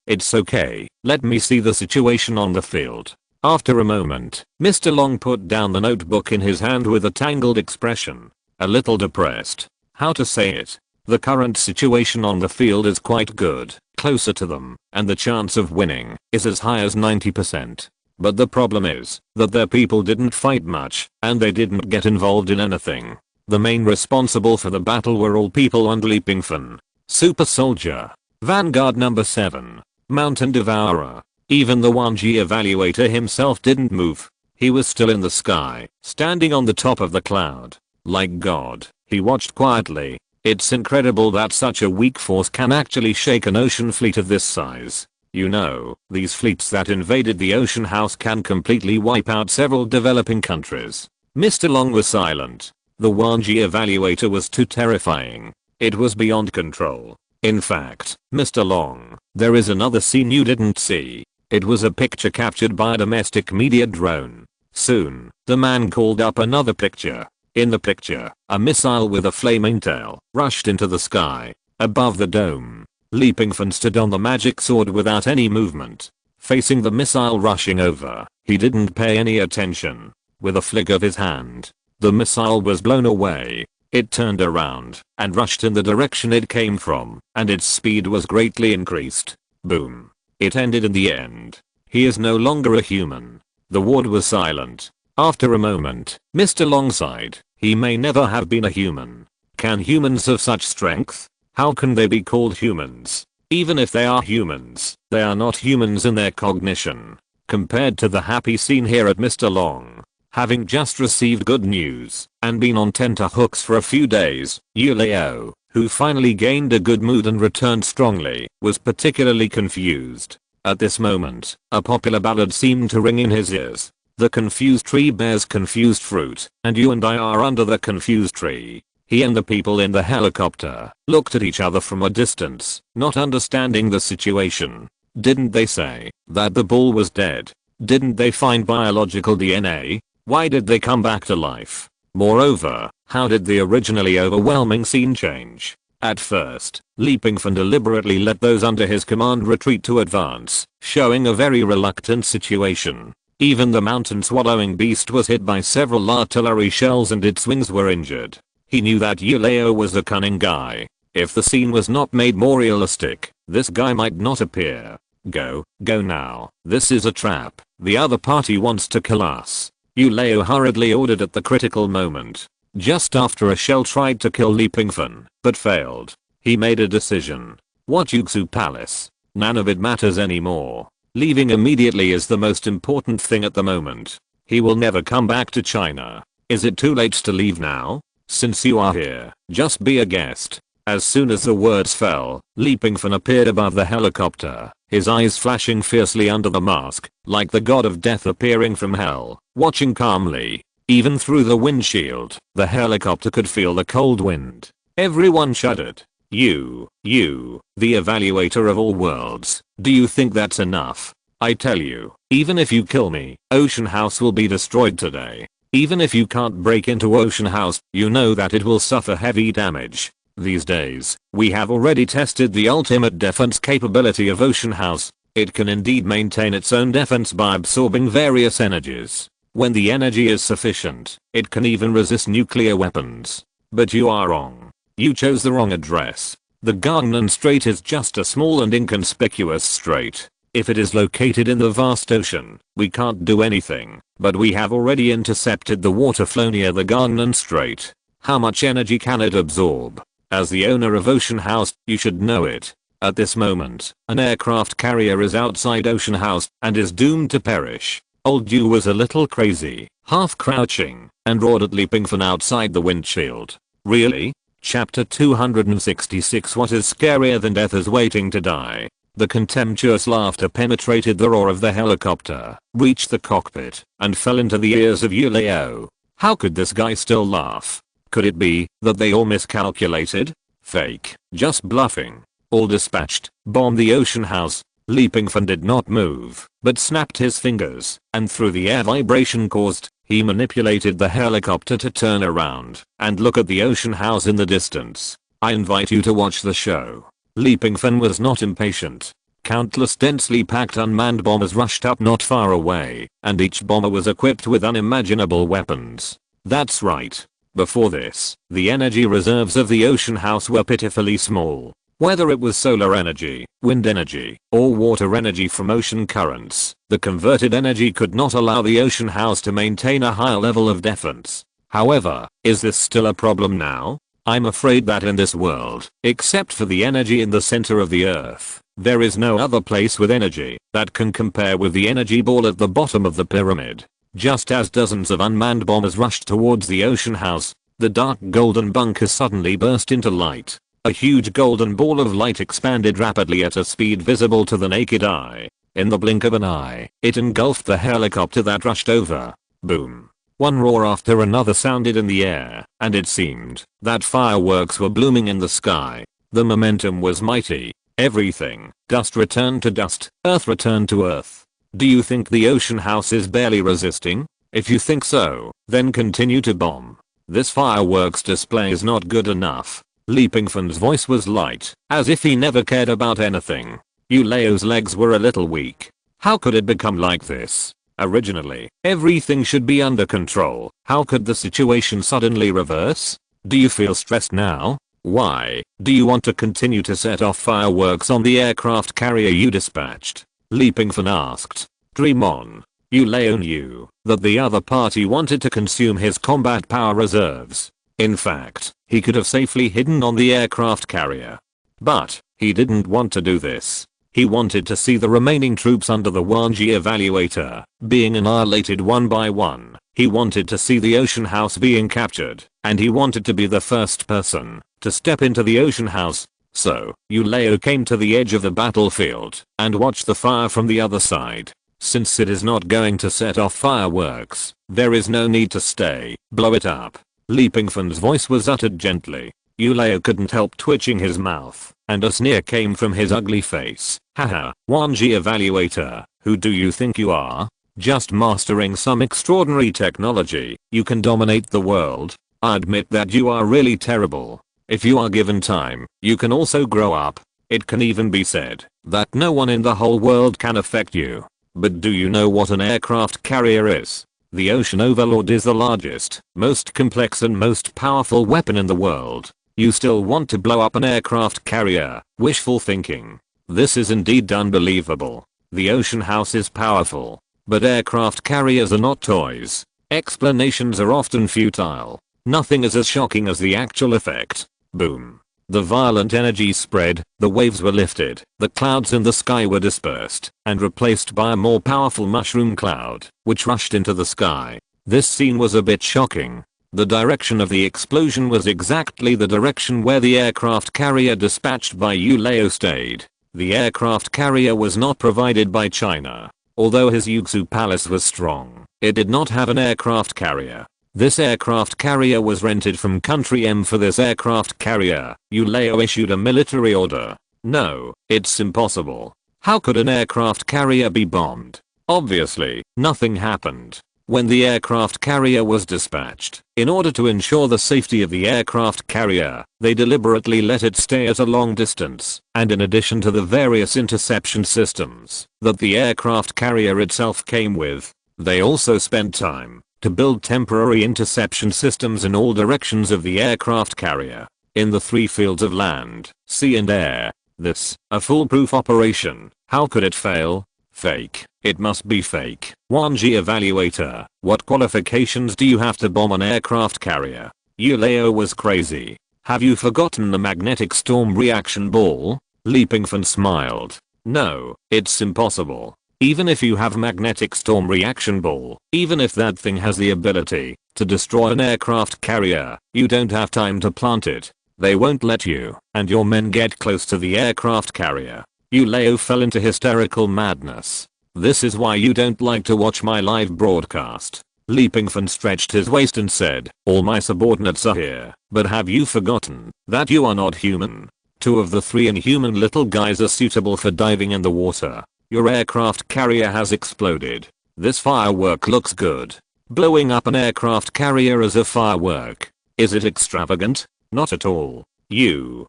let me see the situation on the field. After a moment, Mr. Long put down the notebook in his hand with a tangled expression. A little depressed. How to say it? The current situation on the field is quite good, closer to them, and the chance of winning is as high as 90%. But the problem is that their people didn't fight much, and they didn't get involved in anything. The main responsible for the battle were all people under Pingfan. Super Soldier. Vanguard number 7. Mountain Devourer. Even the 1G evaluator himself didn't move. He was still in the sky, standing on the top of the cloud. Like God, he watched quietly. It's incredible that such a weak force can actually shake an ocean fleet of this size. You know, these fleets that invaded the ocean house can completely wipe out several developing countries. Mr. Long was silent. The 1G evaluator was too terrifying. It was beyond control. In fact, Mr. Long, there is another scene you didn't see. It was a picture captured by a domestic media drone. Soon, the man called up another picture. In the picture, a missile with a flaming tail rushed into the sky. Above the dome, Pingfan stood on the magic sword without any movement. Facing the missile rushing over, he didn't pay any attention. With a flick of his hand, the missile was blown away. It turned around and rushed in the direction it came from, and its speed was greatly increased. Boom. It ended in the end. He is no longer a human. The ward was silent. After a moment, Mr. Long sighed. He may never have been a human. Can humans have such strength? How can they be called humans? Even if they are humans, they are not humans in their cognition. Compared to the happy scene here at Mr. Long, having just received good news and been on tenterhooks for a few days, Yuleo, who finally gained a good mood and returned strongly, was particularly confused. At this moment, a popular ballad seemed to ring in his ears. The confused tree bears confused fruit, and you and I are under the confused tree. He and the people in the helicopter looked at each other from a distance, not understanding the situation. Didn't they say that the bull was dead? Didn't they find biological DNA? Why did they come back to life? Moreover, how did the originally overwhelming scene change? At first, Pingfan deliberately let those under his command retreat to advance, showing a very reluctant situation. Even the mountain swallowing beast was hit by several artillery shells and its wings were injured. He knew that Yuleo was a cunning guy. If the scene was not made more realistic, this guy might not appear. Go now. This is a trap. The other party wants to kill us. Yuleo hurriedly ordered at the critical moment. Just after a shell tried to kill Pingfan, but failed. He made a decision. What Yuxu Palace? None of it matters anymore. Leaving immediately is the most important thing at the moment. He will never come back to China. Is it too late to leave now? Since you are here, just be a guest. As soon as the words fell, Pingfan appeared above the helicopter, his eyes flashing fiercely under the mask, like the god of death appearing from hell, watching calmly. Even through the windshield, the helicopter could feel the cold wind. Everyone shuddered. You, the evaluator of all worlds, do you think that's enough? I tell you, even if you kill me, Ocean House will be destroyed today. Even if you can't break into Ocean House, you know that it will suffer heavy damage. These days, we have already tested the ultimate defense capability of Ocean House. It can indeed maintain its own defense by absorbing various energies. When the energy is sufficient, it can even resist nuclear weapons. But you are wrong. You chose the wrong address. The Gangnam Strait is just a small and inconspicuous strait. If it is located in the vast ocean, we can't do anything, but we have already intercepted the water flow near the Gangnam Strait. How much energy can it absorb? As the owner of Ocean House, you should know it. At this moment, an aircraft carrier is outside Ocean House and is doomed to perish. Old Yu was a little crazy, half crouching, and roared at Pingfan outside the windshield. Really? Chapter 266. What is scarier than death is waiting to die. The contemptuous laughter penetrated the roar of the helicopter, reached the cockpit, and fell into the ears of Yuleo. How could this guy still laugh? Could it be that they all miscalculated? Fake. Just bluffing. All dispatched. Bomb the Ocean House. Pingfan did not move, but snapped his fingers, and through the air vibration caused, he manipulated the helicopter to turn around and look at the Ocean House in the distance. I invite you to watch the show. Pingfan was not impatient. Countless densely packed unmanned bombers rushed up not far away, and each bomber was equipped with unimaginable weapons. That's right. Before this, the energy reserves of the ocean house were pitifully small. Whether it was solar energy, wind energy, or water energy from ocean currents, the converted energy could not allow the ocean house to maintain a high level of defense. However, is this still a problem now? I'm afraid that in this world, except for the energy in the center of the earth, there is no other place with energy that can compare with the energy ball at the bottom of the pyramid. Just as dozens of unmanned bombers rushed towards the ocean house, the dark golden bunker suddenly burst into light. A huge golden ball of light expanded rapidly at a speed visible to the naked eye. In the blink of an eye, it engulfed the helicopter that rushed over. Boom. One roar after another sounded in the air, and it seemed that fireworks were blooming in the sky. The momentum was mighty. Everything, dust returned to dust, earth returned to earth. Do you think the ocean house is barely resisting? If you think so, then continue to bomb. This fireworks display is not good enough. Pingfan's voice was light, as if he never cared about anything. Yuleo's legs were a little weak. How could it become like this? Originally, everything should be under control. How could the situation suddenly reverse? Do you feel stressed now? Why? Do you want to continue to set off fireworks on the aircraft carrier you dispatched? Pingfan asked. Dream on. Yuleo knew that the other party wanted to consume his combat power reserves. In fact, he could have safely hidden on the aircraft carrier. But, he didn't want to do this. He wanted to see the remaining troops under the wormhole evaluator being annihilated one by one. He wanted to see the ocean house being captured, and he wanted to be the first person to step into the ocean house. So, Yuleo came to the edge of the battlefield and watched the fire from the other side. Since it is not going to set off fireworks, there is no need to stay. Blow it up. Pingfan's voice was uttered gently. Yuleo couldn't help twitching his mouth, and a sneer came from his ugly face. Haha, wormhole evaluator, who do you think you are? Just mastering some extraordinary technology, you can dominate the world? I admit that you are really terrible. If you are given time, you can also grow up. It can even be said that no one in the whole world can affect you. But do you know what an aircraft carrier is? The Ocean Overlord is the largest, most complex and most powerful weapon in the world. You still want to blow up an aircraft carrier? Wishful thinking. This is indeed unbelievable. The ocean house is powerful, but aircraft carriers are not toys. Explanations are often futile. Nothing is as shocking as the actual effect. Boom. The violent energy spread, the waves were lifted, the clouds in the sky were dispersed, and replaced by a more powerful mushroom cloud, which rushed into the sky. This scene was a bit shocking. The direction of the explosion was exactly the direction where the aircraft carrier dispatched by Yuleo stayed. The aircraft carrier was not provided by China. Although his Yuxu palace was strong, it did not have an aircraft carrier. This aircraft carrier was rented from Country M. For this aircraft carrier, Yuleo issued a military order. No, it's impossible. How could an aircraft carrier be bombed? Obviously, nothing happened. When the aircraft carrier was dispatched, in order to ensure the safety of the aircraft carrier, they deliberately let it stay at a long distance, and in addition to the various interception systems that the aircraft carrier itself came with, they also spent time to build temporary interception systems in all directions of the aircraft carrier, in the three fields of land, sea and air. This, a foolproof operation. How could it fail? Fake. It must be fake. 1G evaluator, what qualifications do you have to bomb an aircraft carrier? Yuleo was crazy. Have you forgotten the magnetic storm reaction ball? Pingfan smiled. No, it's impossible. Even if you have magnetic storm reaction ball, even if that thing has the ability to destroy an aircraft carrier, you don't have time to plant it. They won't let you and your men get close to the aircraft carrier. Yuleo fell into hysterical madness. This is why you don't like to watch my live broadcast. Pingfan stretched his waist and said, all my subordinates are here, but have you forgotten that you are not human? 2 of the 3 inhuman little guys are suitable for diving in the water. Your aircraft carrier has exploded. This firework looks good. Blowing up an aircraft carrier as a firework. Is it extravagant? Not at all. You.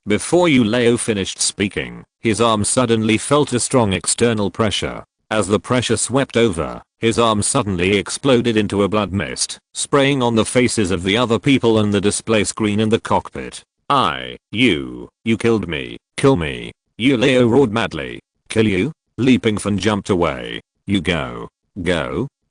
Before Yuleo finished speaking, his arm suddenly felt a strong external pressure. As the pressure swept over, his arm suddenly exploded into a blood mist, spraying on the faces of the other people and the display screen in the cockpit. You killed me, kill me. Yuleo roared madly. Kill you? Pingfan jumped away. You go.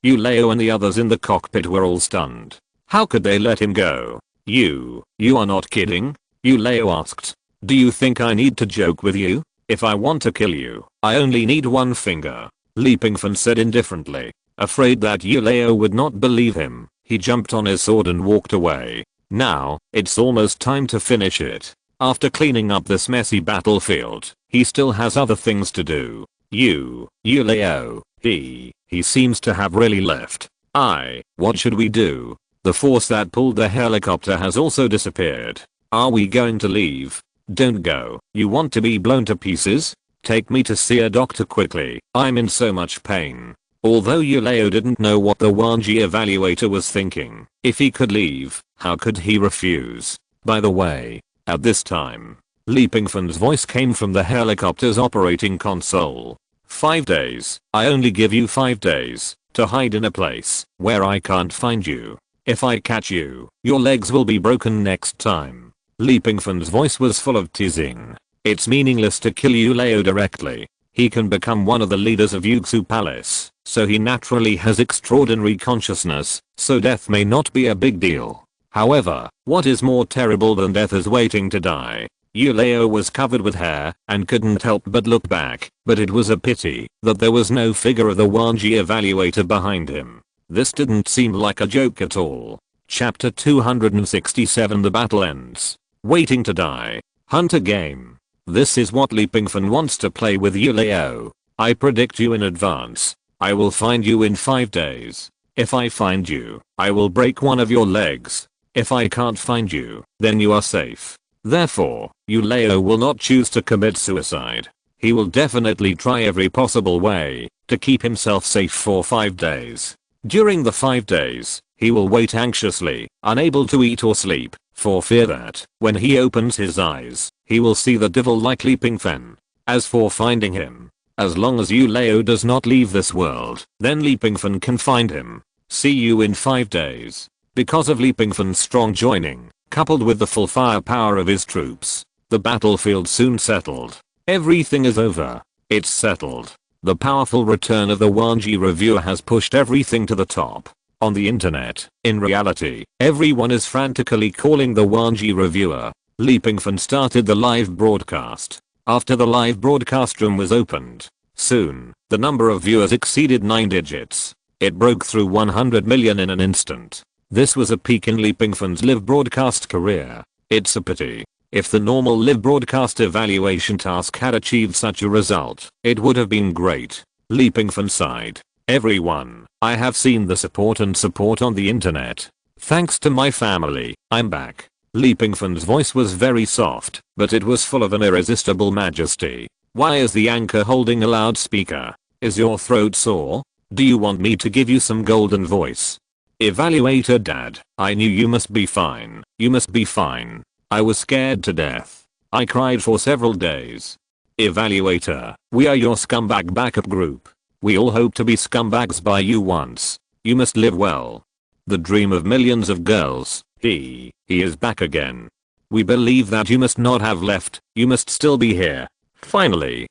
Yuleo and the others in the cockpit were all stunned. How could they let him go? You are not kidding? Yuleo asked. Do you think I need to joke with you? If I want to kill you, I only need one finger. Pingfan said indifferently. Afraid that Yuleo would not believe him, he jumped on his sword and walked away. Now, it's almost time to finish it. After cleaning up this messy battlefield, he still has other things to do. Yuleo, he seems to have really left. What should we do? The force that pulled the helicopter has also disappeared. Are we going to leave? Don't go. You want to be blown to pieces? Take me to see a doctor quickly. I'm in so much pain. Although Yuleo didn't know what the Wanji evaluator was thinking, if he could leave, how could he refuse? By the way, at this time, Pingfan's voice came from the helicopter's operating console. 5 days. I only give you 5 days to hide in a place where I can't find you. If I catch you, your legs will be broken next time. Pingfan's voice was full of teasing. It's meaningless to kill Yuleo directly. He can become one of the leaders of Yuxu Palace, so he naturally has extraordinary consciousness, so death may not be a big deal. However, what is more terrible than death is waiting to die. Yuleo was covered with hair and couldn't help but look back, but it was a pity that there was no figure of the Wanji evaluator behind him. This didn't seem like a joke at all. Chapter 267 The battle ends. Waiting to die. Hunter game. This is what Pingfan wants to play with Yuleo. I predict you in advance. I will find you in 5 days. If I find you, I will break one of your legs. If I can't find you, then you are safe. Therefore, Yuleo will not choose to commit suicide. He will definitely try every possible way to keep himself safe for 5 days. During the 5 days, he will wait anxiously, unable to eat or sleep, for fear that, when he opens his eyes, he will see the devil like Pingfan. As for finding him, as long as Yuleo does not leave this world, then Pingfan can find him. See you in 5 days. Because of Pingfan's strong joining, coupled with the full firepower of his troops, the battlefield soon settled. Everything is over. It's settled. The powerful return of the Wanji reviewer has pushed everything to the top. On the internet, in reality, everyone is frantically calling the Wanji reviewer. Pingfan started the live broadcast. After the live broadcast room was opened, soon, the number of viewers exceeded 9 digits. It broke through 100 million in an instant. This was a peak in Pingfan's live broadcast career. It's a pity. If the normal live broadcast evaluation task had achieved such a result, it would have been great. Pingfan sighed. Everyone, I have seen the support on the internet. Thanks to my family, I'm back. Pingfan's voice was very soft, but it was full of an irresistible majesty. Why is the anchor holding a loudspeaker? Is your throat sore? Do you want me to give you some golden voice? Evaluator Dad, I knew you must be fine. You must be fine. I was scared to death. I cried for several days. Evaluator, we are your scumbag backup group. We all hope to be scumbags by you once. You must live well. The dream of millions of girls. He is back again. We believe that you must not have left. You must still be here. Finally,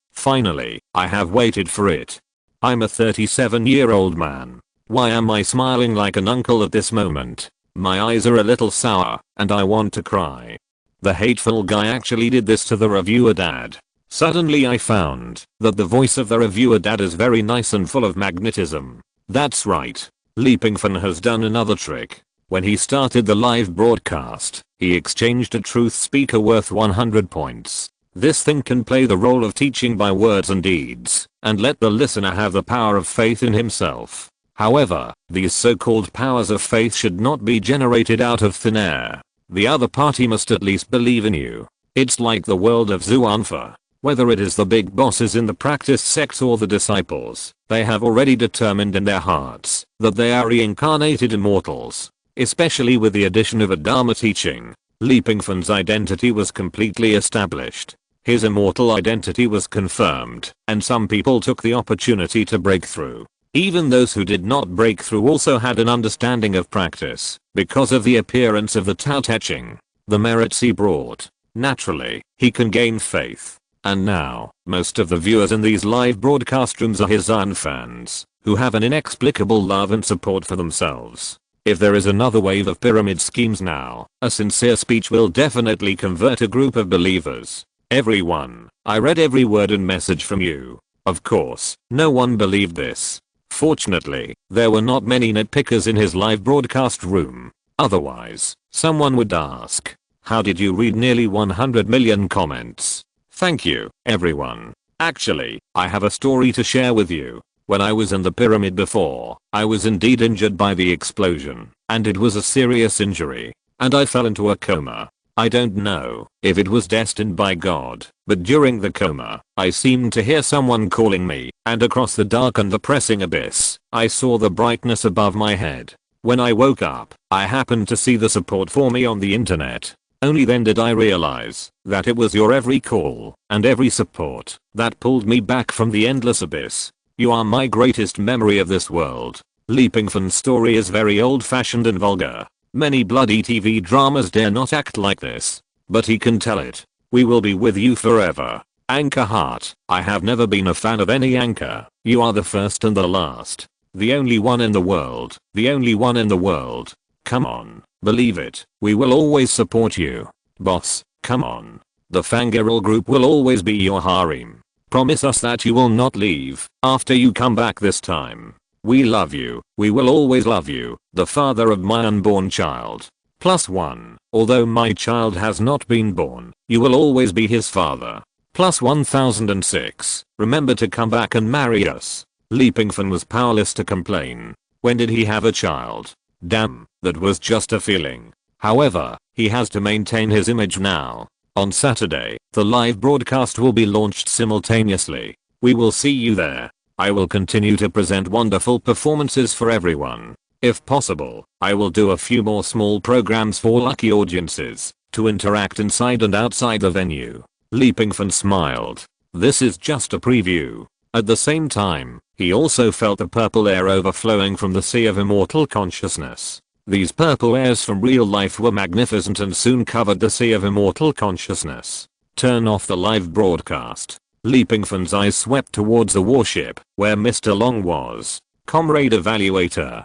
I have waited for it. I'm a 37-year-old man. Why am I smiling like an uncle at this moment? My eyes are a little sour, and I want to cry. The hateful guy actually did this to the reviewer Dad. Suddenly I found that the voice of the reviewer Dad is very nice and full of magnetism. That's right. Pingfan has done another trick. When he started the live broadcast, he exchanged a truth speaker worth 100 points. This thing can play the role of teaching by words and deeds, and let the listener have the power of faith in himself. However, these so-called powers of faith should not be generated out of thin air. The other party must at least believe in you. It's like the world of Zuanfa. Whether it is the big bosses in the practice sects or the disciples, they have already determined in their hearts that they are reincarnated immortals. Especially with the addition of a Dharma teaching. Pingfan's identity was completely established. His immortal identity was confirmed, and some people took the opportunity to break through. Even those who did not break through also had an understanding of practice, because of the appearance of the tout etching, the merits he brought. Naturally, he can gain faith. And now, most of the viewers in these live broadcast rooms are his Zion fans, who have an inexplicable love and support for themselves. If there is another wave of pyramid schemes now, a sincere speech will definitely convert a group of believers. Everyone, I read every word and message from you. Of course, no one believed this. Fortunately, there were not many nitpickers in his live broadcast room. Otherwise, someone would ask, how did you read nearly 100 million comments? Thank you, everyone. Actually, I have a story to share with you. When I was in the pyramid before, I was indeed injured by the explosion, and it was a serious injury, and I fell into a coma. I don't know if it was destined by God, but during the coma, I seemed to hear someone calling me, and across the dark and depressing abyss, I saw the brightness above my head. When I woke up, I happened to see the support for me on the internet. Only then did I realize that it was your every call and every support that pulled me back from the endless abyss. You are my greatest memory of this world. Pingfan's story is very old-fashioned and vulgar. Many bloody TV dramas dare not act like this. But he can tell it. We will be with you forever. Anchor Heart. I have never been a fan of any anchor. You are the first and the last. The only one in the world. The only one in the world. Come on. Believe it. We will always support you. Boss, come on. The Fangirl group will always be your harem. Promise us that you will not leave after you come back this time. We love you. We will always love you, the father of my unborn child. +1. Although my child has not been born, you will always be his father. +1006. Remember to come back and marry us. Pingfan was powerless to complain. When did he have a child? Damn, that was just a feeling. However, he has to maintain his image now. On Saturday, the live broadcast will be launched simultaneously. We will see you there. I will continue to present wonderful performances for everyone. If possible, I will do a few more small programs for lucky audiences to interact inside and outside the venue. Pingfan smiled. This is just a preview. At the same time, he also felt the purple air overflowing from the sea of immortal consciousness. These purple airs from real life were magnificent and soon covered the sea of immortal consciousness. Turn off the live broadcast. Pingfan's eyes swept towards the warship, where Mr. Long was. Comrade Evaluator,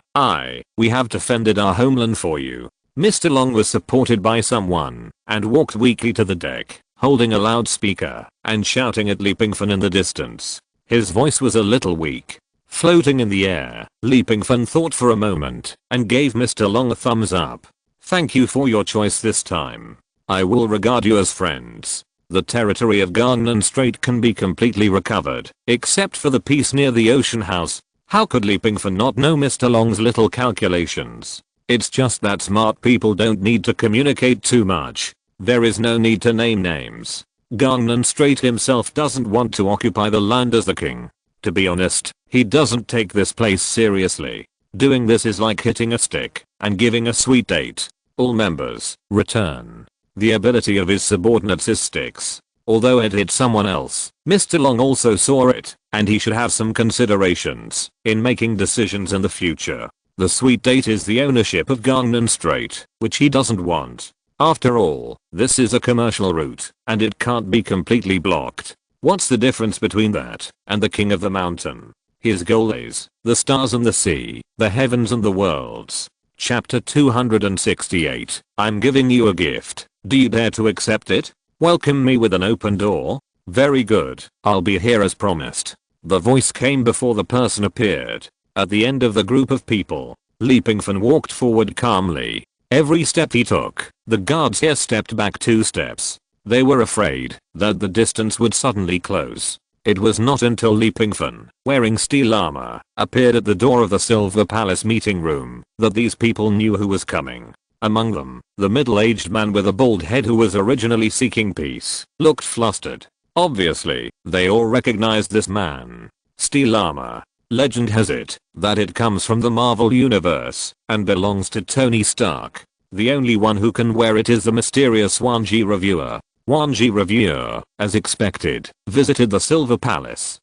we have defended our homeland for you. Mr. Long was supported by someone, and walked weakly to the deck, holding a loudspeaker, and shouting at Pingfan in the distance. His voice was a little weak. Floating in the air, Pingfan thought for a moment, and gave Mr. Long a thumbs up. Thank you for your choice this time. I will regard you as friends. The territory of Gangnam Strait can be completely recovered, except for the piece near the ocean house. How could Pingfan not know Mr. Long's little calculations? It's just that smart people don't need to communicate too much. There is no need to name names. Gangnam Strait himself doesn't want to occupy the land as the king. To be honest, he doesn't take this place seriously. Doing this is like hitting a stick and giving a sweet date. All members, return. The ability of his subordinates is sticks. Although it hit someone else, Mr. Long also saw it, and he should have some considerations in making decisions in the future. The sweet date is the ownership of Gangnam Strait, which he doesn't want. After all, this is a commercial route, and it can't be completely blocked. What's the difference between that and the king of the mountain? His goal is the stars and the sea, the heavens and the worlds. Chapter 268. I'm giving you a gift. Do you dare to accept it? Welcome me with an open door? Very good. I'll be here as promised. The voice came before the person appeared. At the end of the group of people, Pingfan walked forward calmly. Every step he took, the guards here stepped back 2 steps. They were afraid that the distance would suddenly close. It was not until Pingfan, wearing steel armor, appeared at the door of the Silver Palace meeting room that these people knew who was coming. Among them, the middle-aged man with a bald head who was originally seeking peace, looked flustered. Obviously, they all recognized this man. Steel armor. Legend has it that it comes from the Marvel universe and belongs to Tony Stark. The only one who can wear it is the mysterious Wanji reviewer. Wanji reviewer, as expected, visited the Silver Palace.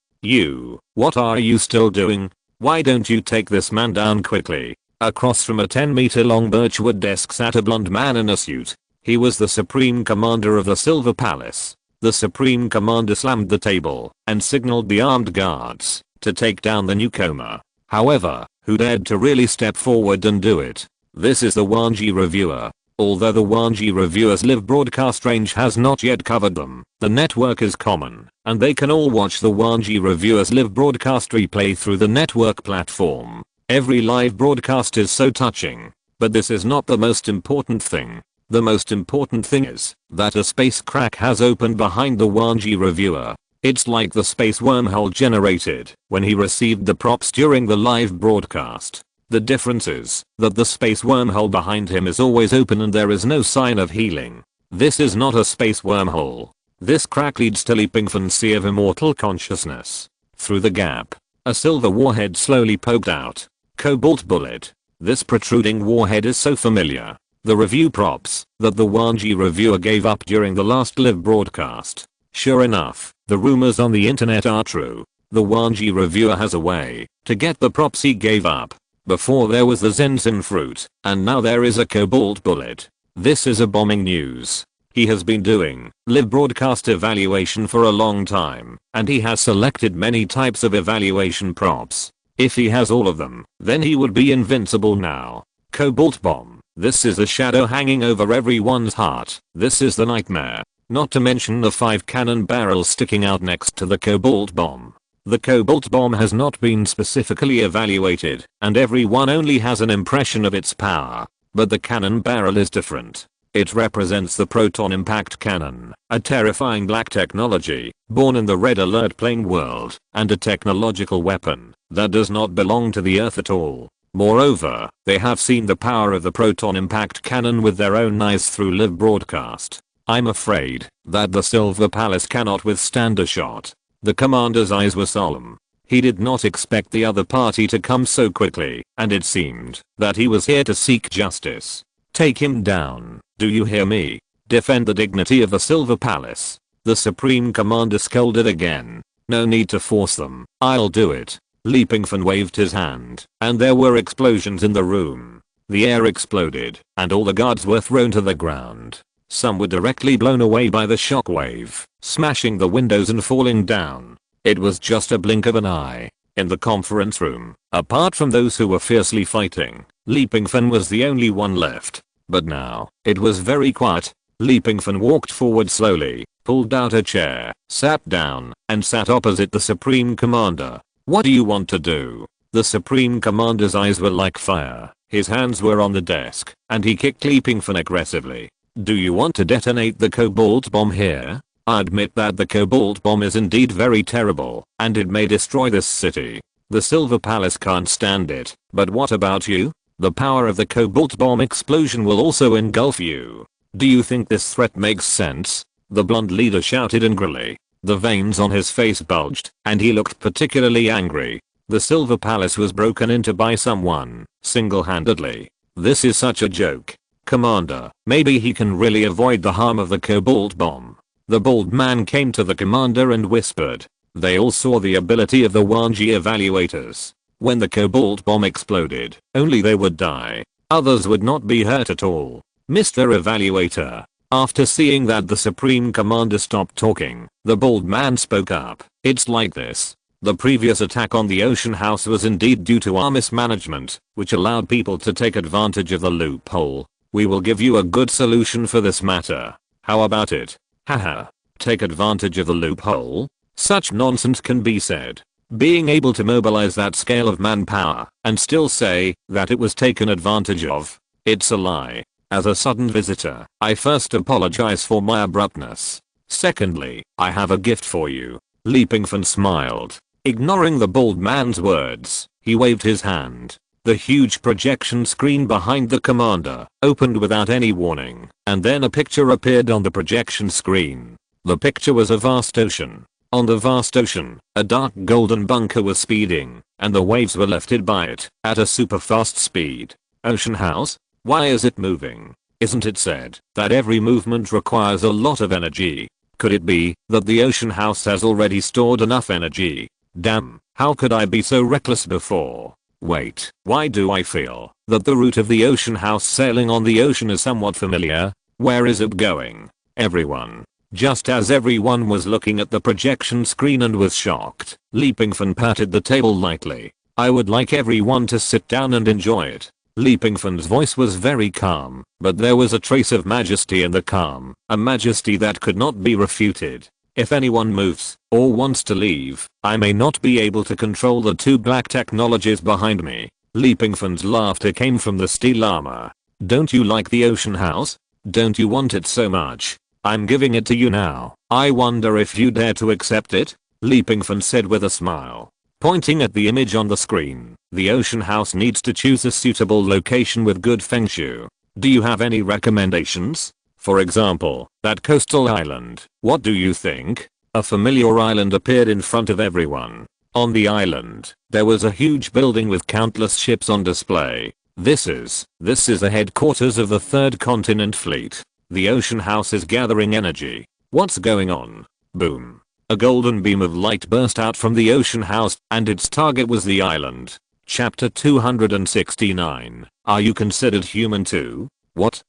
What are you still doing? Why don't you take this man down quickly? Across from a 10-meter long birchwood desk sat a blonde man in a suit. He was the Supreme Commander of the Silver Palace. The Supreme Commander slammed the table and signaled the armed guards to take down the newcomer. However, who dared to really step forward and do it? This is the Wanji reviewer. Although the Wanji reviewer's live broadcast range has not yet covered them, the network is common, and they can all watch the Wanji reviewer's live broadcast replay through the network platform. Every live broadcast is so touching. But this is not the most important thing. The most important thing is that a space crack has opened behind the Wanji reviewer. It's like the space wormhole generated when he received the props during the live broadcast. The difference is that the space wormhole behind him is always open and there is no sign of healing. This is not a space wormhole. This crack leads to Pingfan's sea of immortal consciousness. Through the gap, a silver warhead slowly poked out. Cobalt bullet. This protruding warhead is so familiar. The review props that the Wanji reviewer gave up during the last live broadcast. Sure enough, the rumors on the internet are true. The Wanji reviewer has a way to get the props he gave up. Before there was the Zensin fruit, and now there is a cobalt bullet. This is a bombing news. He has been doing live broadcast evaluation for a long time, and he has selected many types of evaluation props. If he has all of them, then he would be invincible now. Cobalt bomb. This is the shadow hanging over everyone's heart. This is the nightmare. Not to mention the 5 cannon barrels sticking out next to the cobalt bomb. The cobalt bomb has not been specifically evaluated, and everyone only has an impression of its power. But the cannon barrel is different. It represents the proton impact cannon, a terrifying black technology, born in the Red Alert plane world, and a technological weapon that does not belong to the Earth at all. Moreover, they have seen the power of the proton impact cannon with their own eyes through live broadcast. I'm afraid that the Silver Palace cannot withstand a shot. The commander's eyes were solemn. He did not expect the other party to come so quickly, and it seemed that he was here to seek justice. Take him down, do you hear me? Defend the dignity of the Silver Palace. The Supreme Commander scolded again. No need to force them, I'll do it. Pingfan waved his hand, and there were explosions in the room. The air exploded, and all the guards were thrown to the ground. Some were directly blown away by the shockwave, smashing the windows and falling down. It was just a blink of an eye. In the conference room, apart from those who were fiercely fighting, Pingfan was the only one left. But now, it was very quiet. Pingfan walked forward slowly, pulled out a chair, sat down, and sat opposite the Supreme Commander. What do you want to do? The Supreme Commander's eyes were like fire. His hands were on the desk, and he kicked Pingfan aggressively. Do you want to detonate the cobalt bomb here? I admit that the cobalt bomb is indeed very terrible, and it may destroy this city. The Silver Palace can't stand it, but what about you? The power of the cobalt bomb explosion will also engulf you. Do you think this threat makes sense? The blonde leader shouted angrily. The veins on his face bulged, and he looked particularly angry. The Silver Palace was broken into by someone, single-handedly. This is such a joke. Commander, maybe he can really avoid the harm of the cobalt bomb. The bald man came to the commander and whispered. They all saw the ability of the Wanji evaluators. When the cobalt bomb exploded, only they would die. Others would not be hurt at all. Mr. Evaluator. After seeing that the Supreme Commander stopped talking, the bald man spoke up. It's like this. The previous attack on the Ocean House was indeed due to our mismanagement, which allowed people to take advantage of the loophole. We will give you a good solution for this matter. How about it? Haha. Take advantage of the loophole? Such nonsense can be said. Being able to mobilize that scale of manpower and still say that it was taken advantage of. It's a lie. As a sudden visitor, I first apologize for my abruptness. Secondly, I have a gift for you. Pingfan smiled. Ignoring the bald man's words, he waved his hand. The huge projection screen behind the commander opened without any warning, and then a picture appeared on the projection screen. The picture was a vast ocean. On the vast ocean, a dark golden bunker was speeding, and the waves were lifted by it at a super fast speed. Ocean House? Why is it moving? Isn't it said that every movement requires a lot of energy? Could it be that the ocean house has already stored enough energy? Damn, how could I be so reckless before? Wait, why do I feel that the route of the ocean house sailing on the ocean is somewhat familiar? Where is it going? Everyone. Just as everyone was looking at the projection screen and was shocked, Pingfan patted the table lightly. I would like everyone to sit down and enjoy it. Pingfan's voice was very calm, but there was a trace of majesty in the calm, a majesty that could not be refuted. If anyone moves, or wants to leave, I may not be able to control the two black technologies behind me. Pingfan's laughter came from the steel armor. Don't you like the ocean house? Don't you want it so much? I'm giving it to you now. I wonder if you dare to accept it? Pingfan said with a smile. Pointing at the image on the screen, the ocean house needs to choose a suitable location with good feng shui. Do you have any recommendations? For example, that coastal island. What do you think? A familiar island appeared in front of everyone. On the island, there was a huge building with countless ships on display. This is the headquarters of the Third Continent Fleet. The ocean house is gathering energy. What's going on? Boom. A golden beam of light burst out from the ocean house, and its target was the island. Chapter 269. Are you considered human too? What?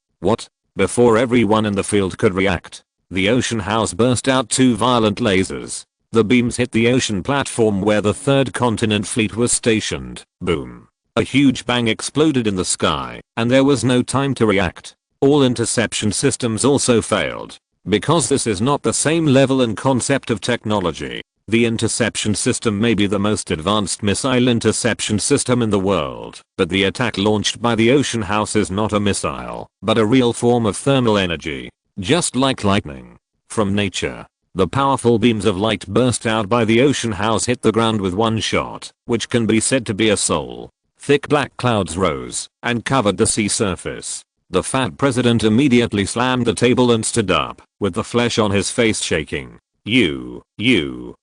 Before everyone in the field could react, the ocean house burst out two violent lasers. The beams hit the ocean platform where the Third Continent Fleet was stationed. Boom. A huge bang exploded in the sky, and there was no time to react. All interception systems also failed. Because this is not the same level and concept of technology, the interception system may be the most advanced missile interception system in the world, but the attack launched by the ocean house is not a missile, but a real form of thermal energy. Just like lightning. From nature, the powerful beams of light burst out by the ocean house hit the ground with one shot, which can be said to be a soul. Thick black clouds rose and covered the sea surface. The fat president immediately slammed the table and stood up, with the flesh on his face shaking. You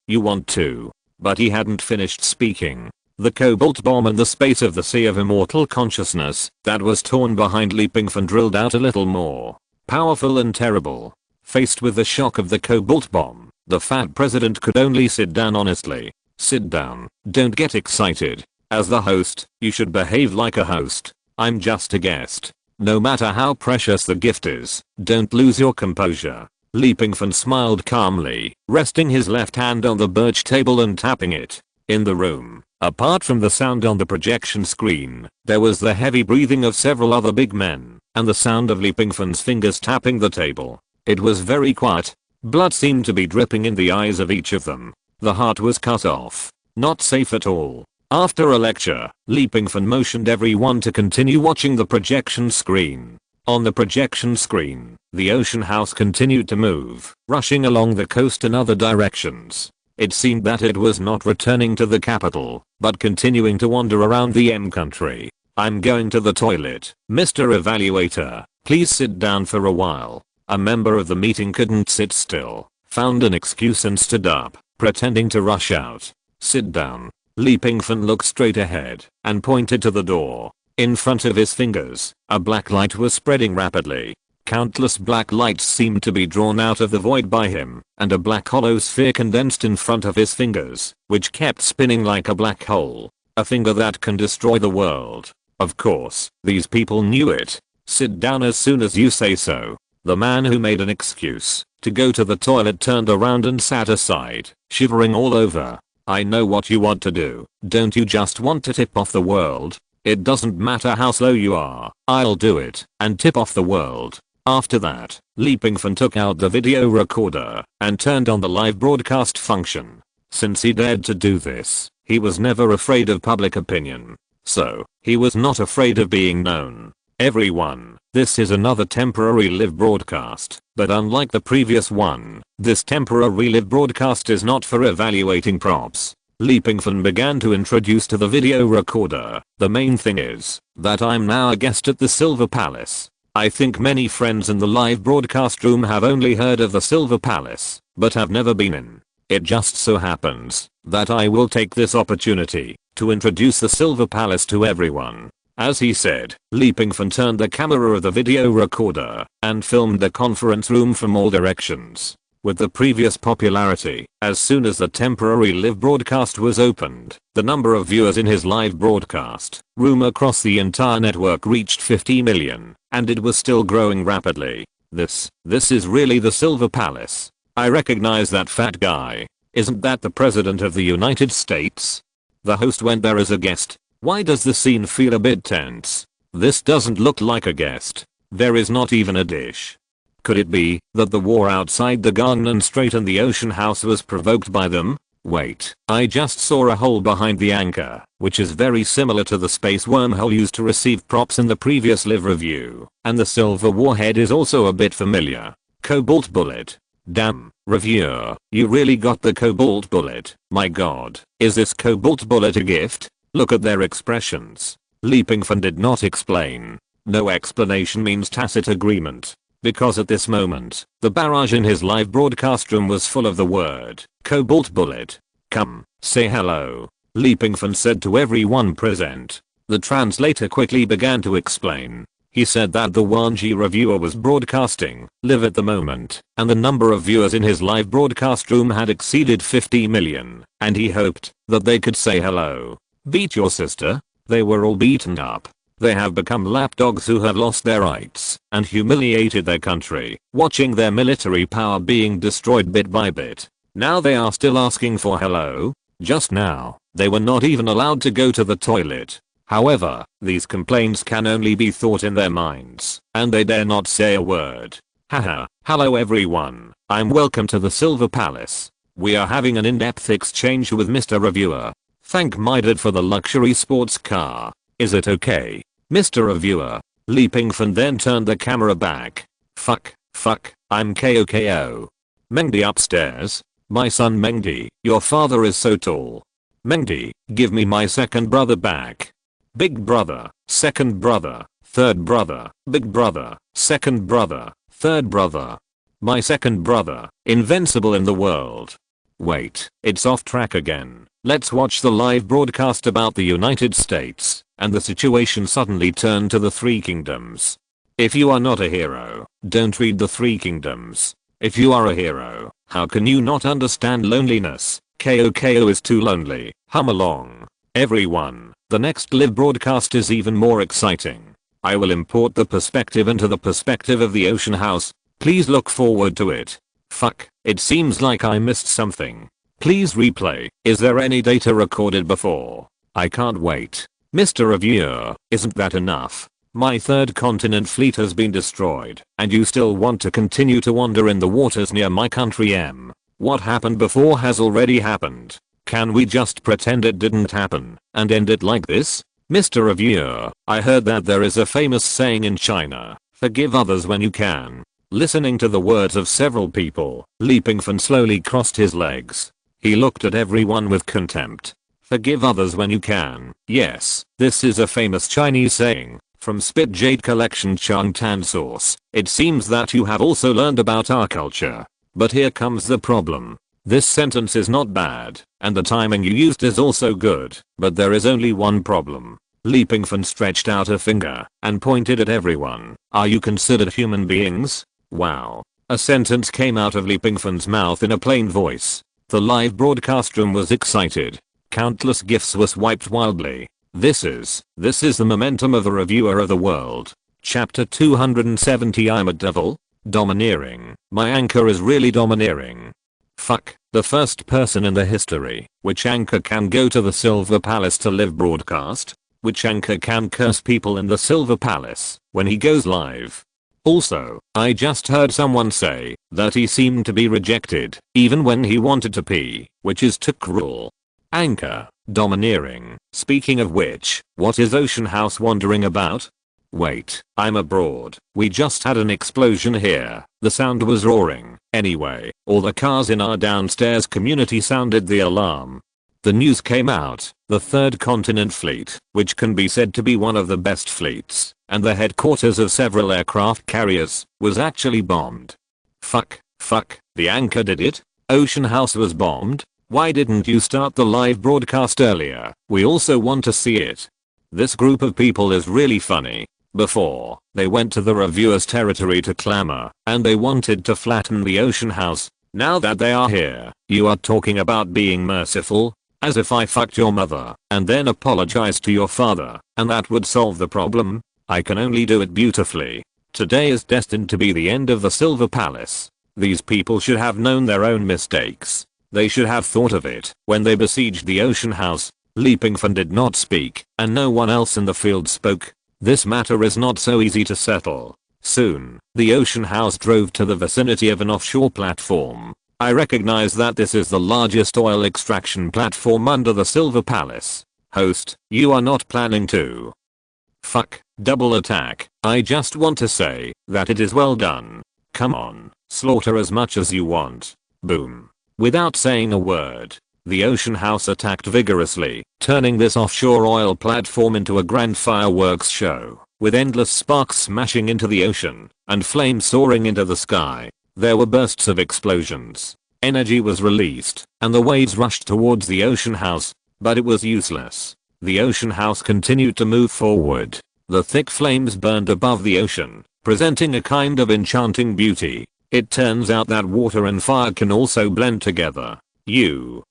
want to. But he hadn't finished speaking. The cobalt bomb and the space of the sea of immortal consciousness that was torn behind Pingfan drilled out a little more. Powerful and terrible. Faced with the shock of the cobalt bomb, the fat president could only sit down honestly. Sit down. Don't get excited. As the host, you should behave like a host. I'm just a guest. No matter how precious the gift is, don't lose your composure. Pingfan smiled calmly, resting his left hand on the birch table and tapping it. In the room, apart from the sound on the projection screen, there was the heavy breathing of several other big men, and the sound of Pingfan's fingers tapping the table. It was very quiet. Blood seemed to be dripping in the eyes of each of them. The heart was cut off. Not safe at all. After a lecture, Pingfan motioned everyone to continue watching the projection screen. On the projection screen, the ocean house continued to move, rushing along the coast in other directions. It seemed that it was not returning to the capital, but continuing to wander around the M country. I'm going to the toilet, Mr. Evaluator. Please sit down for a while. A member of the meeting couldn't sit still, found an excuse and stood up, pretending to rush out. Sit down. Pingfan looked straight ahead and pointed to the door. In front of his fingers, a black light was spreading rapidly. Countless black lights seemed to be drawn out of the void by him, and a black hollow sphere condensed in front of his fingers, which kept spinning like a black hole. A finger that can destroy the world. Of course, these people knew it. Sit down as soon as you say so. The man who made an excuse to go to the toilet turned around and sat aside, shivering all over. I know what you want to do. Don't you just want to tip off the world? It doesn't matter how slow you are. I'll do it and tip off the world. After that, Pingfan took out the video recorder and turned on the live broadcast function. Since he dared to do this, he was never afraid of public opinion. So, he was not afraid of being known. Everyone, this is another temporary live broadcast, but unlike the previous one, this temporary live broadcast is not for evaluating props. Pingfan began to introduce to the video recorder. The main thing is that I'm now a guest at the Silver Palace. I think many friends in the live broadcast room have only heard of the Silver Palace, but have never been in. It just so happens that I will take this opportunity to introduce the Silver Palace to everyone. As he said, Pingfan turned the camera of the video recorder and filmed the conference room from all directions. With the previous popularity, as soon as the temporary live broadcast was opened, the number of viewers in his live broadcast room across the entire network reached 50 million, and it was still growing rapidly. This is really the Silver Palace. I recognize that fat guy. Isn't that the President of the United States? The host went there as a guest. Why does the scene feel a bit tense? This doesn't look like a guest. There is not even a dish. Could it be that the war outside the Gangnam Strait and the ocean house was provoked by them? Wait, I just saw a hole behind the anchor, which is very similar to the space wormhole used to receive props in the previous live review, and the silver warhead is also a bit familiar. Cobalt bullet. Damn, reviewer, you really got the cobalt bullet. My god, is this cobalt bullet a gift? Look at their expressions. Pingfan did not explain. No explanation means tacit agreement. Because at this moment, the barrage in his live broadcast room was full of the word, cobalt bullet. Come, say hello. Pingfan said to everyone present. The translator quickly began to explain. He said that the 1G reviewer was broadcasting live at the moment, and the number of viewers in his live broadcast room had exceeded 50 million, and he hoped that they could say hello. Beat your sister? They were all beaten up. They have become lapdogs who have lost their rights and humiliated their country, watching their military power being destroyed bit by bit. Now they are still asking for hello? Just now, they were not even allowed to go to the toilet. However, these complaints can only be thought in their minds, and they dare not say a word. Haha, hello everyone, I'm welcome to the Silver Palace. We are having an in-depth exchange with Mr. Reviewer. Thank my dad for the luxury sports car. Is it okay, Mr. Reviewer? Pingfan then turned the camera back. Fuck, I'm KOKO. Mengdi upstairs. My son Mengdi, your father is so tall. Mengdi, give me my second brother back. Big brother, second brother, third brother, big brother, second brother, third brother. My second brother, invincible in the world. Wait, it's off track again. Let's watch the live broadcast about the United States, and the situation suddenly turned to the Three Kingdoms. If you are not a hero, don't read the Three Kingdoms. If you are a hero, how can you not understand loneliness? KOKO is too lonely. Hum along. Everyone, the next live broadcast is even more exciting. I will import the perspective into the perspective of the ocean house. Please look forward to it. Fuck, it seems like I missed something. Please replay. Is there any data recorded before? I can't wait. Mr. Reviewer, isn't that enough? My third continent fleet has been destroyed, and you still want to continue to wander in the waters near my country M. What happened before has already happened. Can we just pretend it didn't happen, and end it like this? Mr. Reviewer, I heard that there is a famous saying in China, forgive others when you can. Listening to the words of several people, Pingfan slowly crossed his legs. He looked at everyone with contempt. Forgive others when you can. Yes, this is a famous Chinese saying. From Spit Jade Collection Changtan Source. It seems that you have also learned about our culture. But here comes the problem. This sentence is not bad, and the timing you used is also good, but there is only one problem. Pingfan stretched out a finger and pointed at everyone. Are you considered human beings? Wow. A sentence came out of Pingfan's mouth in a plain voice. The live broadcast room was excited. Countless gifs were swiped wildly. This is the momentum of the reviewer of the world. Chapter 270 I'm a devil? Domineering. My anchor is really domineering. Fuck, the first person in the history. Which anchor can go to the Silver Palace to live broadcast? Which anchor can curse people in the Silver Palace when he goes live? Also, I just heard someone say that he seemed to be rejected even when he wanted to pee, which is too cruel. Anchor. Domineering. Speaking of which, what is Ocean House wondering about? Wait, I'm abroad. We just had an explosion here. The sound was roaring. Anyway, all the cars in our downstairs community sounded the alarm. The news came out. The third continent fleet, which can be said to be one of the best fleets, and the headquarters of several aircraft carriers, was actually bombed. Fuck, the anchor did it? Ocean House was bombed? Why didn't you start the live broadcast earlier? We also want to see it. This group of people is really funny. Before, they went to the reviewer's territory to clamor, and they wanted to flatten the ocean house. Now that they are here, you are talking about being merciful? As if I fucked your mother, and then apologized to your father, and that would solve the problem? I can only do it beautifully. Today is destined to be the end of the Silver Palace. These people should have known their own mistakes. They should have thought of it when they besieged the ocean house. Pingfan did not speak, and no one else in the field spoke. This matter is not so easy to settle. Soon, the ocean house drove to the vicinity of an offshore platform. I recognize that this is the largest oil extraction platform under the Silver Palace. Host, you are not planning to fuck double attack. I just want to say that it is well done. Come on, slaughter as much as you want. Boom. Without saying a word, the ocean house attacked vigorously, turning this offshore oil platform into a grand fireworks show, with endless sparks smashing into the ocean and flames soaring into the sky. There were bursts of explosions. Energy was released, and the waves rushed towards the ocean house, but it was useless. The ocean house continued to move forward. The thick flames burned above the ocean, presenting a kind of enchanting beauty. It turns out that water and fire can also blend together.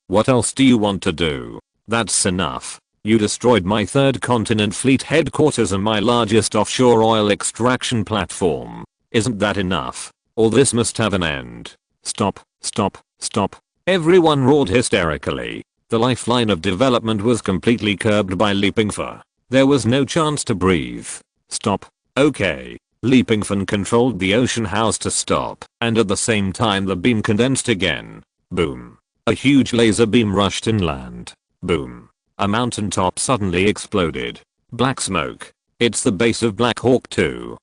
What else do you want to do? That's enough. You destroyed my third continent fleet headquarters and my largest offshore oil extraction platform. Isn't that enough? All this must have an end. Stop, stop, stop. Everyone roared hysterically. The lifeline of development was completely curbed by Pingfan. There was no chance to breathe. Stop. Okay. Pingfan controlled the ocean house to stop, and at the same time the beam condensed again. Boom. A huge laser beam rushed inland. Boom. A mountaintop suddenly exploded. Black smoke. It's the base of Black Hawk 2.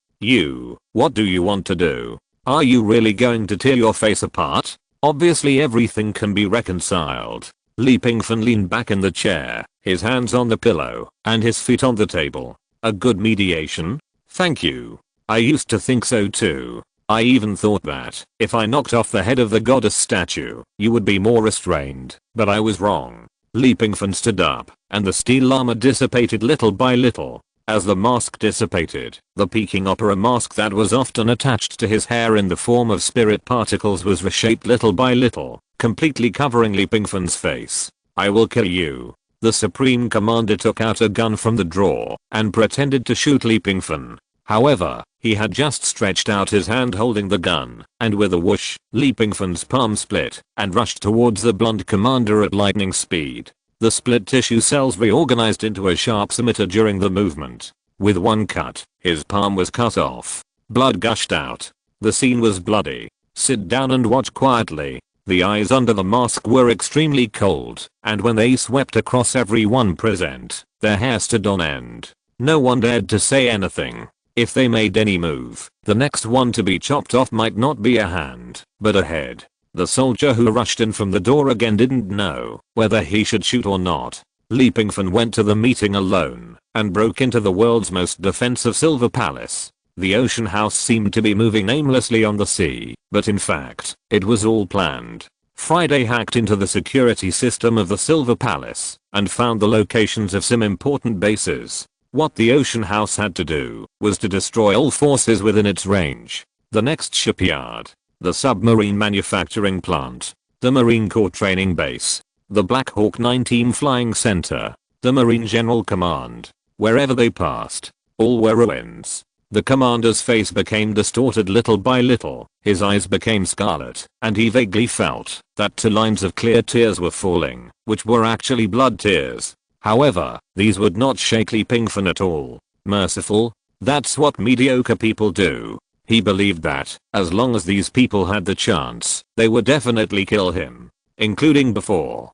What do you want to do? Are you really going to tear your face apart? Obviously everything can be reconciled. Pingfan leaned back in the chair, his hands on the pillow, and his feet on the table. A good mediation? Thank you. I used to think so too. I even thought that, if I knocked off the head of the goddess statue, you would be more restrained, but I was wrong. Pingfan stood up, and the steel armor dissipated little by little. As the mask dissipated, the peaking opera mask that was often attached to his hair in the form of spirit particles was reshaped little by little, completely covering Pingfan's face. I will kill you. The Supreme Commander took out a gun from the drawer and pretended to shoot Pingfan. However, he had just stretched out his hand holding the gun, and with a whoosh, Pingfan's palm split and rushed towards the blonde commander at lightning speed. The split tissue cells reorganized into a sharp scimitar during the movement. With one cut, his palm was cut off. Blood gushed out. The scene was bloody. Sit down and watch quietly. The eyes under the mask were extremely cold, and when they swept across everyone present, their hair stood on end. No one dared to say anything. If they made any move, the next one to be chopped off might not be a hand, but a head. The soldier who rushed in from the door again didn't know whether he should shoot or not. Pingfan went to the meeting alone and broke into the world's most defensive Silver Palace. The ocean house seemed to be moving aimlessly on the sea, but in fact, it was all planned. Friday hacked into the security system of the Silver Palace and found the locations of some important bases. What the ocean house had to do was to destroy all forces within its range. The next shipyard, the submarine manufacturing plant, the Marine Corps training base, the Black Hawk 9 team flying center, the Marine General Command. Wherever they passed, all were ruins. The commander's face became distorted little by little, his eyes became scarlet, and he vaguely felt that 2 lines of clear tears were falling, which were actually blood tears. However, these would not shake Pingfan at all. Merciful? That's what mediocre people do. He believed that, as long as these people had the chance, they would definitely kill him. Including before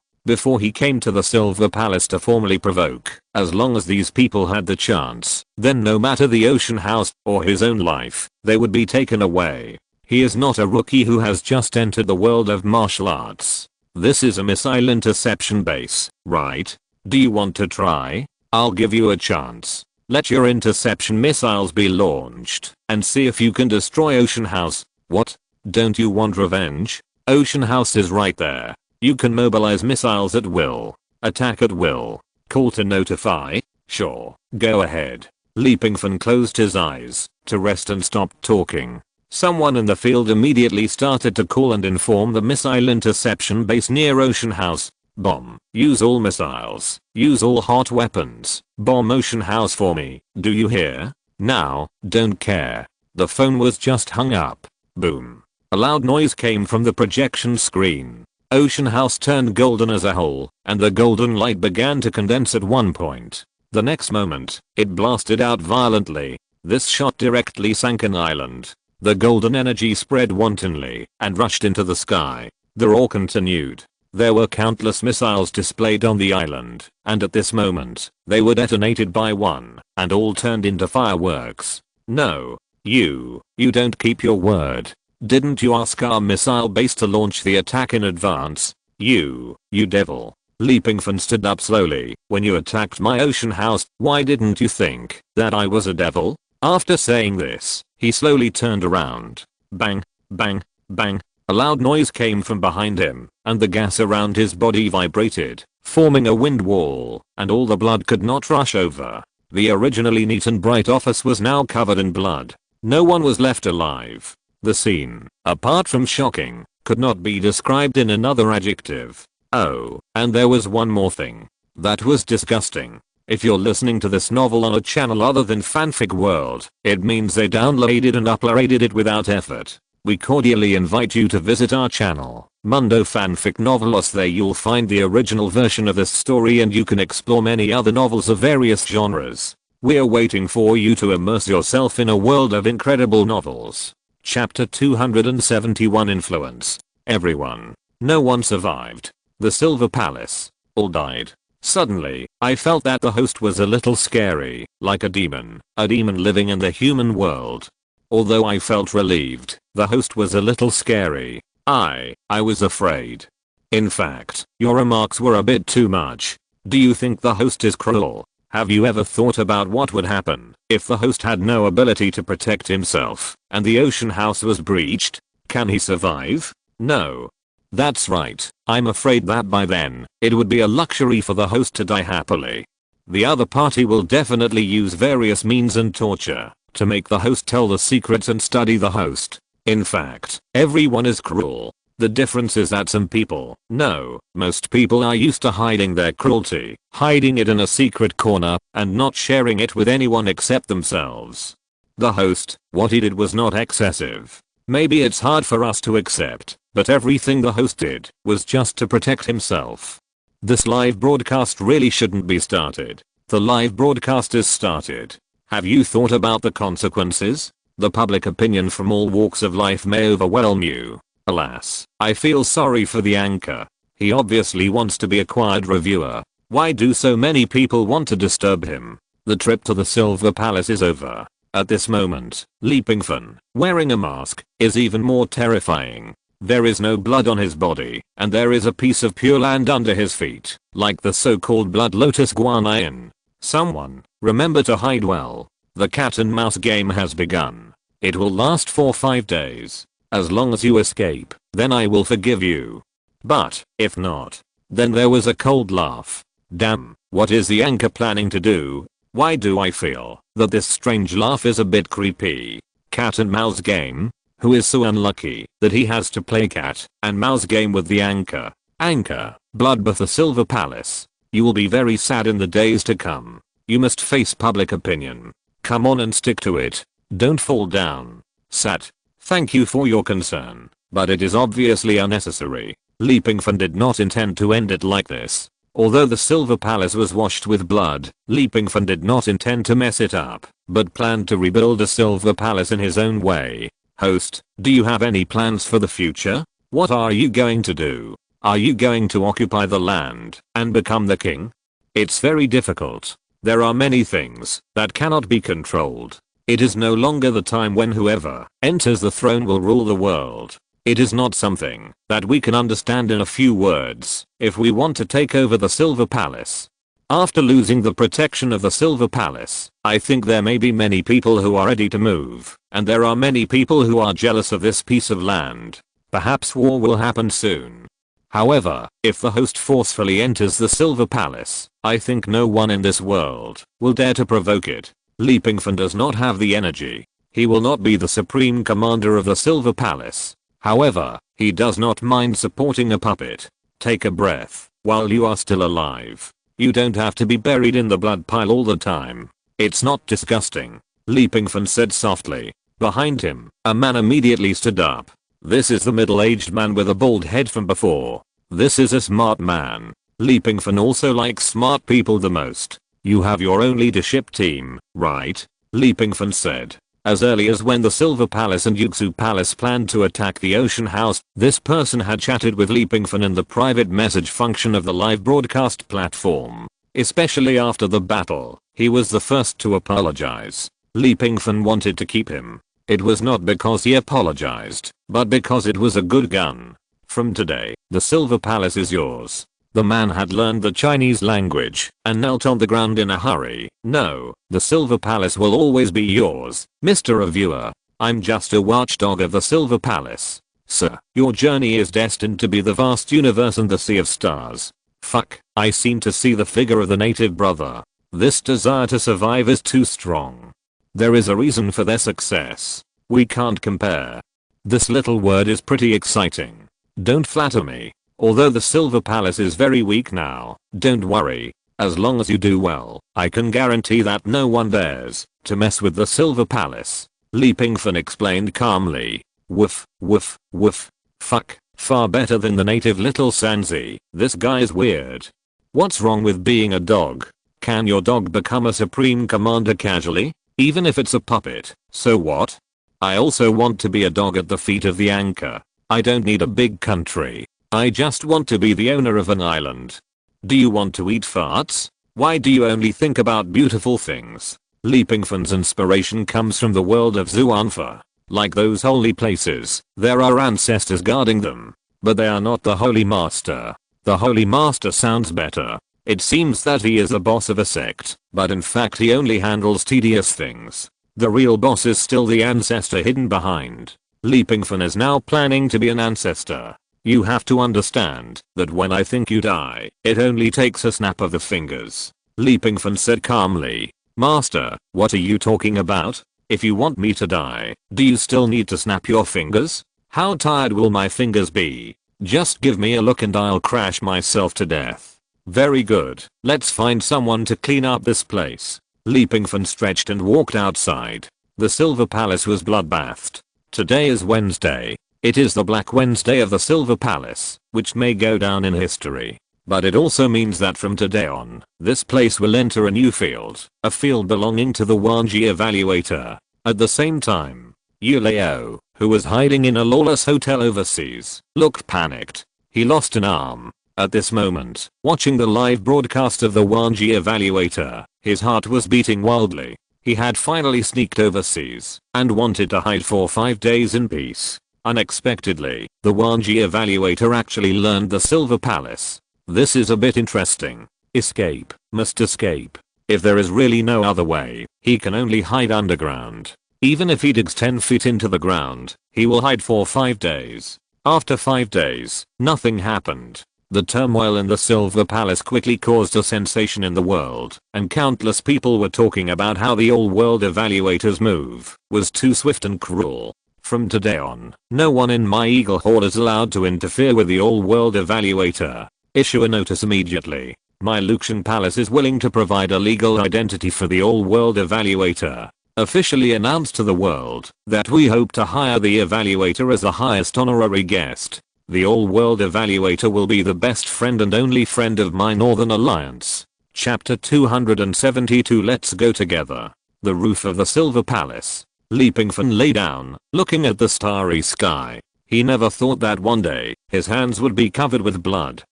he came to the Silver Palace to formally provoke. As long as these people had the chance, then no matter the ocean house or his own life, they would be taken away. He is not a rookie who has just entered the world of martial arts. This is a missile interception base, right? Do you want to try? I'll give you a chance. Let your interception missiles be launched and see if you can destroy Ocean House. What? Don't you want revenge? Ocean House is right there. You can mobilize missiles at will. Attack at will. Call to notify. Sure, go ahead. Pingfan closed his eyes to rest and stopped talking. Someone in the field immediately started to call and inform the missile interception base near Ocean House. Bomb. Use all missiles. Use all hot weapons. Bomb Ocean House for me. Do you hear? Now, don't care. The phone was just hung up. Boom. A loud noise came from the projection screen. Ocean House turned golden as a whole, and the golden light began to condense at one point. The next moment, it blasted out violently. This shot directly sank an island. The golden energy spread wantonly and rushed into the sky. The roar continued. There were countless missiles displayed on the island, and at this moment, they were detonated by one, and all turned into fireworks. No. You don't keep your word. Didn't you ask our missile base to launch the attack in advance? You devil. Pingfan stood up slowly. When you attacked my Ocean House, why didn't you think that I was a devil? After saying this, he slowly turned around. Bang, bang, bang. A loud noise came from behind him, and the gas around his body vibrated, forming a wind wall, and all the blood could not rush over. The originally neat and bright office was now covered in blood. No one was left alive. The scene, apart from shocking, could not be described in another adjective. Oh, and there was one more thing. That was disgusting. If you're listening to this novel on a channel other than Fanfic World, it means they downloaded and uploaded it without effort. We cordially invite you to visit our channel, Mundo Fanfic Novelos. There you'll find the original version of this story and you can explore many other novels of various genres. We're waiting for you to immerse yourself in a world of incredible novels. Chapter 271 Influence. Everyone. No one survived. The Silver Palace. All died. Suddenly, I felt that the host was a little scary, like a demon living in the human world. Although I felt relieved, the host was a little scary. I was afraid. In fact, your remarks were a bit too much. Do you think the host is cruel? Have you ever thought about what would happen if the host had no ability to protect himself and the Ocean House was breached? Can he survive? No. That's right, I'm afraid that by then, it would be a luxury for the host to die happily. The other party will definitely use various means and torture to make the host tell the secrets and study the host. In fact, everyone is cruel. The difference is that some people, no, most people are used to hiding their cruelty, hiding it in a secret corner, and not sharing it with anyone except themselves. The host, what he did was not excessive. Maybe it's hard for us to accept, but everything the host did was just to protect himself. This live broadcast really shouldn't be started. The live broadcast is started. Have you thought about the consequences? The public opinion from all walks of life may overwhelm you. Alas, I feel sorry for the anchor. He obviously wants to be a quiet reviewer. Why do so many people want to disturb him? The trip to the Silver Palace is over. At this moment, Pingfan, wearing a mask, is even more terrifying. There is no blood on his body, and there is a piece of pure land under his feet, like the so-called blood lotus guanyin. Someone, remember to hide well. The cat and mouse game has begun. It will last for 5 days. As long as you escape, then I will forgive you. But, if not, then there was a cold laugh. Damn, what is the anchor planning to do? Why do I feel that this strange laugh is a bit creepy? Cat and mouse game? Who is so unlucky that he has to play cat and mouse game with the anchor? Anchor, bloodbath the Silver Palace. You will be very sad in the days to come. You must face public opinion. Come on and stick to it. Don't fall down. Sat. Thank you for your concern, but it is obviously unnecessary. Pingfan did not intend to end it like this. Although the Silver Palace was washed with blood, Pingfan did not intend to mess it up, but planned to rebuild a Silver Palace in his own way. Host, do you have any plans for the future? What are you going to do? Are you going to occupy the land and become the king? It's very difficult. There are many things that cannot be controlled. It is no longer the time when whoever enters the throne will rule the world. It is not something that we can understand in a few words if we want to take over the Silver Palace. After losing the protection of the Silver Palace, I think there may be many people who are ready to move, and there are many people who are jealous of this piece of land. Perhaps war will happen soon. However, if the host forcefully enters the Silver Palace, I think no one in this world will dare to provoke it. Li Pingfan does not have the energy. He will not be the supreme commander of the Silver Palace. However, he does not mind supporting a puppet. Take a breath while you are still alive. You don't have to be buried in the blood pile all the time. It's not disgusting. Li Pingfan said softly. Behind him, a man immediately stood up. This is the middle-aged man with a bald head from before. This is a smart man. Li Pingfan also likes smart people the most. You have your own leadership team, right? Li Pingfan said. As early as when the Silver Palace and Yuxu Palace planned to attack the Ocean House, this person had chatted with Li Pingfan in the private message function of the live broadcast platform. Especially after the battle, he was the first to apologize. Li Pingfan wanted to keep him. It was not because he apologized, but because it was a good gun. From today, the Silver Palace is yours. The man had learned the Chinese language and knelt on the ground in a hurry. No, the Silver Palace will always be yours, Mr. Reviewer. I'm just a watchdog of the Silver Palace. Sir, your journey is destined to be the vast universe and the sea of stars. Fuck, I seem to see the figure of the native brother. This desire to survive is too strong. There is a reason for their success. We can't compare. This little word is pretty exciting. Don't flatter me. Although the Silver Palace is very weak now, don't worry. As long as you do well, I can guarantee that no one dares to mess with the Silver Palace. Li Pingfan explained calmly. Woof, woof, woof. Fuck, far better than the native little Sanzi. This guy's weird. What's wrong with being a dog? Can your dog become a supreme commander casually? Even if it's a puppet, so what? I also want to be a dog at the feet of the anchor. I don't need a big country. I just want to be the owner of an island. Do you want to eat farts? Why do you only think about beautiful things? Li Pingfan's inspiration comes from the world of Xuanfa. Like those holy places, there are ancestors guarding them. But they are not the Holy Master. The Holy Master sounds better. It seems that he is the boss of a sect, but in fact he only handles tedious things. The real boss is still the ancestor hidden behind. Li Pingfan is now planning to be an ancestor. You have to understand that when I think you die, it only takes a snap of the fingers. Li Pingfan said calmly. Master, what are you talking about? If you want me to die, do you still need to snap your fingers? How tired will my fingers be? Just give me a look and I'll crash myself to death. Very good, let's find someone to clean up this place. Li Pingfan stretched and walked outside. The Silver Palace was bloodbathed. Today is Wednesday. It is the Black Wednesday of the Silver Palace, which may go down in history. But it also means that from today on, this place will enter a new field, a field belonging to the Wanji evaluator. At the same time, Yu Leo, who was hiding in a lawless hotel overseas, looked panicked. He lost an arm. At this moment, watching the live broadcast of the Wanji evaluator, his heart was beating wildly. He had finally sneaked overseas and wanted to hide for 5 days in peace. Unexpectedly, the Wanji evaluator actually learned the Silver Palace. This is a bit interesting. Escape, must escape. If there is really no other way, he can only hide underground. Even if he digs 10 feet into the ground, he will hide for 5 days. After 5 days, nothing happened. The turmoil in the Silver Palace quickly caused a sensation in the world, and countless people were talking about how the all-world evaluator's move was too swift and cruel. From today on, no one in my Eagle Hall is allowed to interfere with the all-world evaluator. Issue a notice immediately. My Luxian Palace is willing to provide a legal identity for the all-world evaluator. Officially announced to the world that we hope to hire the evaluator as the highest honorary guest. The all-world evaluator will be the best friend and only friend of my Northern Alliance. Chapter 272. Let's go together. The roof of the Silver Palace. Li Pingfan lay down, looking at the starry sky. He never thought that one day, his hands would be covered with blood.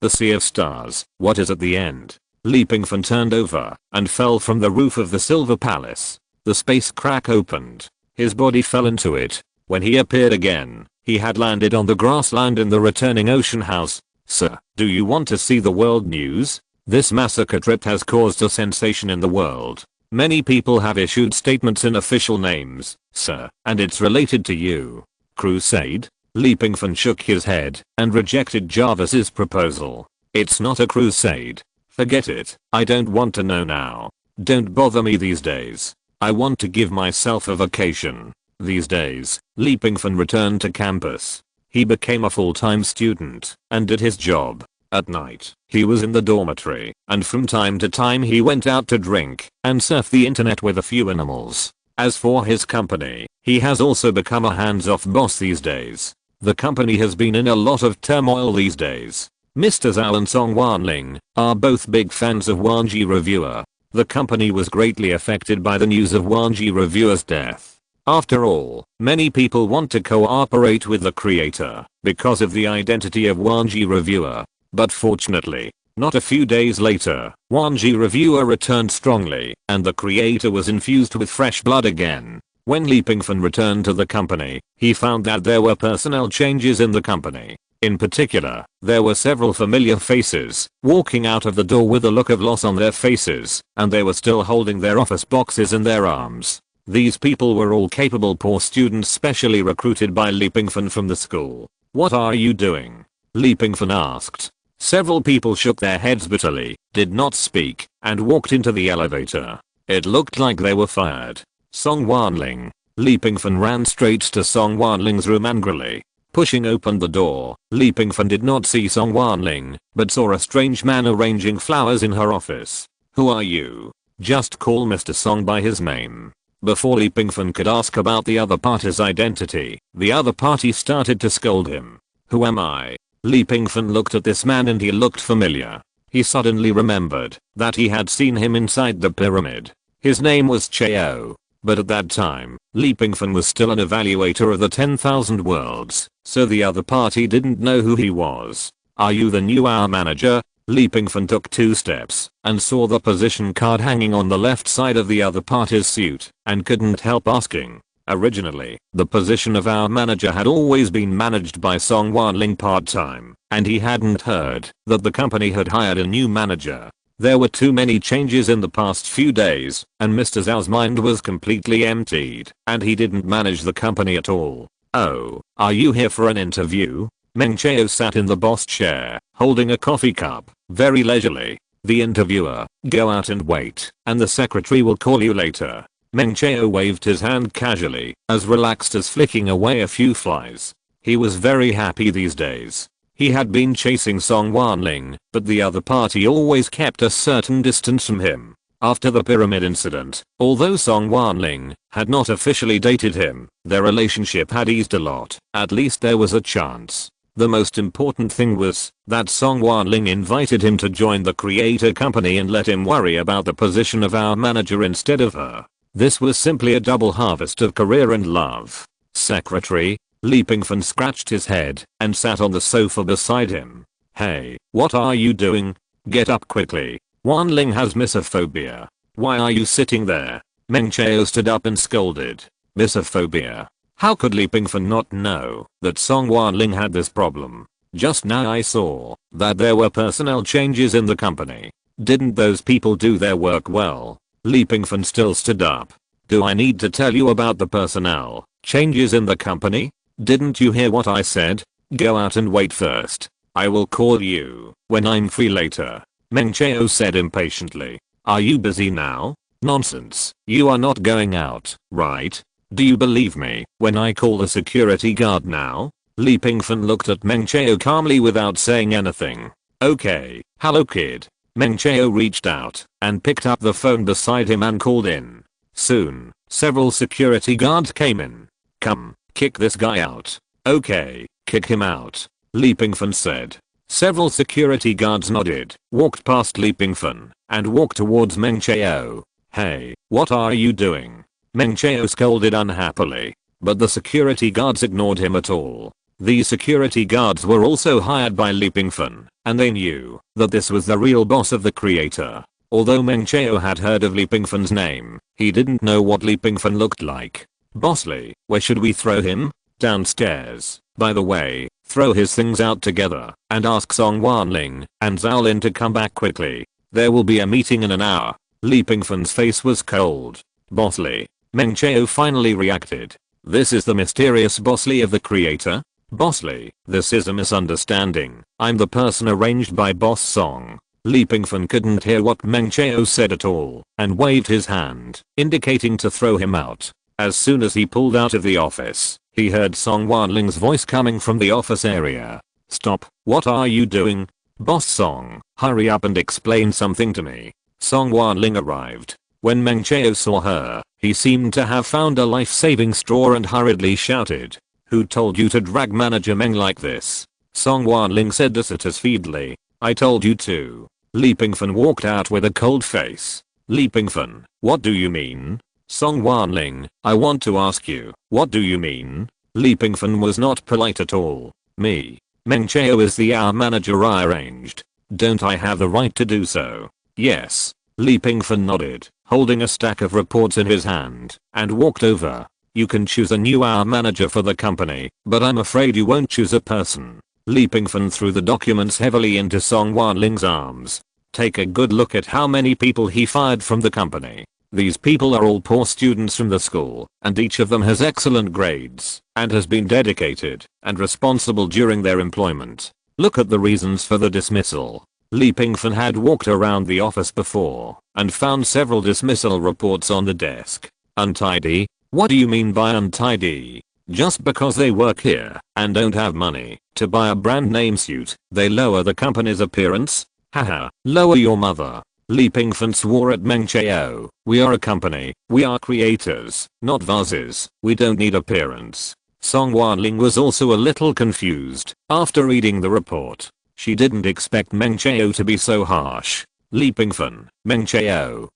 The sea of stars, what is at the end? Li Pingfan turned over and fell from the roof of the Silver Palace. The space crack opened. His body fell into it. When he appeared again, he had landed on the grassland in the returning Ocean House. Sir, do you want to see the world news? This massacre trip has caused a sensation in the world. Many people have issued statements in official names, sir, and it's related to you. Crusade? Li Pingfan shook his head and rejected Jarvis's proposal. It's not a crusade. Forget it. I don't want to know now. Don't bother me these days. I want to give myself a vacation. These days, Li Pingfan returned to campus. He became a full-time student and did his job. At night, he was in the dormitory, and from time to time he went out to drink and surf the internet with a few animals. As for his company, he has also become a hands-off boss these days. The company has been in a lot of turmoil these days. Mr. Zhao and Song Wanling are both big fans of Wanji Reviewer. The company was greatly affected by the news of Wanji Reviewer's death. After all, many people want to cooperate with the creator because of the identity of Wanji Reviewer. But fortunately, not a few days later, Wanji Reviewer returned strongly and the creator was infused with fresh blood again. When Li Pingfan returned to the company, he found that there were personnel changes in the company. In particular, there were several familiar faces walking out of the door with a look of loss on their faces, and they were still holding their office boxes in their arms. These people were all capable poor students specially recruited by Li Pingfan from the school. What are you doing? Li Pingfan asked. Several people shook their heads bitterly, did not speak, and walked into the elevator. It looked like they were fired. Song Wanling. Li Pingfan ran straight to Song Wanling's room angrily. Pushing open the door, Li Pingfan did not see Song Wanling, but saw a strange man arranging flowers in her office. Who are you? Just call Mr. Song by his name. Before Li Pingfan could ask about the other party's identity, the other party started to scold him. Who am I? Li Pingfan looked at this man and he looked familiar. He suddenly remembered that he had seen him inside the pyramid. His name was Cheo. But at that time, Li Pingfan was still an evaluator of the 10,000 worlds, so the other party didn't know who he was. Are you the new hour manager? Li Pingfan took 2 steps and saw the position card hanging on the left side of the other party's suit and couldn't help asking. Originally, the position of our manager had always been managed by Song Wanling part-time, and he hadn't heard that the company had hired a new manager. There were too many changes in the past few days, and Mr. Zhao's mind was completely emptied, and he didn't manage the company at all. Oh, are you here for an interview? Meng Cheo sat in the boss chair, holding a coffee cup, very leisurely. The interviewer, go out and wait, and the secretary will call you later. Meng Cheo waved his hand casually, as relaxed as flicking away a few flies. He was very happy these days. He had been chasing Song Wanling, but the other party always kept a certain distance from him. After the pyramid incident, although Song Wanling had not officially dated him, their relationship had eased a lot. At least there was a chance. The most important thing was that Song Wanling invited him to join the creator company and let him worry about the position of our manager instead of her. This was simply a double harvest of career and love. Secretary? Li Pingfan scratched his head and sat on the sofa beside him. Hey, what are you doing? Get up quickly. Wanling has misophobia. Why are you sitting there? Meng Cheo stood up and scolded. Misophobia? How could Li Pingfan not know that Song Wanling had this problem? Just now I saw that there were personnel changes in the company. Didn't those people do their work well? Li Pingfan still stood up. Do I need to tell you about the personnel changes in the company? Didn't you hear what I said? Go out and wait first. I will call you when I'm free later. Meng Cheo said impatiently. Are you busy now? Nonsense. You are not going out, right? Do you believe me when I call the security guard now? Li Pingfan looked at Meng Cheo calmly without saying anything. Okay, hello kid. Meng Cheo reached out and picked up the phone beside him and called in. Soon, several security guards came in. Come, kick this guy out. Okay, kick him out. Li Pingfan said. Several security guards nodded, walked past Li Pingfan, and walked towards Meng Cheo. Hey, what are you doing? Meng Cheo scolded unhappily, but the security guards ignored him at all. These security guards were also hired by Li Pingfan, and they knew that this was the real boss of the creator. Although Meng Cheo had heard of Li Pingfan's name, he didn't know what Li Pingfan looked like. Boss Li, where should we throw him? Downstairs. By the way, throw his things out together, and ask Song Wanling and Zhao Lin to come back quickly. There will be a meeting in an hour. Li Pingfan's face was cold. Boss Li. Meng Cheo finally reacted. This is the mysterious Boss Li of the creator? Bossly, this is a misunderstanding. I'm the person arranged by Boss Song. Li Pingfan couldn't hear what Meng Chao said at all and waved his hand, indicating to throw him out. As soon as he pulled out of the office, he heard Song Wanling's voice coming from the office area. Stop, what are you doing? Boss Song, hurry up and explain something to me. Song Wanling arrived. When Meng Chao saw her, he seemed to have found a life-saving straw and hurriedly shouted. Who told you to drag manager Meng like this? Song Wanling said dissatisfiedly. I told you to. Li Pingfan walked out with a cold face. Li Pingfan, what do you mean? Song Wanling, I want to ask you, what do you mean? Li Pingfan was not polite at all. Me. Meng Chao is the hour manager I arranged. Don't I have the right to do so? Yes. Li Pingfan nodded, holding a stack of reports in his hand, and walked over. You can choose a new hour manager for the company, but I'm afraid you won't choose a person. Li Pingfan threw the documents heavily into Song Wanling's arms. Take a good look at how many people he fired from the company. These people are all poor students from the school, and each of them has excellent grades, and has been dedicated and responsible during their employment. Look at the reasons for the dismissal. Li Pingfan had walked around the office before and found several dismissal reports on the desk. Untidy? What do you mean by untidy? Just because they work here and don't have money to buy a brand name suit, they lower the company's appearance? Haha, lower your mother. Li Pingfan swore at Meng Chao. We are a company, we are creators, not vases, we don't need appearance. Song Wanling was also a little confused after reading the report. She didn't expect Meng Chao to be so harsh. Li Pingfan, Meng Chao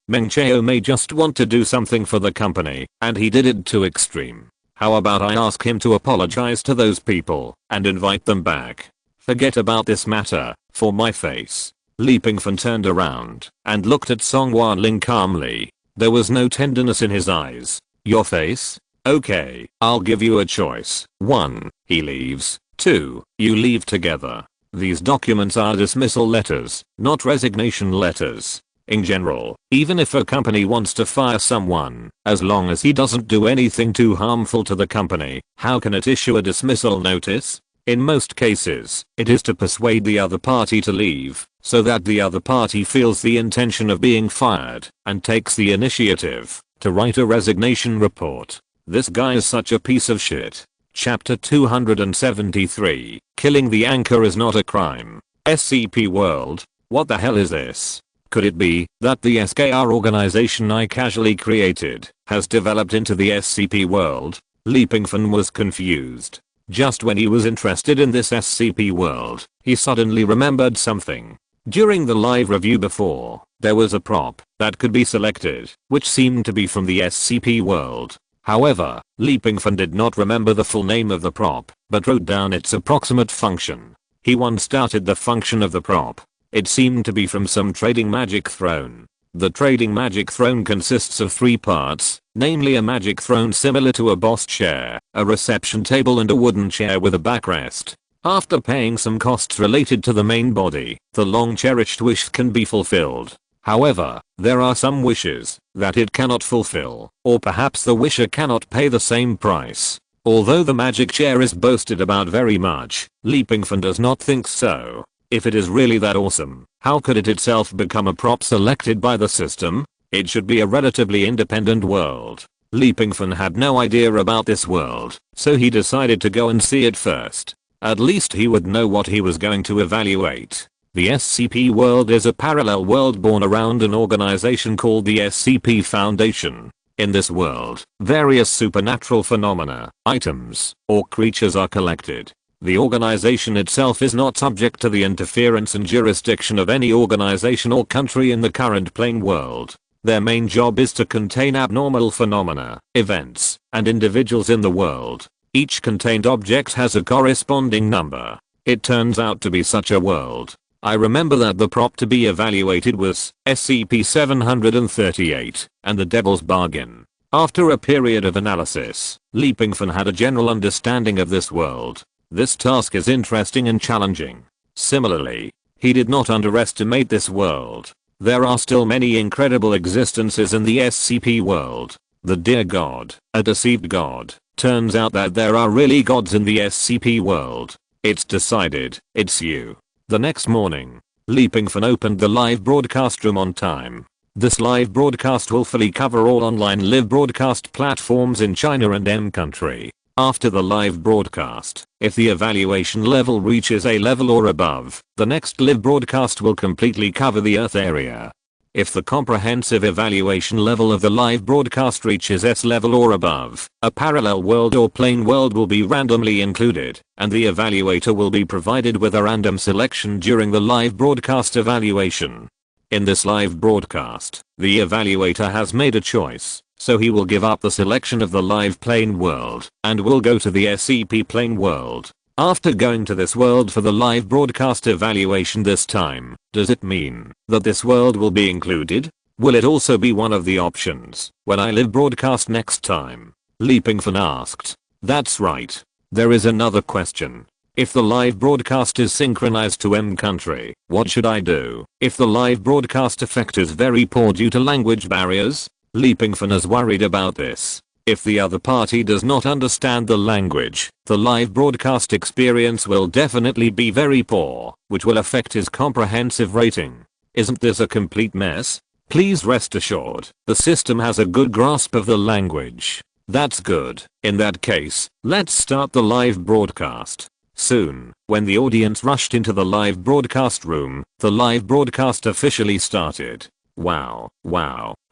may just want to do something for the company, and he did it to extreme. How about I ask him to apologize to those people and invite them back? Forget about this matter, for my face. Li Pingfan turned around and looked at Song Wanling calmly. There was no tenderness in his eyes. Your face? Okay, I'll give you a choice. 1. He leaves. 2. You leave together. These documents are dismissal letters, not resignation letters. In general, even if a company wants to fire someone, as long as he doesn't do anything too harmful to the company, how can it issue a dismissal notice? In most cases, it is to persuade the other party to leave, so that the other party feels the intention of being fired and takes the initiative to write a resignation report. This guy is such a piece of shit. Chapter 273, Killing the Anchor is not a crime. SCP World, what the hell is this? Could it be that the SKR organization I casually created has developed into the SCP World? Li Pingfan was confused. Just when he was interested in this SCP World, he suddenly remembered something. During the live review before, there was a prop that could be selected, which seemed to be from the SCP World. However, Li Pingfan did not remember the full name of the prop, but wrote down its approximate function. He once doubted the function of the prop. It seemed to be from some trading magic throne. The trading magic throne consists of 3 parts, namely a magic throne similar to a boss chair, a reception table and a wooden chair with a backrest. After paying some costs related to the main body, the long cherished wish can be fulfilled. However, there are some wishes that it cannot fulfill, or perhaps the wisher cannot pay the same price. Although the magic chair is boasted about very much, Li Pingfan does not think so. If it is really that awesome, how could it itself become a prop selected by the system? It should be a relatively independent world. Li Pingfan had no idea about this world, so he decided to go and see it first. At least he would know what he was going to evaluate. The SCP world is a parallel world born around an organization called the SCP Foundation. In this world, various supernatural phenomena, items, or creatures are collected. The organization itself is not subject to the interference and jurisdiction of any organization or country in the current plane world. Their main job is to contain abnormal phenomena, events, and individuals in the world. Each contained object has a corresponding number. It turns out to be such a world. I remember that the prop to be evaluated was SCP-738 and the Devil's Bargain. After a period of analysis, Li Pingfan had a general understanding of this world. This task is interesting and challenging. Similarly, he did not underestimate this world. There are still many incredible existences in the SCP world. The dear god, a deceived god. Turns out that there are really gods in the SCP world. It's decided, it's you. The next morning, Pingfan opened the live broadcast room on time. This live broadcast will fully cover all online live broadcast platforms in China and M country. After the live broadcast, if the evaluation level reaches A level or above, the next live broadcast will completely cover the Earth area. If the comprehensive evaluation level of the live broadcast reaches S level or above, a parallel world or plane world will be randomly included, and the evaluator will be provided with a random selection during the live broadcast evaluation. In this live broadcast, the evaluator has made a choice, so he will give up the selection of the live plane world and will go to the SCP plane world. After going to this world for the live broadcast evaluation this time, does it mean that this world will be included? Will it also be one of the options when I live broadcast next time? Pingfan asked. That's right. There is another question. If the live broadcast is synchronized to M country, what should I do if the live broadcast effect is very poor due to language barriers? Pingfan is worried about this. If the other party does not understand the language, the live broadcast experience will definitely be very poor, which will affect his comprehensive rating. Isn't this a complete mess? Please rest assured, the system has a good grasp of the language. That's good. In that case, let's start the live broadcast. Soon, when the audience rushed into the live broadcast room, the live broadcast officially started. Wow,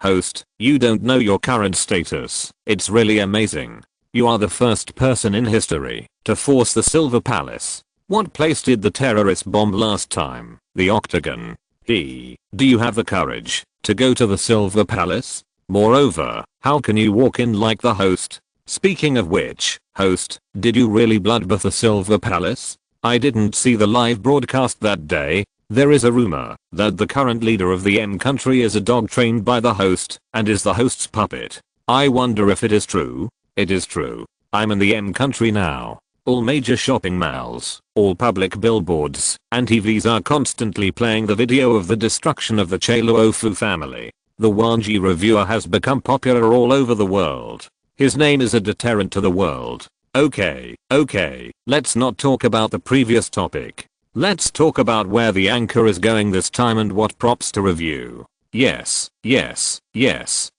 host, you don't know your current status. It's really amazing. You are the first person in history to force the Silver Palace. What place did the terrorist bomb last time? The Octagon. Do you have the courage to go to the Silver Palace? Moreover, how can you walk in like the host? Speaking of which, host, did you really bloodbath the Silver Palace? I didn't see the live broadcast that day. There is a rumor that the current leader of the M country is a dog trained by the host and is the host's puppet. I wonder if it is true. It is true. I'm in the M country now. All major shopping malls, all public billboards, and TVs are constantly playing the video of the destruction of the Chaluofu family. The Wanji reviewer has become popular all over the world. His name is a deterrent to the world. Okay, let's not talk about the previous topic. Let's talk about where the anchor is going this time and what props to review. Yes,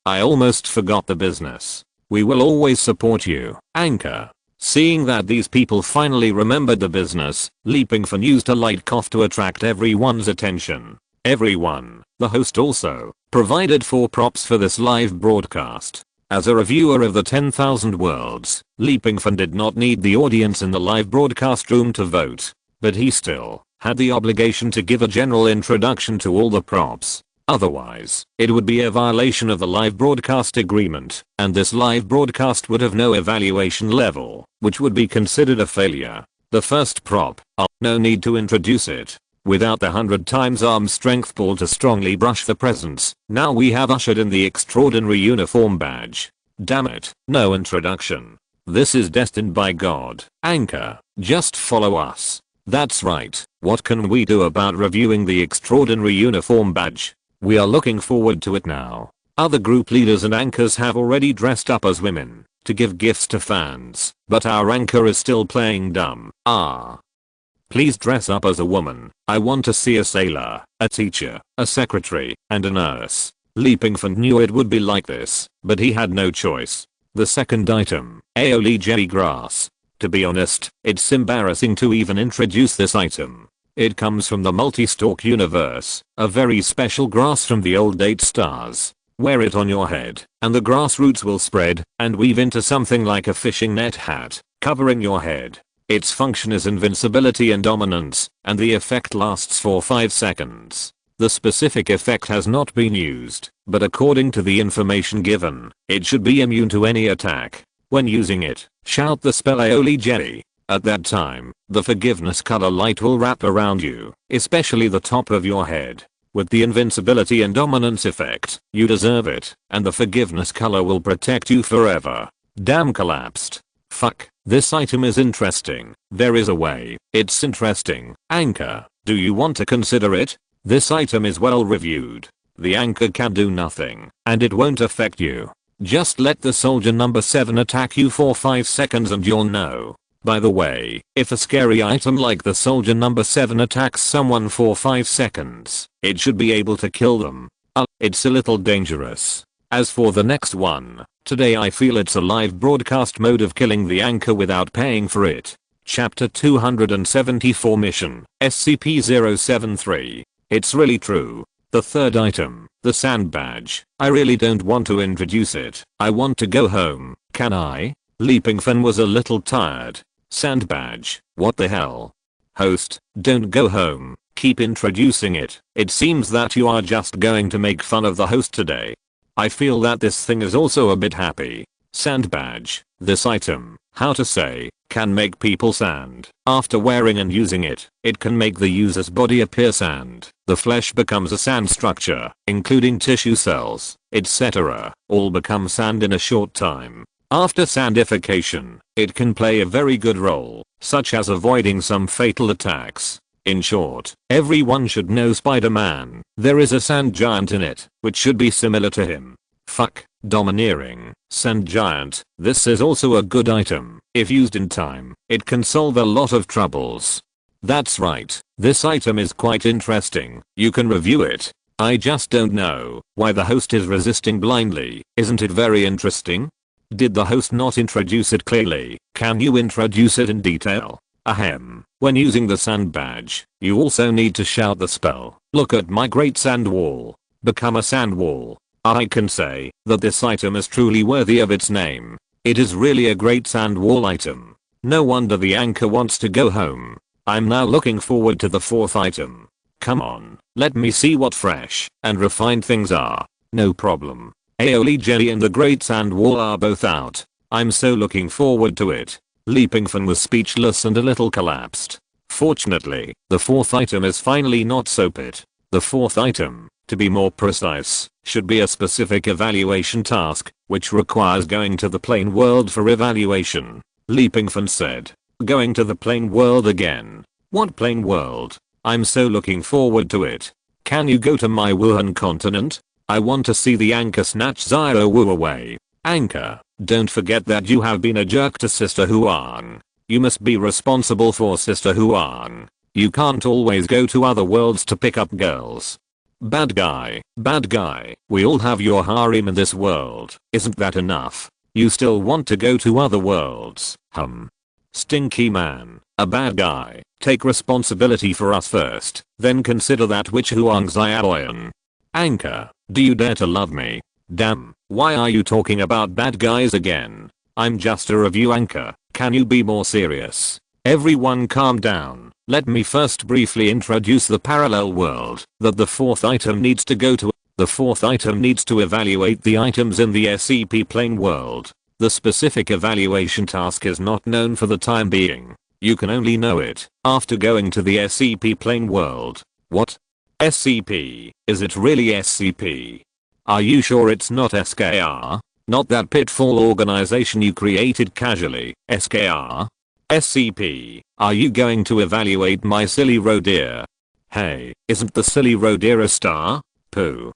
I almost forgot the business. We will always support you, anchor. Seeing that these people finally remembered the business, Pingfan used a light cough to attract everyone's attention. Everyone, the host also, provided 4 props for this live broadcast. As a reviewer of the 10,000 worlds, Pingfan did not need the audience in the live broadcast room to vote. But he still had the obligation to give a general introduction to all the props. Otherwise, it would be a violation of the live broadcast agreement, and this live broadcast would have no evaluation level, which would be considered a failure. The first prop, no need to introduce it. Without the 100 times arm strength ball to strongly brush the presence, now we have ushered in the extraordinary uniform badge. Damn it, no introduction. This is destined by God. Anchor, just follow us. That's right, what can we do about reviewing the extraordinary uniform badge? We are looking forward to it now. Other group leaders and anchors have already dressed up as women to give gifts to fans, but our anchor is still playing dumb. Please dress up as a woman. I want to see a sailor, a teacher, a secretary, and a nurse. Pingfan knew it would be like this, but he had no choice. The second item, aioli jelly grass. To be honest, it's embarrassing to even introduce this item. It comes from the multi-stalk universe, a very special grass from the old 8 stars. Wear it on your head, and the grass roots will spread and weave into something like a fishing net hat, covering your head. Its function is invincibility and dominance, and the effect lasts for 5 seconds. The specific effect has not been used, but according to the information given, it should be immune to any attack. When using it, shout the spell aioli jelly. At that time, the forgiveness color light will wrap around you, especially the top of your head. With the invincibility and dominance effect, you deserve it, and the forgiveness color will protect you forever. Damn, collapsed. Fuck, this item is interesting. There is a way. It's interesting. Anchor, do you want to consider it? This item is well reviewed. The anchor can do nothing, and it won't affect you. Just let the soldier number 7 attack you for 5 seconds and you'll know. By the way, if a scary item like the soldier number 7 attacks someone for 5 seconds, it should be able to kill them. It's a little dangerous. As for the next one, today I feel it's a live broadcast mode of killing the anchor without paying for it. Chapter 274 Mission, SCP-073. It's really true. The third item, the sand badge. I really don't want to introduce it. I want to go home. Can I? Pingfan was a little tired. Sand badge, what the hell? Host, don't go home. Keep introducing it. It seems that you are just going to make fun of the host today. I feel that this thing is also a bit happy. Sand badge. This item, how to say, can make people sand. After wearing and using it, it can make the user's body appear sand. The flesh becomes a sand structure, including tissue cells, etc. All become sand in a short time. After sandification, it can play a very good role, such as avoiding some fatal attacks. In short, everyone should know Spider-Man. There is a sand giant in it, which should be similar to him. Fuck, domineering, sand giant. This is also a good item. If used in time, it can solve a lot of troubles. That's right, this item is quite interesting. You can review it. I just don't know why the host is resisting blindly. Isn't it very interesting? Did the host not introduce it clearly? Can you introduce it in detail? Ahem. When using the sand badge, you also need to shout the spell. Look at my great sand wall. Become a sand wall. I can say that this item is truly worthy of its name. It is really a great sand wall item. No wonder the anchor wants to go home. I'm now looking forward to the fourth item. Come on, let me see what fresh and refined things are. No problem. Aioli jelly and the great sand wall are both out. I'm so looking forward to it. Pingfan was speechless and a little collapsed. Fortunately, the fourth item is finally not so pit. The fourth item, to be more precise, should be a specific evaluation task, which requires going to the plane world for evaluation. Pingfan said. Going to the plane world again. What plane world? I'm so looking forward to it. Can you go to my Wuhan continent? I want to see the anchor snatch Zero Wu away. Anchor, don't forget that you have been a jerk to Sister Huang. You must be responsible for Sister Huang. You can't always go to other worlds to pick up girls. Bad guy, we all have your harem in this world. Isn't that enough? You still want to go to other worlds? Stinky man, a bad guy. Take responsibility for us first, then consider that which Huang Xiaoyan. Anchor, do you dare to love me? Damn, why are you talking about bad guys again? I'm just a review anchor. Can you be more serious? Everyone calm down. Let me first briefly introduce the parallel world that the fourth item needs to go to. The fourth item needs to evaluate the items in the SCP plane world. The specific evaluation task is not known for the time being. You can only know it after going to the SCP plane world. What? SCP? Is it really SCP? Are you sure it's not SKR? Not that pitfall organization you created casually, SKR? SCP, are you going to evaluate my silly Rodeer? Hey, isn't the silly Rodeer a star? Pooh.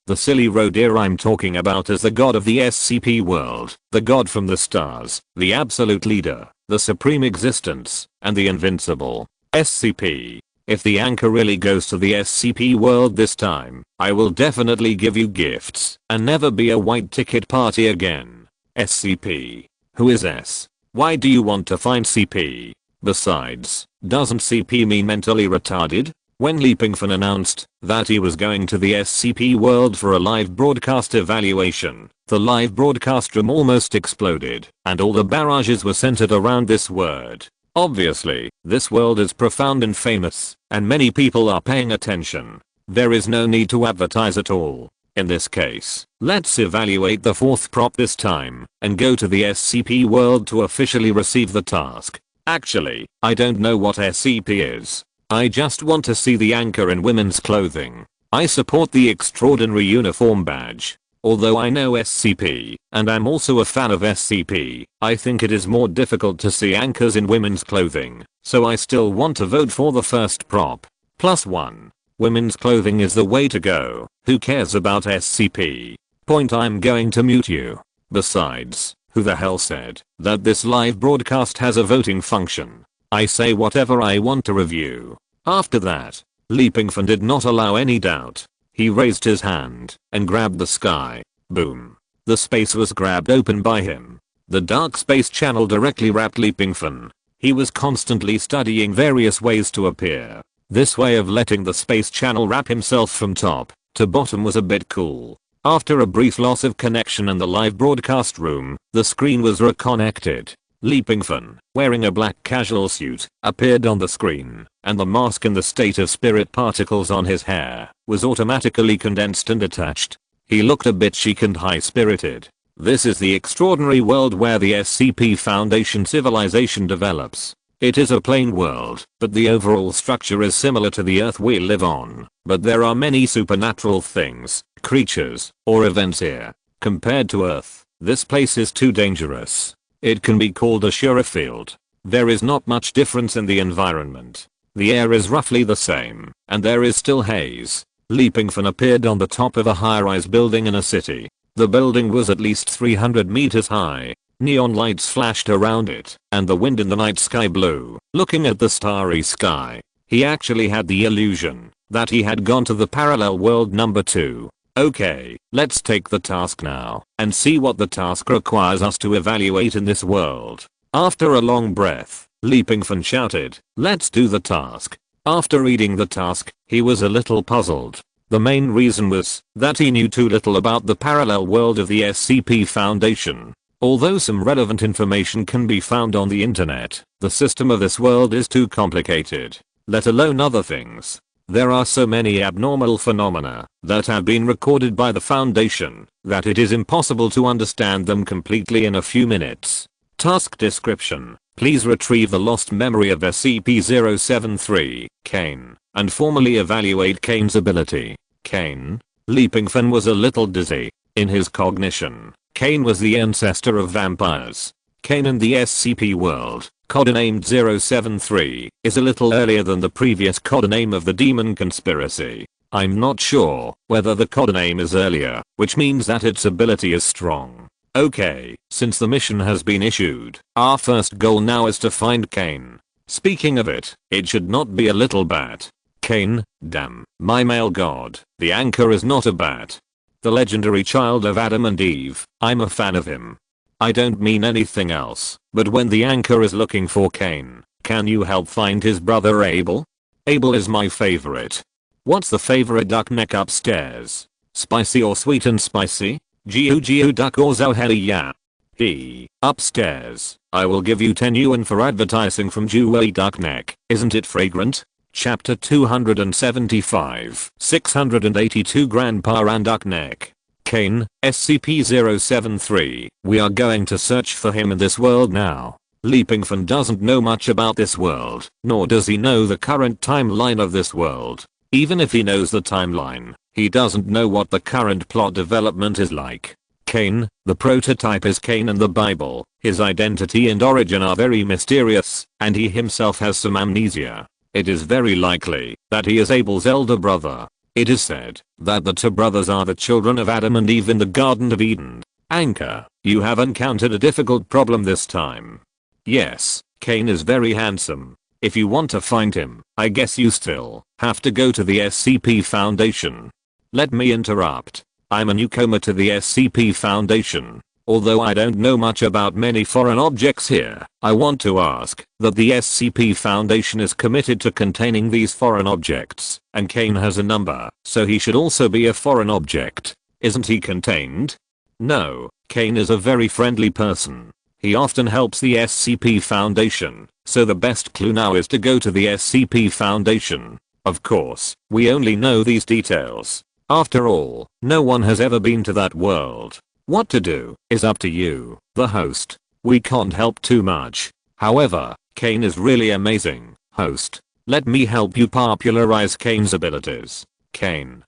The silly Rodeer I'm talking about is the god of the SCP world, the god from the stars, the absolute leader, the supreme existence, and the invincible. SCP. If the anchor really goes to the SCP world this time, I will definitely give you gifts and never be a white ticket party again. SCP. Who is S? Why do you want to find CP? Besides, doesn't CP mean mentally retarded? When Pingfan announced that he was going to the SCP world for a live broadcast evaluation, the live broadcast room almost exploded, and all the barrages were centered around this word. Obviously, this world is profound and famous, and many people are paying attention. There is no need to advertise at all. In this case, let's evaluate the fourth prop this time, and go to the SCP world to officially receive the task. Actually, I don't know what SCP is. I just want to see the anchor in women's clothing. I support the extraordinary uniform badge. Although I know SCP, and I'm also a fan of SCP, I think it is more difficult to see anchors in women's clothing, so I still want to vote for the first prop. +1. Women's clothing is the way to go. Who cares about SCP? point I'm going to mute you. Besides, who the hell said that this live broadcast has a voting function? I say whatever I want to review. After that, Pingfan did not allow any doubt. He raised his hand and grabbed the sky. Boom. The space was grabbed open by him. The dark space channel directly wrapped Pingfan. He was constantly studying various ways to appear. This way of letting the space channel wrap himself from top to bottom was a bit cool. After a brief loss of connection in the live broadcast room, the screen was reconnected. Pingfan, wearing a black casual suit, appeared on the screen, and the mask in the state of spirit particles on his hair was automatically condensed and attached. He looked a bit chic and high-spirited. This is the extraordinary world where the SCP Foundation civilization develops. It is a plain world, but the overall structure is similar to the Earth we live on. But there are many supernatural things, creatures, or events here. Compared to Earth, this place is too dangerous. It can be called a Shura field. There is not much difference in the environment. The air is roughly the same, and there is still haze. Pingfan appeared on the top of a high-rise building in a city. The building was at least 300 meters high. Neon lights flashed around it, and the wind in the night sky blew. Looking at the starry sky, he actually had the illusion that he had gone to the parallel world number 2. Okay, let's take the task now and see what the task requires us to evaluate in this world. After a long breath, Pingfan shouted, "Let's do the task." After reading the task, he was a little puzzled. The main reason was that he knew too little about the parallel world of the SCP Foundation. Although some relevant information can be found on the internet, the system of this world is too complicated, let alone other things. There are so many abnormal phenomena that have been recorded by the Foundation that it is impossible to understand them completely in a few minutes. Task description: please retrieve the lost memory of SCP-073, Kane, and formally evaluate Kane's ability. Kane? Pingfan was a little dizzy in his cognition. Kane was the ancestor of vampires. Kane in the SCP world, codenamed 073, is a little earlier than the previous codename of the Demon Conspiracy. I'm not sure whether the codename is earlier, which means that its ability is strong. Okay, since the mission has been issued, our first goal now is to find Kane. Speaking of it should not be a little bat. Kane, damn, my male god, the anchor is not a bat. The legendary child of Adam and Eve, I'm a fan of him. I don't mean anything else, but when the anchor is looking for Kane, can you help find his brother Abel? Abel is my favorite. What's the favorite duck neck upstairs? Spicy or sweet and spicy? Geo duck or Zoheli ya? He, upstairs, I will give you 10 yuan for advertising from Jewelry Duck Neck, isn't it fragrant? Chapter 275, 682 Grandpa and Duck Neck. Kane, SCP-073, we are going to search for him in this world now. Pingfan doesn't know much about this world, nor does he know the current timeline of this world. Even if he knows the timeline, he doesn't know what the current plot development is like. Kane, the prototype is Kane in the Bible, his identity and origin are very mysterious, and he himself has some amnesia. It is very likely that he is Abel's elder brother. It is said that the two brothers are the children of Adam and Eve in the Garden of Eden. Anchor, you have encountered a difficult problem this time. Yes, Kane is very handsome. If you want to find him, I guess you still have to go to the SCP Foundation. Let me interrupt. I'm a newcomer to the SCP Foundation. Although I don't know much about many foreign objects here, I want to ask that the SCP Foundation is committed to containing these foreign objects, and Kane has a number, so he should also be a foreign object. Isn't he contained? No, Kane is a very friendly person. He often helps the SCP Foundation, so the best clue now is to go to the SCP Foundation. Of course, we only know these details. After all, no one has ever been to that world. What to do is up to you, the host. We can't help too much. However, Kane is really amazing. Host, let me help you popularize Kane's abilities. Kane.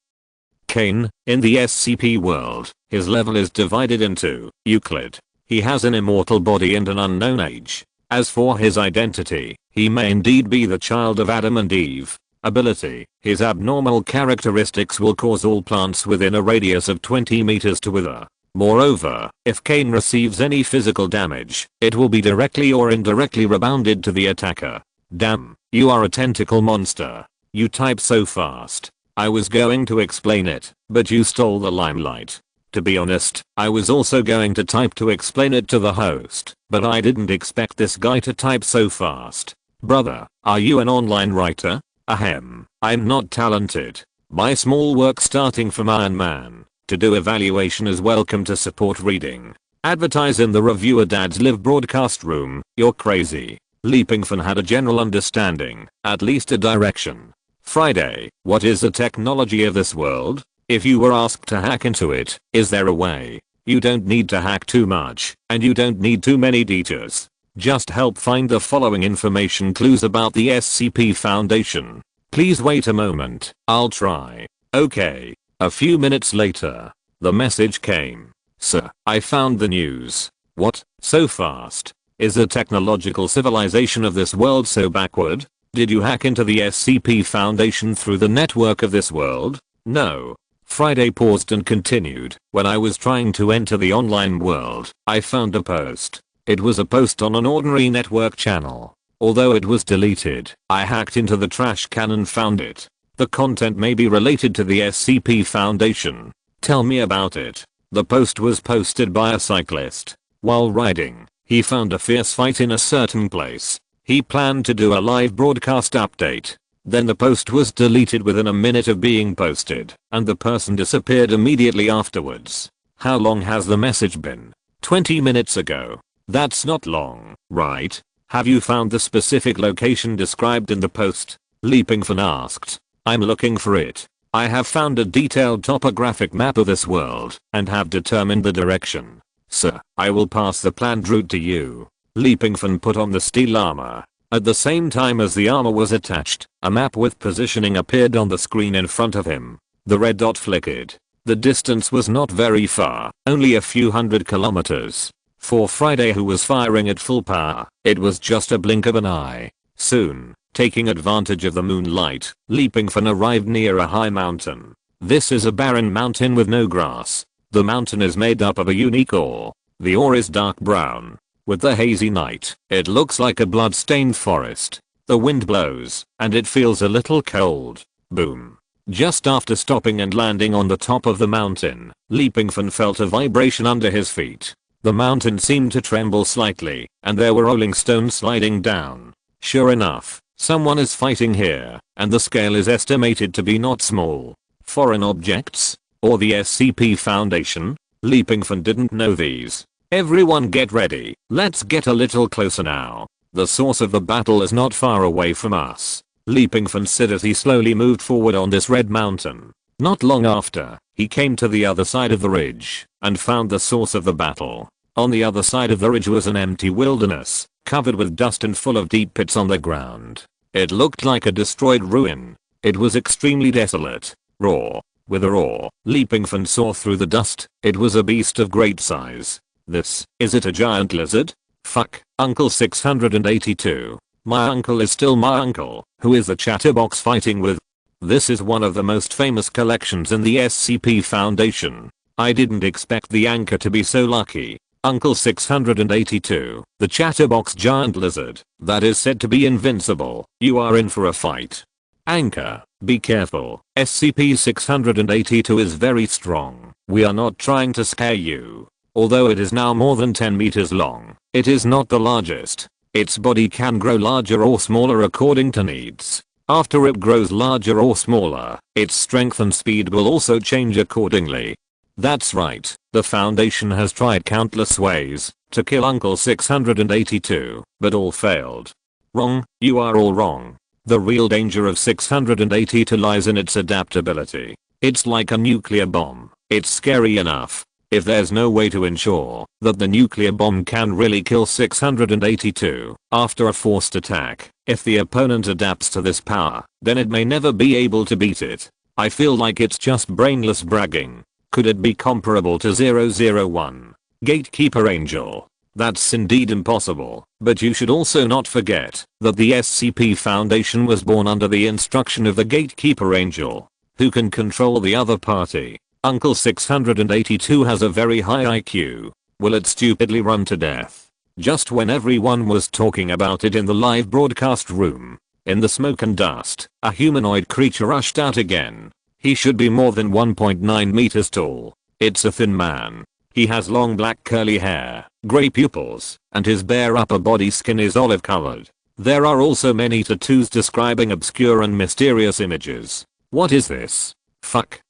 Kane, in the SCP world, his level is divided into Euclid. He has an immortal body and an unknown age. As for his identity, he may indeed be the child of Adam and Eve. Ability. His abnormal characteristics will cause all plants within a radius of 20 meters to wither. Moreover, if Kane receives any physical damage, it will be directly or indirectly rebounded to the attacker. Damn, you are a tentacle monster. You type so fast. I was going to explain it, but you stole the limelight. To be honest, I was also going to type to explain it to the host, but I didn't expect this guy to type so fast. Brother, are you an online writer? Ahem, I'm not talented. My small work starting from Iron Man. To do evaluation is welcome to support reading. Advertise in the reviewer dad's live broadcast room, you're crazy. Pingfan had a general understanding, at least a direction. Friday, what is the technology of this world? If you were asked to hack into it, is there a way? You don't need to hack too much, and you don't need too many details. Just help find the following information clues about the SCP Foundation. Please wait a moment, I'll try. Okay. A few minutes later, the message came. Sir, I found the news. What? So fast? Is the technological civilization of this world so backward? Did you hack into the SCP Foundation through the network of this world? No. Friday paused and continued. When I was trying to enter the online world, I found a post. It was a post on an ordinary network channel. Although it was deleted, I hacked into the trash can and found it. The content may be related to the SCP Foundation. Tell me about it. The post was posted by a cyclist. While riding, he found a fierce fight in a certain place. He planned to do a live broadcast update. Then the post was deleted within a minute of being posted, and the person disappeared immediately afterwards. How long has the message been? 20 minutes ago. That's not long, right? Have you found the specific location described in the post? Pingfan asked. I'm looking for it. I have found a detailed topographic map of this world and have determined the direction. Sir, I will pass the planned route to you. Pingfan put on the steel armor. At the same time as the armor was attached, a map with positioning appeared on the screen in front of him. The red dot flickered. The distance was not very far, only a few hundred kilometers. For Friday, who was firing at full power, it was just a blink of an eye. Soon, taking advantage of the moonlight, Pingfan arrived near a high mountain. This is a barren mountain with no grass. The mountain is made up of a unique ore. The ore is dark brown. With the hazy night, it looks like a blood-stained forest. The wind blows, and it feels a little cold. Boom. Just after stopping and landing on the top of the mountain, Pingfan felt a vibration under his feet. The mountain seemed to tremble slightly, and there were rolling stones sliding down. Sure enough, someone is fighting here, and the scale is estimated to be not small. Foreign objects? Or the SCP Foundation? Pingfan didn't know these. Everyone get ready, let's get a little closer now. The source of the battle is not far away from us. Pingfan said as he slowly moved forward on this red mountain. Not long after, he came to the other side of the ridge, and found the source of the battle. On the other side of the ridge was an empty wilderness, covered with dust and full of deep pits on the ground. It looked like a destroyed ruin. It was extremely desolate. Raw. With a roar, Pingfan saw through the dust. It was a beast of great size. Is it a giant lizard? Fuck, Uncle 682. My uncle is still my uncle, who is the chatterbox fighting with. This is one of the most famous collections in the SCP Foundation. I didn't expect the anchor to be so lucky. Uncle 682, the chatterbox giant lizard, that is said to be invincible. You are in for a fight. Anchor, be careful. SCP-682 is very strong. We are not trying to scare you. Although it is now more than 10 meters long, it is not the largest. Its body can grow larger or smaller according to needs. After it grows larger or smaller, its strength and speed will also change accordingly. That's right, the Foundation has tried countless ways to kill Uncle 682, but all failed. Wrong, you are all wrong. The real danger of 682 lies in its adaptability. It's like a nuclear bomb. It's scary enough. If there's no way to ensure that the nuclear bomb can really kill 682 after a forced attack, if the opponent adapts to this power, then it may never be able to beat it. I feel like it's just brainless bragging. Could it be comparable to 001? Gatekeeper Angel. That's indeed impossible, but you should also not forget that the SCP Foundation was born under the instruction of the gatekeeper angel, who can control the other party. Uncle 682 has a very high IQ. Will it stupidly run to death? Just when everyone was talking about it in the live broadcast room. In the smoke and dust, a humanoid creature rushed out again. He should be more than 1.9 meters tall. It's a thin man. He has long black curly hair, grey pupils, and his bare upper body skin is olive colored. There are also many tattoos describing obscure and mysterious images. What is this? Fuck.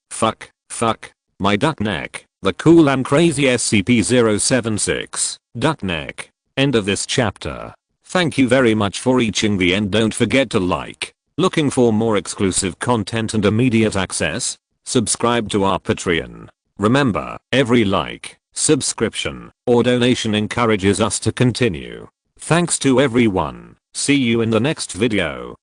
My duck neck. The cool and crazy SCP-076. Duck neck. End of this chapter. Thank you very much for reaching the end. Don't forget to like. Looking for more exclusive content and immediate access? Subscribe to our Patreon. Remember, every like, subscription, or donation encourages us to continue. Thanks to everyone. See you in the next video.